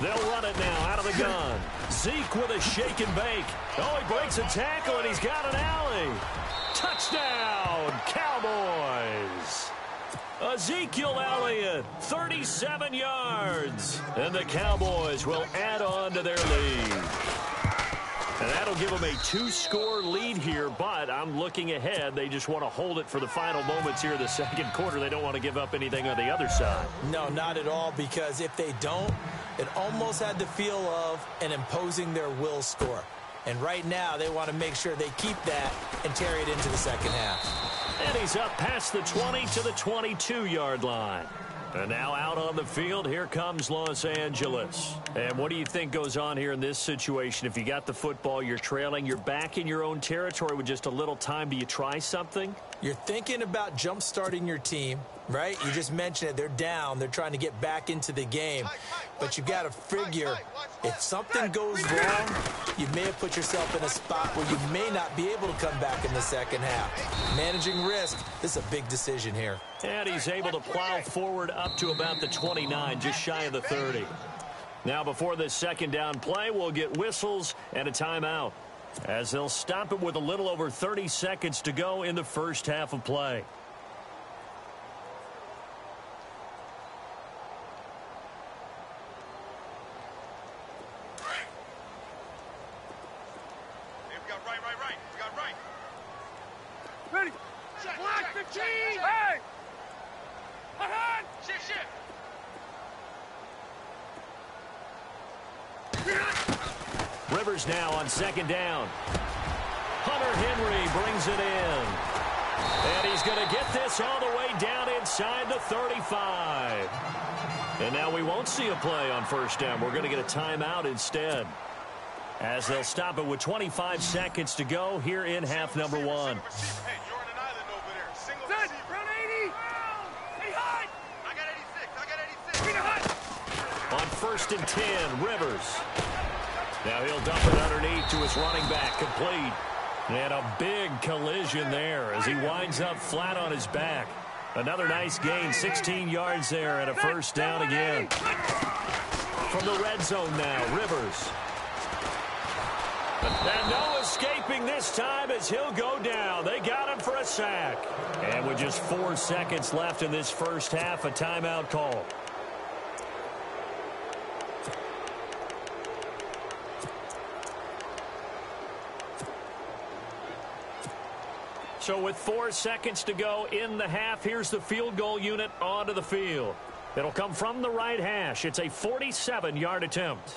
[SPEAKER 2] They'll run it now out of the gun. Zeke with a shake and bake. Oh, he breaks a tackle, and he's got an alley. Touchdown, Cowboys. Ezekiel Elliott, 37 yards. And the Cowboys will add on to their lead. And that'll give them a 2-score lead here, but I'm looking ahead. They just want to hold it for the final moments here in the second quarter. They don't want to give up anything on the other side.
[SPEAKER 3] No, not at all, because if they don't, it almost had the feel of an imposing their will score. And right now, they want to make sure they keep that and carry it into the second half.
[SPEAKER 2] And he's up past the 20 to the 22-yard line. And now out on the field, here comes Los Angeles. And what do you think goes on here in this situation? If you got the football, you're trailing, you're back in your own territory with just a little time. Do you try something?
[SPEAKER 3] You're thinking about jump-starting your team, right? You just mentioned it. They're down. They're trying to get back into the game. But you got to figure if something goes wrong, you may have put yourself in a spot where you may not be able to come back in the second half. Managing risk, this is a big decision here.
[SPEAKER 2] And he's able to plow forward up to about the 29, just shy of the 30. Now before this second down play, we'll get whistles and a timeout, as they'll stop it with a little over 30 seconds to go in the first half of play.
[SPEAKER 4] Ready? Block the cheese! Hey! Ahead! Shift!
[SPEAKER 2] Rivers now on second down. Hunter Henry brings it in. And he's going to get this all the way down inside the 35. And now we won't see a play on first down. We're going to get a timeout instead, as they'll stop it with 25 seconds to go here in half number 1.
[SPEAKER 4] Hey, you're on an island over there. Single receiver. Run 80! Hey, hot! I got 86.
[SPEAKER 2] On first and 10, Rivers. Now he'll dump it underneath to his running back, complete. And a big collision there as he winds up flat on his back. Another nice gain, 16 yards there, and a first down again. From the red zone now, Rivers. And no escaping this time as he'll go down. They got him for a sack. And with just 4 seconds left in this first half, a timeout call. So with 4 seconds to go in the half, here's the field goal unit onto the field. It'll come from the right hash. It's a 47-yard attempt.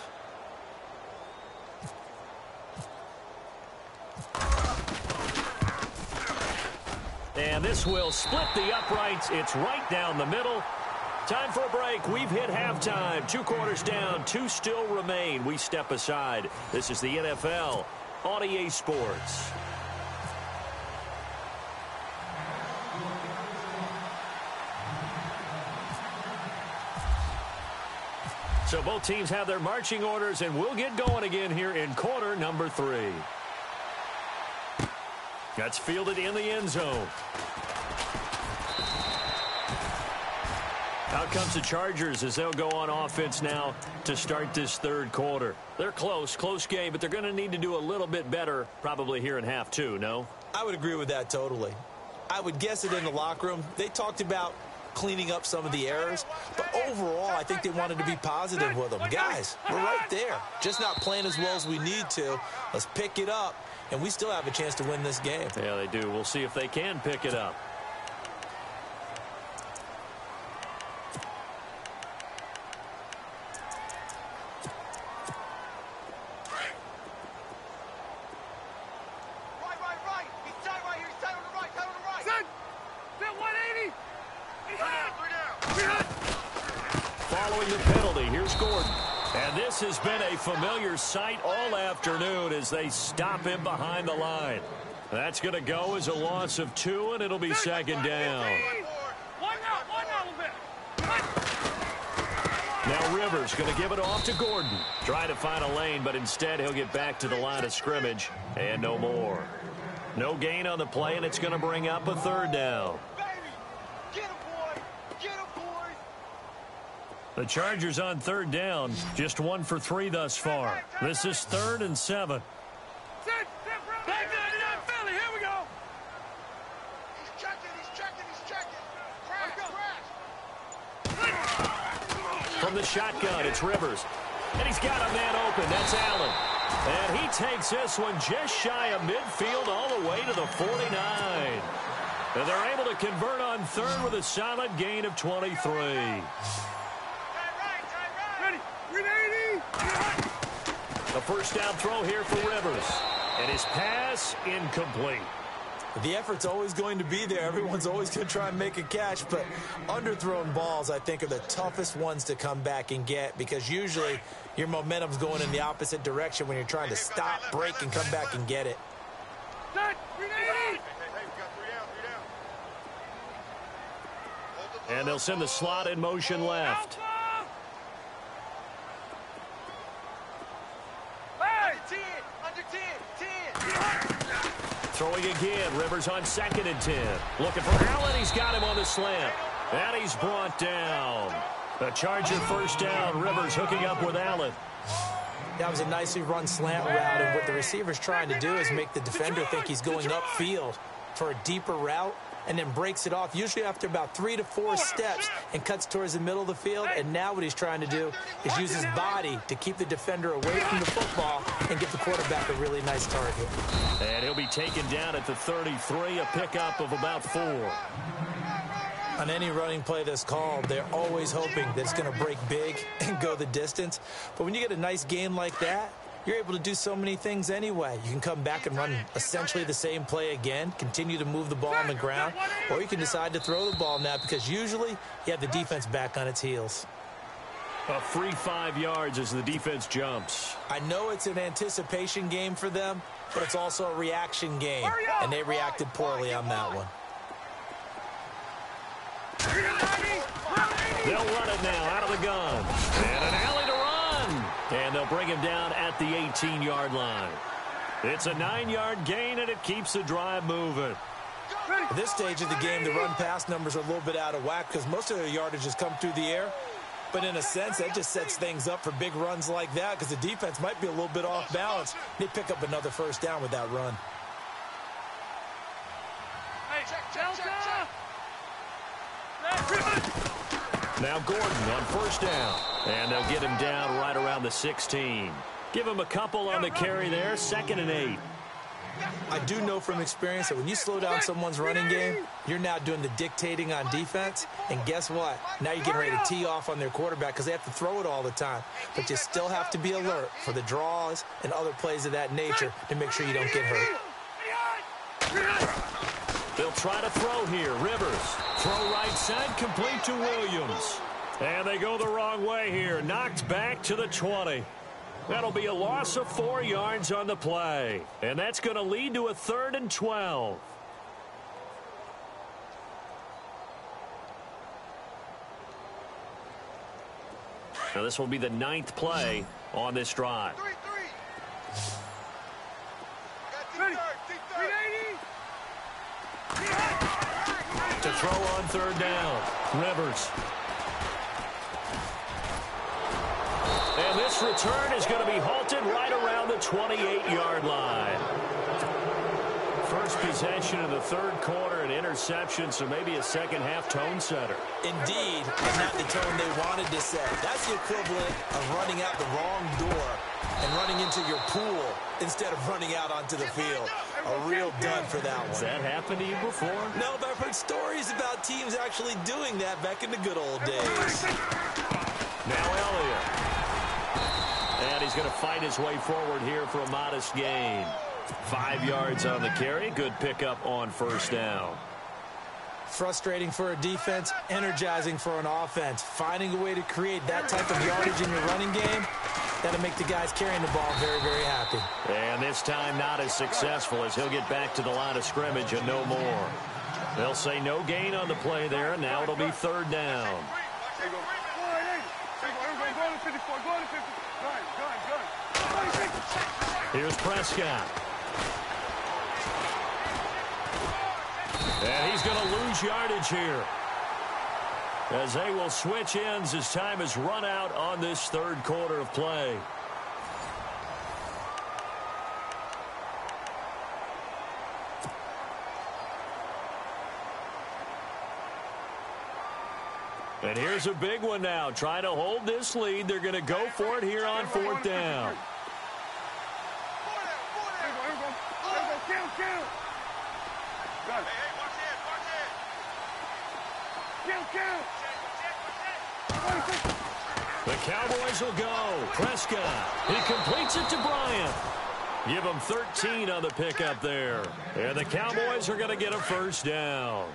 [SPEAKER 2] And this will split the uprights. It's right down the middle. Time for a break. We've hit halftime. 2 quarters down. 2 still remain. We step aside. This is the NFL on EA Sports. So both teams have their marching orders, and we'll get going again here in quarter number 3. That's fielded in the end zone. Out comes the Chargers as they'll go on offense now to start this third quarter. They're close game, but they're going to need to do a little bit better probably here in half 2, no?
[SPEAKER 3] I would agree with that totally. I would guess it in the locker room. They talked about cleaning up some of the errors, but overall, I think they wanted to be positive with them. Guys, we're right there. Just not playing as well as we need to. Let's pick it up, and we still have a chance to win this game.
[SPEAKER 2] Yeah, they do. We'll see if they can pick it up. Following the penalty, here's Gordon. And this has been a familiar sight all afternoon as they stop him behind the line. That's going to go as a loss of 2, and it'll be second down. Now Rivers going to give it off to Gordon. Try to find a lane, but instead he'll get back to the line of scrimmage, and no more. No gain on the play, and it's going to bring up a third down. The Chargers on third down, just 1 for 3 thus far. This is 3rd and 7.
[SPEAKER 4] Here we go. He's checking. Crash.
[SPEAKER 2] From the shotgun, it's Rivers. And he's got a man open. That's Allen. And he takes this one just shy of midfield all the way to the 49. And they're able to convert on third with a solid gain of 23. A first down throw here for Rivers. And his pass incomplete.
[SPEAKER 3] The effort's always going to be there. Everyone's always going to try and make a catch, but underthrown balls, I think, are the toughest ones to come back and get because usually your momentum's going in the opposite direction when you're trying to stop, break, and come back and get it.
[SPEAKER 2] And they'll send the slot in motion left. Throwing again, Rivers on 2nd and 10. Looking for Allen, he's got him on the slant. And he's brought down. The Charger first down, Rivers hooking up with Allen.
[SPEAKER 3] That was a nicely run slant route, and what the receiver's trying to do is make the defender think he's going upfield for a deeper route and then breaks it off, usually after about 3 to 4 steps, and cuts towards the middle of the field. And now what he's trying to do is use his body to keep the defender away from the football and give the quarterback a really nice target.
[SPEAKER 2] And he'll be taken down at the 33, a pickup of about 4.
[SPEAKER 3] On any running play that's called, they're always hoping that it's going to break big and go the distance. But when you get a nice gain like that, you're able to do so many things anyway. You can come back and run essentially the same play again, continue to move the ball on the ground, or you can decide to throw the ball now because usually you have the defense back on its heels.
[SPEAKER 2] A free 5 yards as the defense jumps.
[SPEAKER 3] I know it's an anticipation game for them, but it's also a reaction game, and they reacted poorly on that one.
[SPEAKER 2] They'll run it now out of the gun. And an alley to run. And they'll bring him down at the 18-yard line. It's a 9-yard gain, and it keeps the drive moving.
[SPEAKER 3] At this stage of the game, the run-pass numbers are a little bit out of whack because most of their yardage has come through the air. But in a sense, that just sets things up for big runs like that because the defense might be a little bit off balance. They pick up another first down with that run.
[SPEAKER 4] Hey, check.
[SPEAKER 2] Now Gordon on first down. And they'll get him down right around the 16. Give him a couple on the carry there, 2nd and 8.
[SPEAKER 3] I do know from experience that when you slow down someone's running game, you're now doing the dictating on defense. And guess what? Now you're getting ready to tee off on their quarterback because they have to throw it all the time. But you still have to be alert for the draws and other plays of that nature to make sure you don't get hurt.
[SPEAKER 2] They'll try to throw here. Rivers. Throw right side, complete to Williams. And they go the wrong way here. Knocked back to the 20. That'll be a loss of 4 yards on the play. And that's going to lead to a 3rd and 12. Now this will be the 9th play on this drive. To throw on 3rd down. Rivers. And this return is going to be halted right around the 28-yard line. First possession of the 3rd quarter, an interception, so maybe a second-half tone setter.
[SPEAKER 3] Indeed, and not the tone they wanted to set. That's the equivalent of running out the wrong door and running into your pool instead of running out onto the field. A real dud for that one.
[SPEAKER 2] Has that happened to you before?
[SPEAKER 3] No, but I've heard stories about teams actually doing that back in the good old days.
[SPEAKER 2] Now Elliott. And he's going to fight his way forward here for a modest gain. 5 yards on the carry. Good pickup on 1st down.
[SPEAKER 3] Frustrating for a defense, energizing for an offense. Finding a way to create that type of yardage in your running game, that'll make the guys carrying the ball very, very happy.
[SPEAKER 2] And this time not as successful as he'll get back to the line of scrimmage and no more. They'll say no gain on the play there, and now it'll be 3rd down. Here's Prescott. And he's going to lose yardage here, as they will switch ends as time is run out on this 3rd quarter of play. And here's a big one now. Trying to hold this lead. They're going to go for it here on 4th down. The Cowboys will go. Prescott. He completes it to Bryant. Give him 13 on the pickup there. And the Cowboys are going to get a 1st down.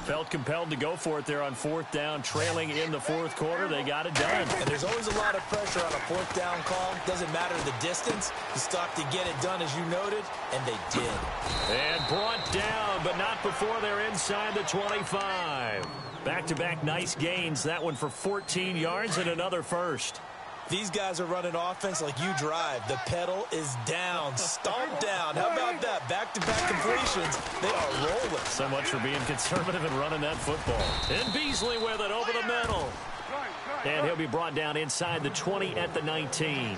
[SPEAKER 2] Felt compelled to go for it there on 4th down, trailing in the 4th quarter. They got it done.
[SPEAKER 3] And there's always a lot of pressure on a 4th down call. Doesn't matter the distance. You stop to get it done, as you noted, and they did.
[SPEAKER 2] And brought down, but not before they're inside the 25. Back-to-back nice gains. That one for 14 yards and another 1st.
[SPEAKER 3] These guys are running offense like you drive. The pedal is down, stomped down. How about that? Back-to-back completions. They are rolling.
[SPEAKER 2] So much for being conservative and running that football. And Beasley with it over the middle. And he'll be brought down inside the 20 at the 19.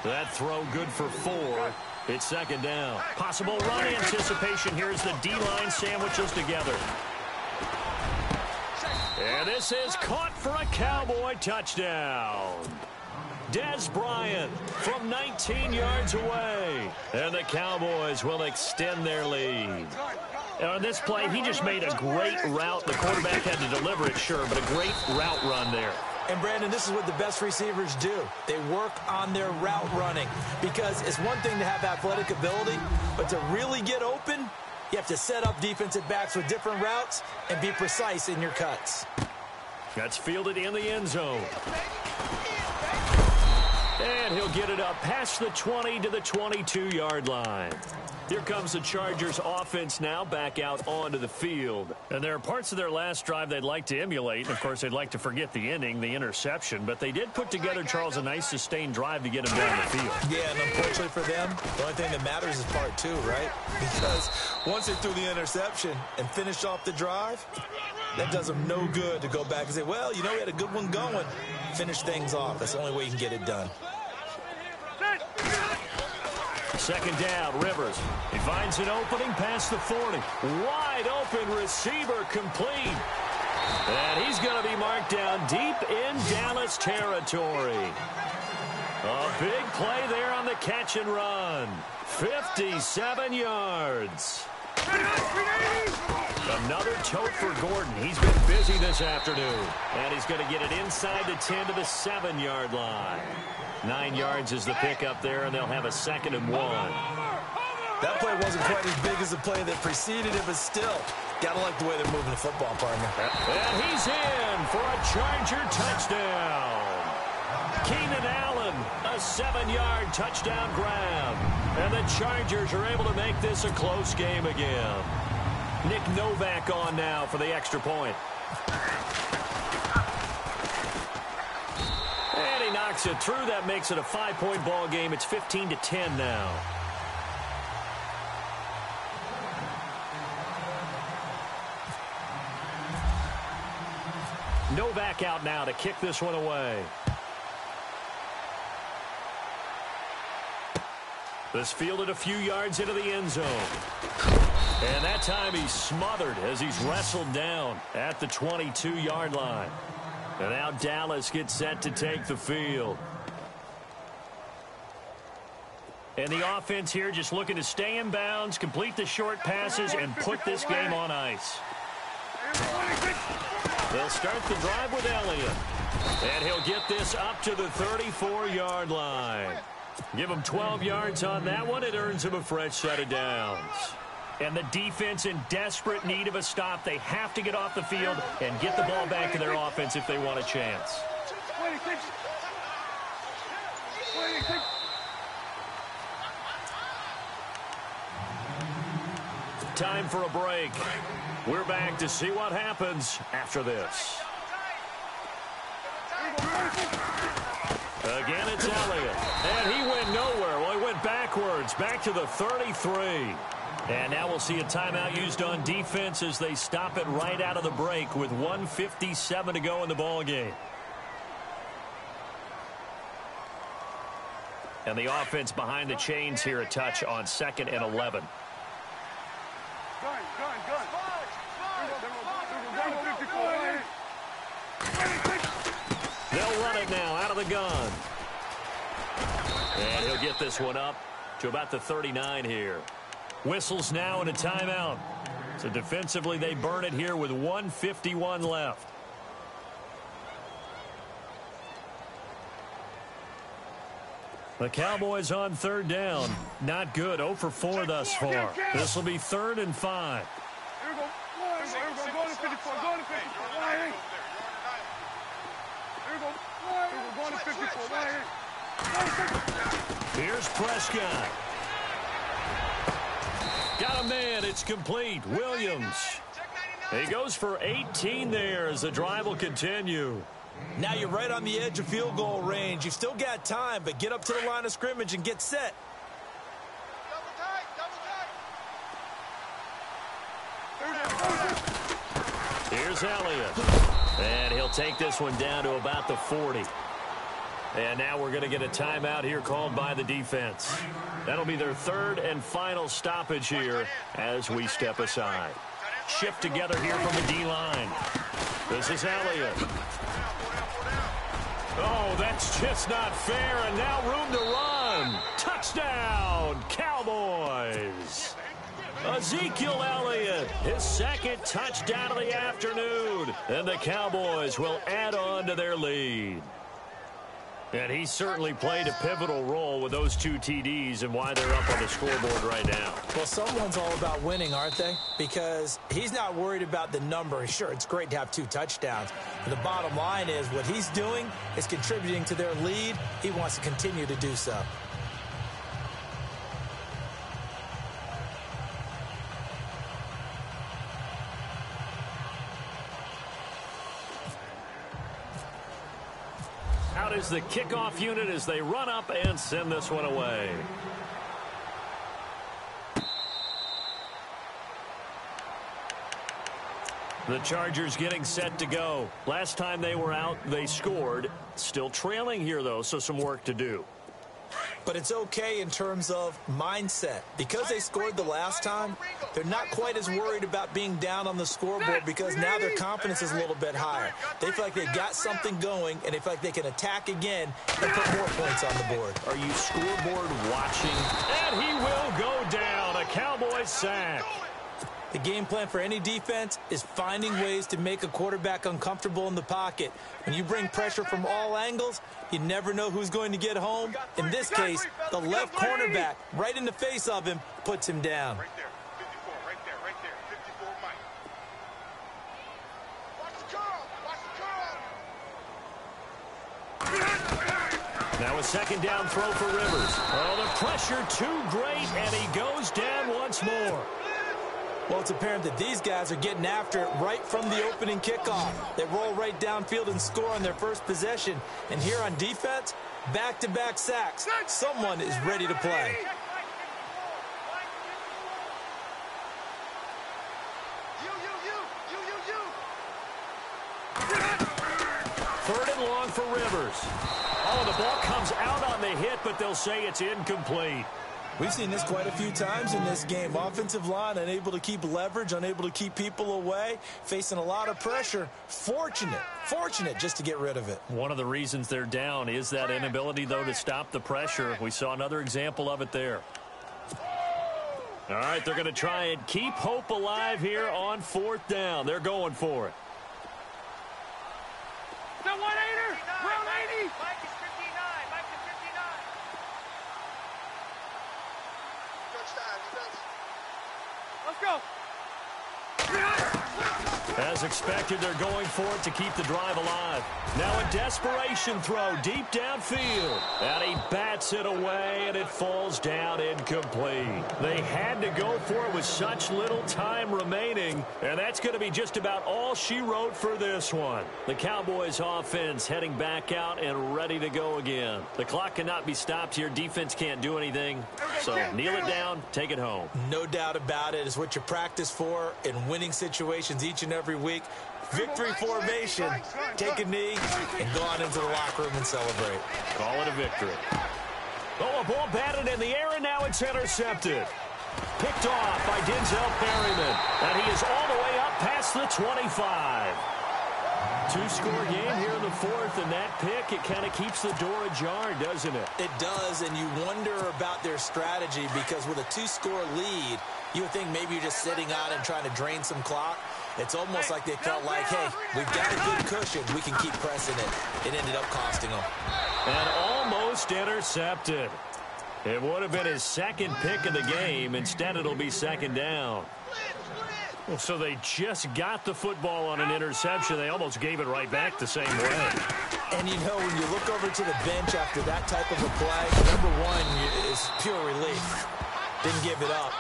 [SPEAKER 2] That throw good for 4. It's 2nd down. Possible run anticipation. Here's the D-line sandwiches together. And this is caught for a Cowboy touchdown. Des Bryant from 19 yards away. And the Cowboys will extend their lead. And on this play, he just made a great route. The quarterback had to deliver it, sure, but a great route run there.
[SPEAKER 3] And, Brandon, this is what the best receivers do. They work on their route running, because it's one thing to have athletic ability, but to really get open, you have to set up defensive backs with different routes and be precise in your cuts.
[SPEAKER 2] That's fielded in the end zone. And he'll get it up past the 20 to the 22-yard line. Here comes the Chargers offense now back out onto the field. And there are parts of their last drive they'd like to emulate. And, of course, they'd like to forget the ending, the interception. But they did put together, Charles, a nice sustained drive to get them down the field.
[SPEAKER 3] Yeah, and unfortunately for them, the only thing that matters is part 2, right? Because once they threw the interception and finished off the drive, that does them no good to go back and say, well, you know, we had a good one going. Finish things off. That's the only way you can get it done.
[SPEAKER 2] 2nd down, Rivers. He finds an opening past the 40. Wide open receiver complete. And he's going to be marked down deep in Dallas territory. A big play there on the catch and run. 57 yards. Another tote for Gordon. He's been busy this afternoon. And he's going to get it inside the 10 to the 7-yard line. 9 yards is the pickup there, and they'll have a 2nd and 1.
[SPEAKER 6] That play wasn't quite as big as the play that preceded it, but still, gotta like the way they're moving the football, partner.
[SPEAKER 2] And he's in for a Charger touchdown. Keenan Allen, a 7-yard touchdown grab. And the Chargers are able to make this a close game again. Nick Novak on now for the extra point. And he knocks it through. That makes it a 5-point ball game. It's 15-10 now. Novak out now to kick this one away. This fielded a few yards into the end zone. And that time he's smothered as he's wrestled down at the 22-yard line. And now Dallas gets set to take the field. And the offense here just looking to stay in bounds, complete the short passes, and put this game on ice. They'll start the drive with Elliott. And he'll get this up to the 34-yard line. Give him 12 yards on that one. It earns him a fresh set of downs. And the defense in desperate need of a stop. They have to get off the field and get the ball back to their offense if they want a chance. Time for a break. We're back to see what happens after this. Again, it's Elliott. And he went nowhere. Well, he went backwards, back to the 33. And now we'll see a timeout used on defense as they stop it right out of the break with 1:57 to go in the ball game. And the offense behind the chains here a touch on 2nd and 11. They'll run it now out of the gun. And he'll get this one up to about the 39 here. Whistles now and a timeout. So defensively they burn it here with 1:51 left. The Cowboys on 3rd down. Not good. 0 for 4 thus far. This will be 3rd and 5. Here's Prescott. Got a man. It's complete. Williams. He goes for 18 there as the drive will continue.
[SPEAKER 6] Now you're right on the edge of field goal range. You've still got time, but get up to the line of scrimmage and get set.
[SPEAKER 2] Here's Elliott. And he'll take this one down to about the 40. And now we're going to get a timeout here called by the defense. That'll be their 3rd and final stoppage here as we step aside. Shift together here from the D-line. This is Elliott. Oh, that's just not fair, and now room to run. Touchdown, Cowboys. Ezekiel Elliott, his 2nd touchdown of the afternoon. And the Cowboys will add on to their lead. And he certainly played a pivotal role with those 2 TDs and why they're up on the scoreboard right now.
[SPEAKER 3] Well, someone's all about winning, aren't they? Because he's not worried about the number. Sure, it's great to have 2 touchdowns. But the bottom line is what he's doing is contributing to their lead. He wants to continue to do so.
[SPEAKER 2] Out is the kickoff unit as they run up and send this one away. The Chargers getting set to go. Last time they were out, they scored. Still trailing here, though, so some work to do.
[SPEAKER 3] But it's okay in terms of mindset. Because they scored the last time, they're not quite as worried about being down on the scoreboard because now their confidence is a little bit higher. They feel like they've got something going, and they feel like they can attack again and put more points on the board.
[SPEAKER 2] Are you scoreboard watching? And he will go down. A Cowboys sack.
[SPEAKER 3] The game plan for any defense is finding ways to make a quarterback uncomfortable in the pocket. When you bring pressure from all angles, you never know who's going to get home. In this case, the left cornerback, right in the face of him, puts him down.
[SPEAKER 4] Right there. 54, right there. 54, Mike. Watch the curl.
[SPEAKER 2] Now a second down throw for Rivers. Oh, the pressure too great, and he goes down once more.
[SPEAKER 3] Well, it's apparent that these guys are getting after it right from the opening kickoff. They roll right downfield and score on their first possession. And here on defense, back-to-back sacks. Someone is ready to play.
[SPEAKER 2] Third and long for Rivers. Oh, the ball comes out on the hit, but they'll say it's incomplete.
[SPEAKER 6] We've seen this quite a few times in this game. Offensive line unable to keep leverage, unable to keep people away, facing a lot of pressure. Fortunate just to get rid of it.
[SPEAKER 2] One of the reasons they're down is that inability, though, to stop the pressure. We saw another example of it there. All right, they're going to try and keep hope alive here on fourth down. They're going for it.
[SPEAKER 4] The 180, round 80.
[SPEAKER 5] Mike is 59. Mike is 59. Touchdown, defense.
[SPEAKER 4] Let's go.
[SPEAKER 2] As expected, they're going for it to keep the drive alive. Now a desperation throw deep downfield. And he bats it away, and it falls down incomplete. They had to go for it with such little time remaining, and that's going to be just about all she wrote for this one. The Cowboys offense heading back out and ready to go again. The clock cannot be stopped here. Defense can't do anything, so kneel it down, take it home.
[SPEAKER 3] No doubt about it. It's what you practice for in winning situations each and every week. Victory formation. Take a knee and go on into the locker room and celebrate.
[SPEAKER 2] Call it a victory. Oh, a ball batted in the air, and now it's intercepted. Picked off by Denzel Perryman, and he is all the way up past the 25. Two-score game here in the fourth, and that pick, it kind of keeps the door ajar, doesn't it?
[SPEAKER 3] It does, and you wonder about their strategy because with a two-score lead, you would think maybe you're just sitting on and trying to drain some clock. It's almost like they felt like, hey, we've got a good cushion. We can keep pressing it. It ended up costing them.
[SPEAKER 2] And almost intercepted. It would have been his second pick of the game. Instead, it'll be second down. Well, so they just got the football on an interception. They almost gave it right back the same way.
[SPEAKER 3] And, you know, when you look over to the bench after that type of a play, number one is pure relief. Didn't give it up.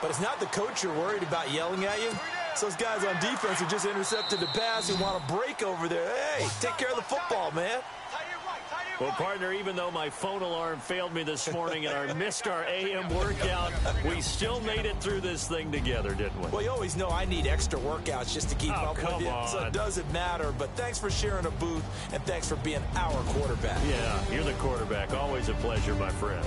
[SPEAKER 3] But it's not the coach you're worried about yelling at you. It's those guys on defense who just intercepted the pass and want to break over there. Hey, take care of the football, man.
[SPEAKER 2] Well, partner, even though my phone alarm failed me this morning and I missed our AM workout, we still made it through this thing together, didn't we?
[SPEAKER 3] Well, you always know I need extra workouts just to keep up with you. So it doesn't matter. But thanks for sharing a booth, and thanks for being our quarterback.
[SPEAKER 2] Yeah, you're the quarterback. Always a pleasure, my friend.